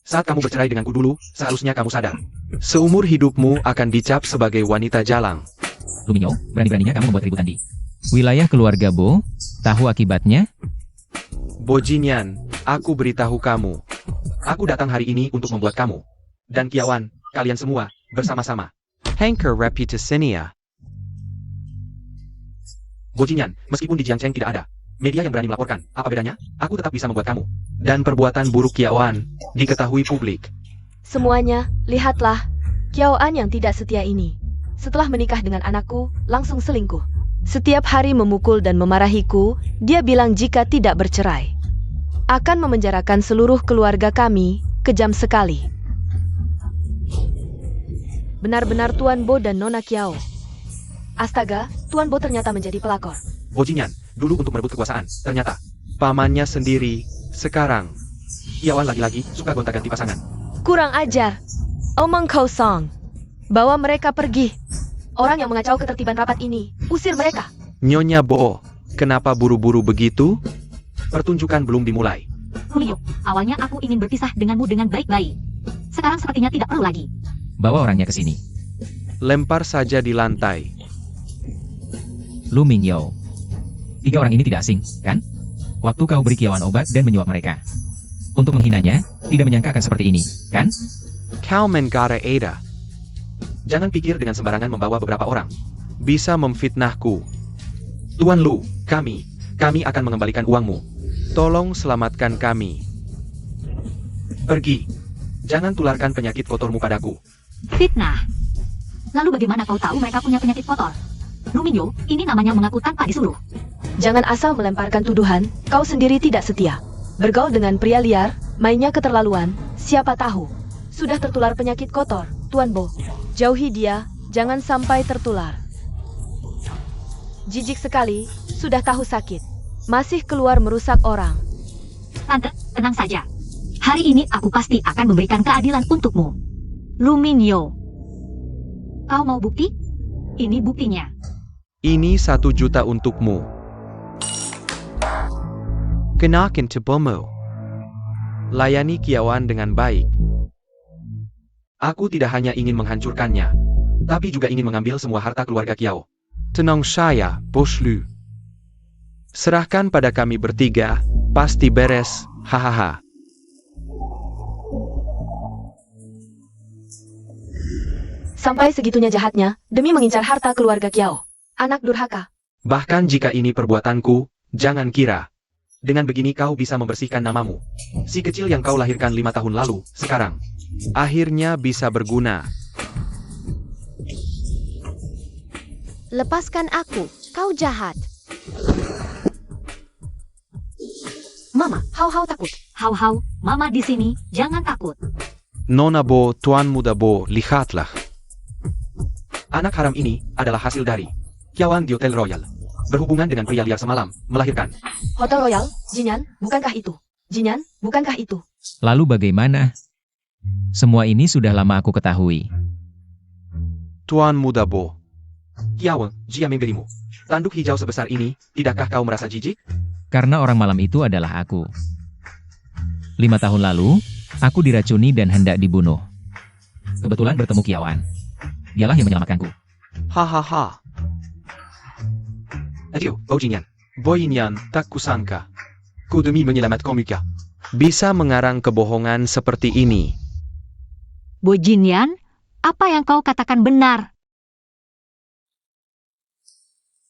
Saat kamu bercerai denganku dulu, seharusnya kamu sadar. Seumur hidupmu akan dicap sebagai wanita jalang. Luminyo, berani-beraninya kamu membuat keributan di wilayah keluarga Bo. Tahu akibatnya? Bo Jinyan, aku beritahu kamu. Aku datang hari ini untuk membuat kamu dan Kiawan, kalian semua, bersama-sama. Hanker Reputasinia. Bojinyan, meskipun di Jiangcheng tidak ada media yang berani melaporkan, apa bedanya? Aku tetap bisa membuat kamu. Dan perbuatan buruk Kiaoan diketahui publik. Semuanya, lihatlah. Kiaoan yang tidak setia ini. Setelah menikah dengan anakku, langsung selingkuh. Setiap hari memukul dan memarahiku, dia bilang jika tidak bercerai akan memenjarakan seluruh keluarga kami, kejam sekali. Benar-benar Tuan Bo dan Nona Kiao. Astaga, Tuan Bo ternyata menjadi pelakor. Bojinyan, dulu untuk merebut kekuasaan, ternyata pamannya sendiri, sekarang Kiaoan lagi-lagi suka gonta-ganti pasangan. Kurang ajar. Omong kosong. Bawa mereka pergi. Orang yang mengacau ketertiban rapat ini, usir mereka. Nyonya Bo, kenapa buru-buru begitu? Pertunjukan belum dimulai. Lumio, awalnya aku ingin berpisah denganmu dengan baik-baik. Sekarang sepertinya tidak perlu lagi. Bawa orangnya ke sini. Lempar saja di lantai. Lu Mingyou. 3 orang ini tidak asing, kan? Waktu kau beri Kiaoan obat dan menyuap mereka. Untuk menghinanya, tidak menyangka akan seperti ini, kan? Kau Menkare Ada. Jangan pikir dengan sembarangan membawa beberapa orang. Bisa memfitnahku. Tuan Lu, kami akan mengembalikan uangmu. Tolong selamatkan kami. Pergi. Jangan tularkan penyakit kotormu padaku. Fitnah. Lalu bagaimana kau tahu mereka punya penyakit kotor? Lumio, ini namanya mengaku tanpa disuruh. Jangan asal melemparkan tuduhan, kau sendiri tidak setia. Bergaul dengan pria liar, mainnya keterlaluan, siapa tahu. Sudah tertular penyakit kotor, Tuan Bo. Jauhi dia, jangan sampai tertular. Jijik sekali, sudah tahu sakit. Masih keluar merusak orang. Tante, tenang saja. Hari ini aku pasti akan memberikan keadilan untukmu. Luminio. Kau mau bukti? Ini buktinya. Ini 1 juta untukmu. Kenakan tebomo. Layani Kiaoan dengan baik. Aku tidak hanya ingin menghancurkannya, tapi juga ingin mengambil semua harta keluarga Kiao. Tenang saya, Bos Lu. Serahkan pada kami bertiga, pasti beres, hahaha. Sampai segitunya jahatnya, demi mengincar harta keluarga Kiao. Anak durhaka. Bahkan jika ini perbuatanku, jangan kira. Dengan begini kau bisa membersihkan namamu. Si kecil yang kau lahirkan 5 tahun lalu, sekarang akhirnya bisa berguna. Lepaskan aku, kau jahat. Mama, hau-hau takut. Hau-hau, Mama di sini, jangan takut. Nona Bo, Tuan Muda Bo, lihatlah. Anak haram ini adalah hasil dari Kiaoan di Hotel Royal. Berhubungan dengan pria liar semalam, melahirkan. Hotel Royal, Jinyan, bukankah itu? Jinyan, bukankah itu? Lalu bagaimana? Semua ini sudah lama aku ketahui. Tuan Muda Bo. Kiaoan, jia memberimu. Tanduk hijau sebesar ini, tidakkah kau merasa jijik? Karena orang malam itu adalah aku. 5 tahun lalu, aku diracuni dan hendak dibunuh. Kebetulan bertemu Kiaoan. Dialah yang menyelamatkanku. Hahaha. Aduh, Bojinyan. Boyinyan, tak kusangka. Ku demi menyelamatkan Mika. Bisa mengarang kebohongan seperti ini. Bojinyan, apa yang kau katakan benar?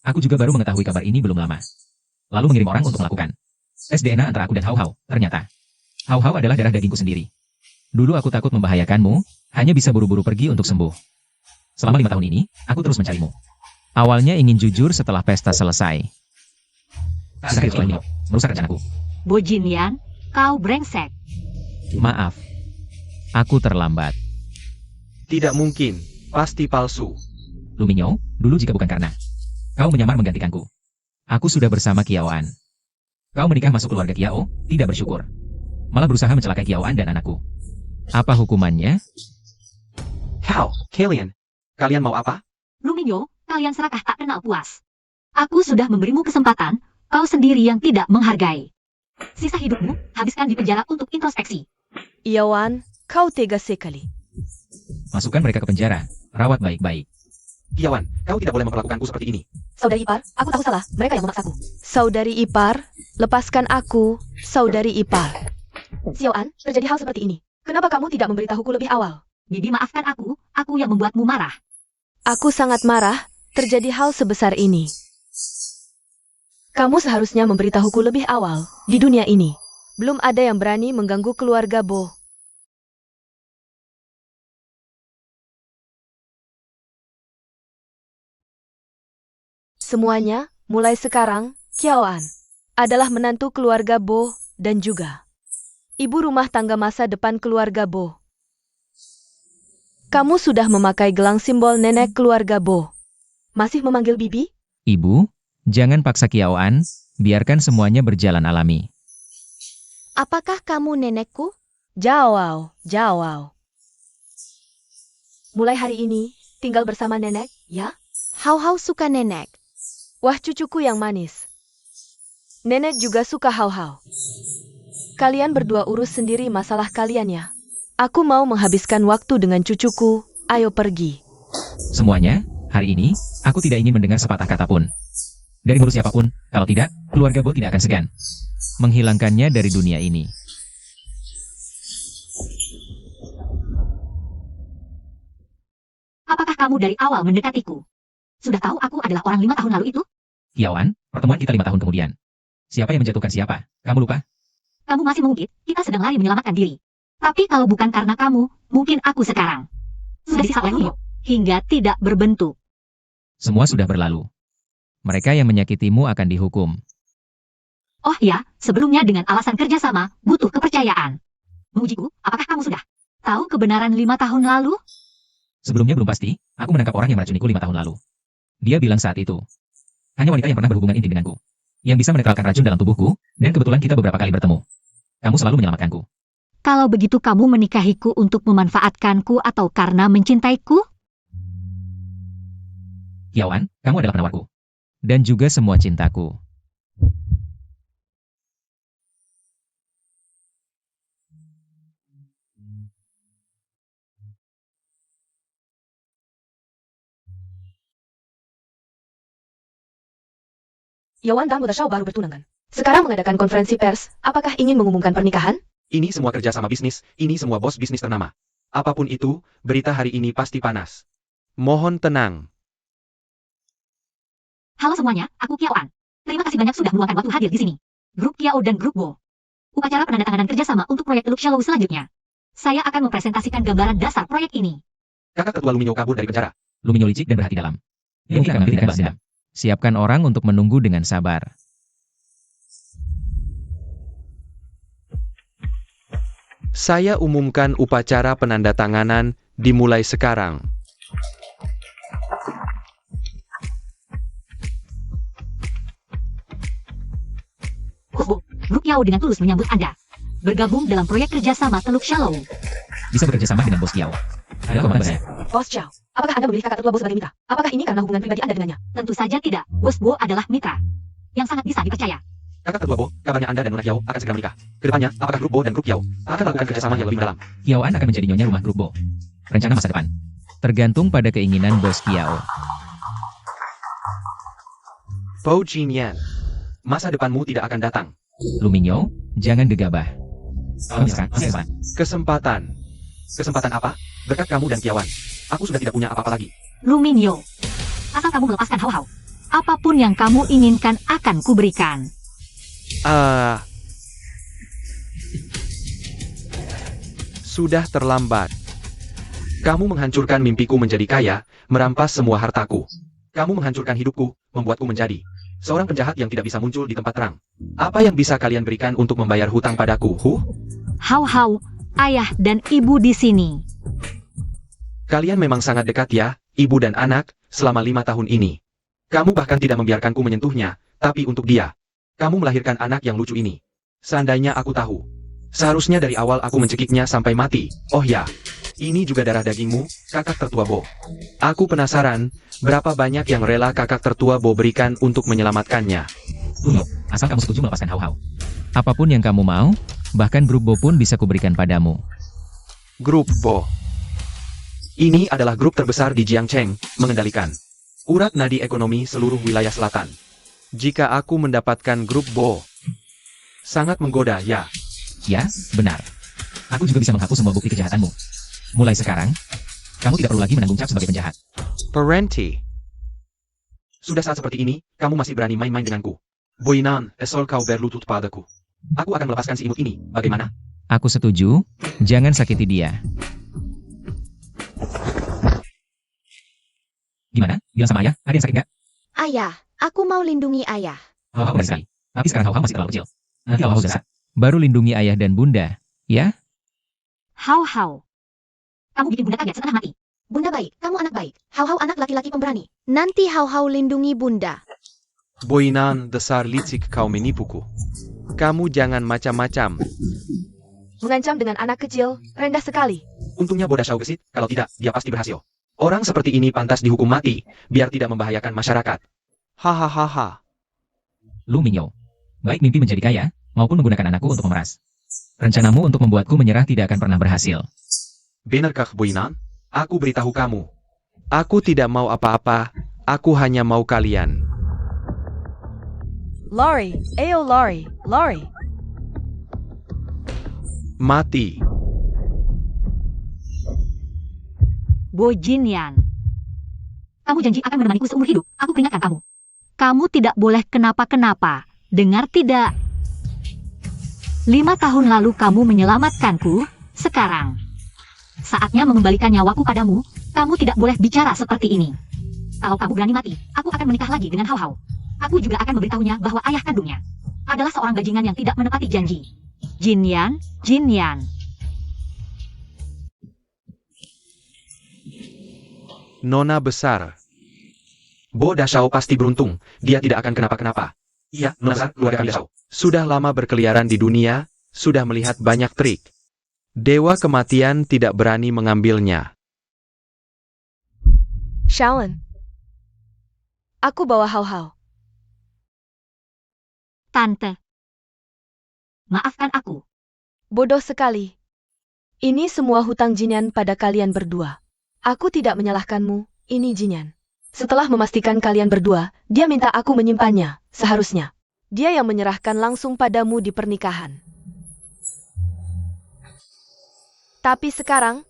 Aku juga baru mengetahui kabar ini belum lama. Lalu mengirim orang untuk melakukan tes DNA antara aku dan Hau-Hau. Ternyata, Hau-Hau adalah darah dagingku sendiri. Dulu aku takut membahayakanmu, hanya bisa buru-buru pergi untuk sembuh. Selama 5 tahun ini, aku terus mencarimu. Awalnya ingin jujur setelah pesta selesai. Tak serius ini, merusak rencanaku. Bojinyan, kau brengsek. Maaf. Aku terlambat. Tidak mungkin. Pasti palsu. Luminyo, dulu jika bukan karena kau menyamar menggantikanku. Aku sudah bersama Kiaoan. Kau menikah masuk keluarga Kiao, tidak bersyukur. Malah berusaha mencelakai Kiaoan dan anakku. Apa hukumannya? How, kalian? Kalian mau apa? Luminyo, kalian serakah tak kenal puas. Aku sudah memberimu kesempatan, kau sendiri yang tidak menghargai. Sisa hidupmu, habiskan di penjara untuk introspeksi. Kiaoan, kau tega sekali. Masukkan mereka ke penjara. Rawat baik-baik. Kiaoan, kau tidak boleh memperlakukanku seperti ini. Saudari ipar, aku tahu salah, mereka yang memaksaku. Saudari ipar, lepaskan aku, saudari ipar. Xiaoan, terjadi hal seperti ini. Kenapa kamu tidak memberitahuku lebih awal? Bibi maafkan aku yang membuatmu marah. Aku sangat marah, terjadi hal sebesar ini. Kamu seharusnya memberitahuku lebih awal. Di dunia ini, belum ada yang berani mengganggu keluarga Bo. Semuanya, mulai sekarang, Kiaoan adalah menantu keluarga Bo dan juga ibu rumah tangga masa depan keluarga Bo. Kamu sudah memakai gelang simbol nenek keluarga Bo. Masih memanggil Bibi? Ibu, jangan paksa Kiaoan, biarkan semuanya berjalan alami. Apakah kamu nenekku? Jawau, jawau. Mulai hari ini, tinggal bersama nenek, ya? Hau-hau suka nenek. Wah, cucuku yang manis. Nenek juga suka hau-hau. Kalian berdua urus sendiri masalah kalian ya. Aku mau menghabiskan waktu dengan cucuku. Ayo pergi. Semuanya, hari ini, aku tidak ingin mendengar sepatah kata pun. Dari mulut siapapun, kalau tidak, keluarga Bo tidak akan segan menghilangkannya dari dunia ini. Apakah kamu dari awal mendekatiku? Sudah tahu aku adalah orang 5 tahun lalu itu? Kiaoan, pertemuan kita 5 tahun kemudian. Siapa yang menjatuhkan siapa? Kamu lupa? Kamu masih mengungkit, kita sedang lari menyelamatkan diri. Tapi kalau bukan karena kamu, mungkin aku sekarang sudah disisa oleh Lumio, hingga tidak berbentuk. Semua sudah berlalu. Mereka yang menyakitimu akan dihukum. Oh ya, sebelumnya dengan alasan kerjasama, butuh kepercayaan. Mengujiku, apakah kamu sudah tahu kebenaran 5 tahun lalu? Sebelumnya belum pasti, aku menangkap orang yang meracuniku 5 tahun lalu. Dia bilang saat itu, hanya wanita yang pernah berhubungan intim denganku, yang bisa menetralkan racun dalam tubuhku, dan kebetulan kita beberapa kali bertemu. Kamu selalu menyelamatkanku. Kalau begitu kamu menikahiku untuk memanfaatkanku atau karena mencintaiku? Kiaoan, kamu adalah penawarku. Dan juga semua cintaku. Yawan dan Muda Shao baru bertunangan. Sekarang mengadakan konferensi pers. Apakah ingin mengumumkan pernikahan? Ini semua kerja sama bisnis, ini semua bos bisnis ternama. Apapun itu, berita hari ini pasti panas. Mohon tenang. Halo semuanya, aku Kiaoan. Terima kasih banyak sudah meluangkan waktu hadir di sini. Grup Kiao dan Grup Bo. Upacara penandatanganan kerjasama untuk proyek Teluk Shallow selanjutnya. Saya akan mempresentasikan gambaran dasar proyek ini. Kakak ketua Lumio kabur dari penjara. Lumio licik dan berhati dalam. Dia mungkin akan mengambil balas dendam. Siapkan orang untuk menunggu dengan sabar. Saya umumkan upacara penandatanganan dimulai sekarang. Bo, Grup Kiao dengan tulus menyambut Anda. Bergabung dalam proyek kerjasama Teluk Shallow. Bisa bekerja sama dengan bos Kiao. Ada kehormatan saya. Bos Chow, apakah Anda memilih kakak tertua Bo sebagai mitra? Apakah ini karena hubungan pribadi Anda dengannya? Tentu saja tidak. Bos Bo adalah mitra yang sangat bisa dipercaya. Kakak ketua Bo, kabarnya Anda dan Nona Kiao akan segera menikah. Kedepannya, apakah Grup Bo dan Grup Kiao akan melakukan kerjasama yang lebih mendalam? Kiaoan akan menjadi nyonya rumah grup Bo. Rencana masa depan tergantung pada keinginan bos Kiao. Po Jinian, masa depanmu tidak akan datang. Luminyo, jangan gegabah. Masa depan. Kesempatan. Kesempatan apa? Berkat kamu dan Kiawan, aku sudah tidak punya apa-apa lagi. Luminyo, asal kamu melepaskan hau-hau, apapun yang kamu inginkan akan kuberikan. Sudah terlambat. Kamu menghancurkan mimpiku menjadi kaya, merampas semua hartaku. Kamu menghancurkan hidupku, membuatku menjadi seorang penjahat yang tidak bisa muncul di tempat terang. Apa yang bisa kalian berikan untuk membayar hutang padaku? Hau-hau, ayah dan ibu di sini. Kalian memang sangat dekat ya, ibu dan anak, selama 5 tahun ini. Kamu bahkan tidak membiarkanku menyentuhnya, tapi untuk dia. Kamu melahirkan anak yang lucu ini. Seandainya aku tahu. Seharusnya dari awal aku mencekiknya sampai mati. Oh ya, ini juga darah dagingmu, kakak tertua Bo. Aku penasaran, berapa banyak yang rela kakak tertua Bo berikan untuk menyelamatkannya. Lumio, asal kamu setuju melepaskan hau-hau. Apapun yang kamu mau, bahkan grup Bo pun bisa kuberikan padamu. Grup Bo. Ini adalah grup terbesar di Jiangcheng, mengendalikan urat nadi ekonomi seluruh wilayah selatan. Jika aku mendapatkan grup Bo, sangat menggoda ya. Ya, benar. Aku juga bisa menghapus semua bukti kejahatanmu. Mulai sekarang, kamu tidak perlu lagi menanggung cap sebagai penjahat. Parenti. Sudah saat seperti ini, kamu masih berani main-main denganku. Boinan, asal kau berlutut padaku. Aku akan melepaskan si imut ini, bagaimana? Aku setuju, jangan sakiti dia. Gimana? Bilang sama ayah, ada yang sakit nggak? Ayah, aku mau lindungi ayah. Hau-hau benar sekali. Tapi sekarang hau-hau masih terlalu kecil. Nanti hau-hau sudah besar. Baru lindungi ayah dan bunda, ya? Hau-hau. Kamu bikin bunda kaget setengah mati. Bunda baik, kamu anak baik. Hau-hau anak laki-laki pemberani. Nanti hau-hau lindungi bunda. Boinan, dasar licik kau menipuku. Kamu jangan macam-macam. Mengancam dengan anak kecil, rendah sekali. Untungnya Boda Shao gesit, kalau tidak, dia pasti berhasil. Orang seperti ini pantas dihukum mati, biar tidak membahayakan masyarakat. Hahaha. Lu Minyo. Baik mimpi menjadi kaya, maupun menggunakan anakku untuk memeras. Rencanamu untuk membuatku menyerah tidak akan pernah berhasil. Benarkah Boinan? Aku beritahu kamu. Aku tidak mau apa-apa, aku hanya mau kalian. Lori, ayo Lori, Lori. Mati. Bo Jinyan. Kamu janji akan menemaniku seumur hidup. Aku peringatkan kamu. Kamu tidak boleh kenapa-kenapa. Dengar tidak? 5 tahun lalu kamu menyelamatkanku. Sekarang, saatnya mengembalikan nyawaku padamu. Kamu tidak boleh bicara seperti ini. Kalau kamu berani mati, aku akan menikah lagi dengan Hau-Hau. Aku juga akan memberitahunya bahwa ayah kandungnya adalah seorang bajingan yang tidak menepati janji. Jinyan, Jinyan. Nona besar. Boda Shao pasti beruntung, dia tidak akan kenapa-kenapa. Iya, Nona besar, keluarga kami Shao. Sudah lama berkeliaran di dunia, sudah melihat banyak trik. Dewa kematian tidak berani mengambilnya. Shaolin. Aku bawa Hau-Hau. Tante. Maafkan aku. Bodoh sekali. Ini semua hutang Jinyan pada kalian berdua. Aku tidak menyalahkanmu, ini Jinyan. Setelah memastikan kalian berdua, dia minta aku menyimpannya, seharusnya. Dia yang menyerahkan langsung padamu di pernikahan. Tapi sekarang,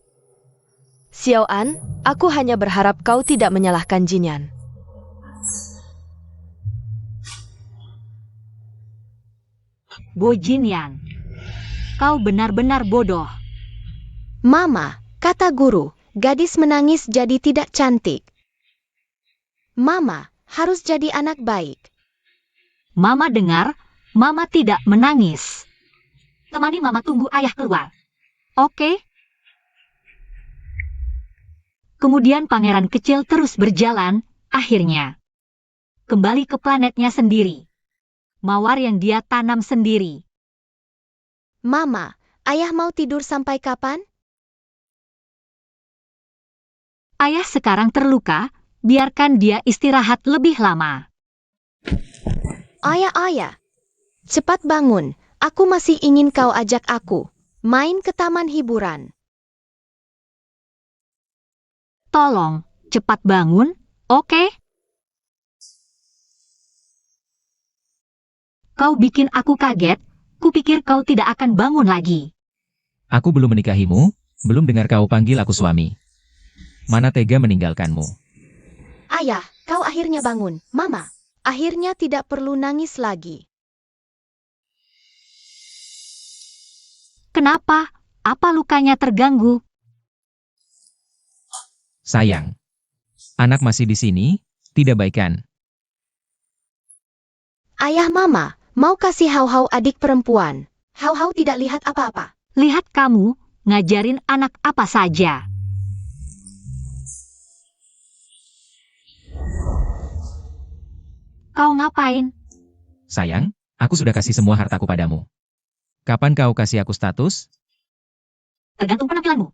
Xiao An, aku hanya berharap kau tidak menyalahkan Jinyan. Bo Jinyan. Kau benar-benar bodoh. Mama, kata guru, gadis menangis jadi tidak cantik. Mama, harus jadi anak baik. Mama dengar, Mama tidak menangis. Temani Mama tunggu ayah keluar. Oke? Kemudian pangeran kecil terus berjalan, akhirnya kembali ke planetnya sendiri. Mawar yang dia tanam sendiri. Mama, ayah mau tidur sampai kapan? Ayah sekarang terluka, biarkan dia istirahat lebih lama. Ayah, cepat bangun. Aku masih ingin kau ajak aku main ke taman hiburan. Tolong, cepat bangun, oke? Kau bikin aku kaget, kupikir kau tidak akan bangun lagi. Aku belum menikahimu, belum dengar kau panggil aku suami. Mana tega meninggalkanmu. Ayah, kau akhirnya bangun. Mama, akhirnya tidak perlu nangis lagi. Kenapa? Apa lukanya terganggu? Sayang. Anak masih di sini, tidak baik kan? Ayah Mama, mau kasih Hau-Hau adik perempuan. Hau-Hau tidak lihat apa-apa. Lihat kamu, ngajarin anak apa saja. Kau ngapain? Sayang, aku sudah kasih semua hartaku padamu. Kapan kau kasih aku status? Tergantung penampilanmu.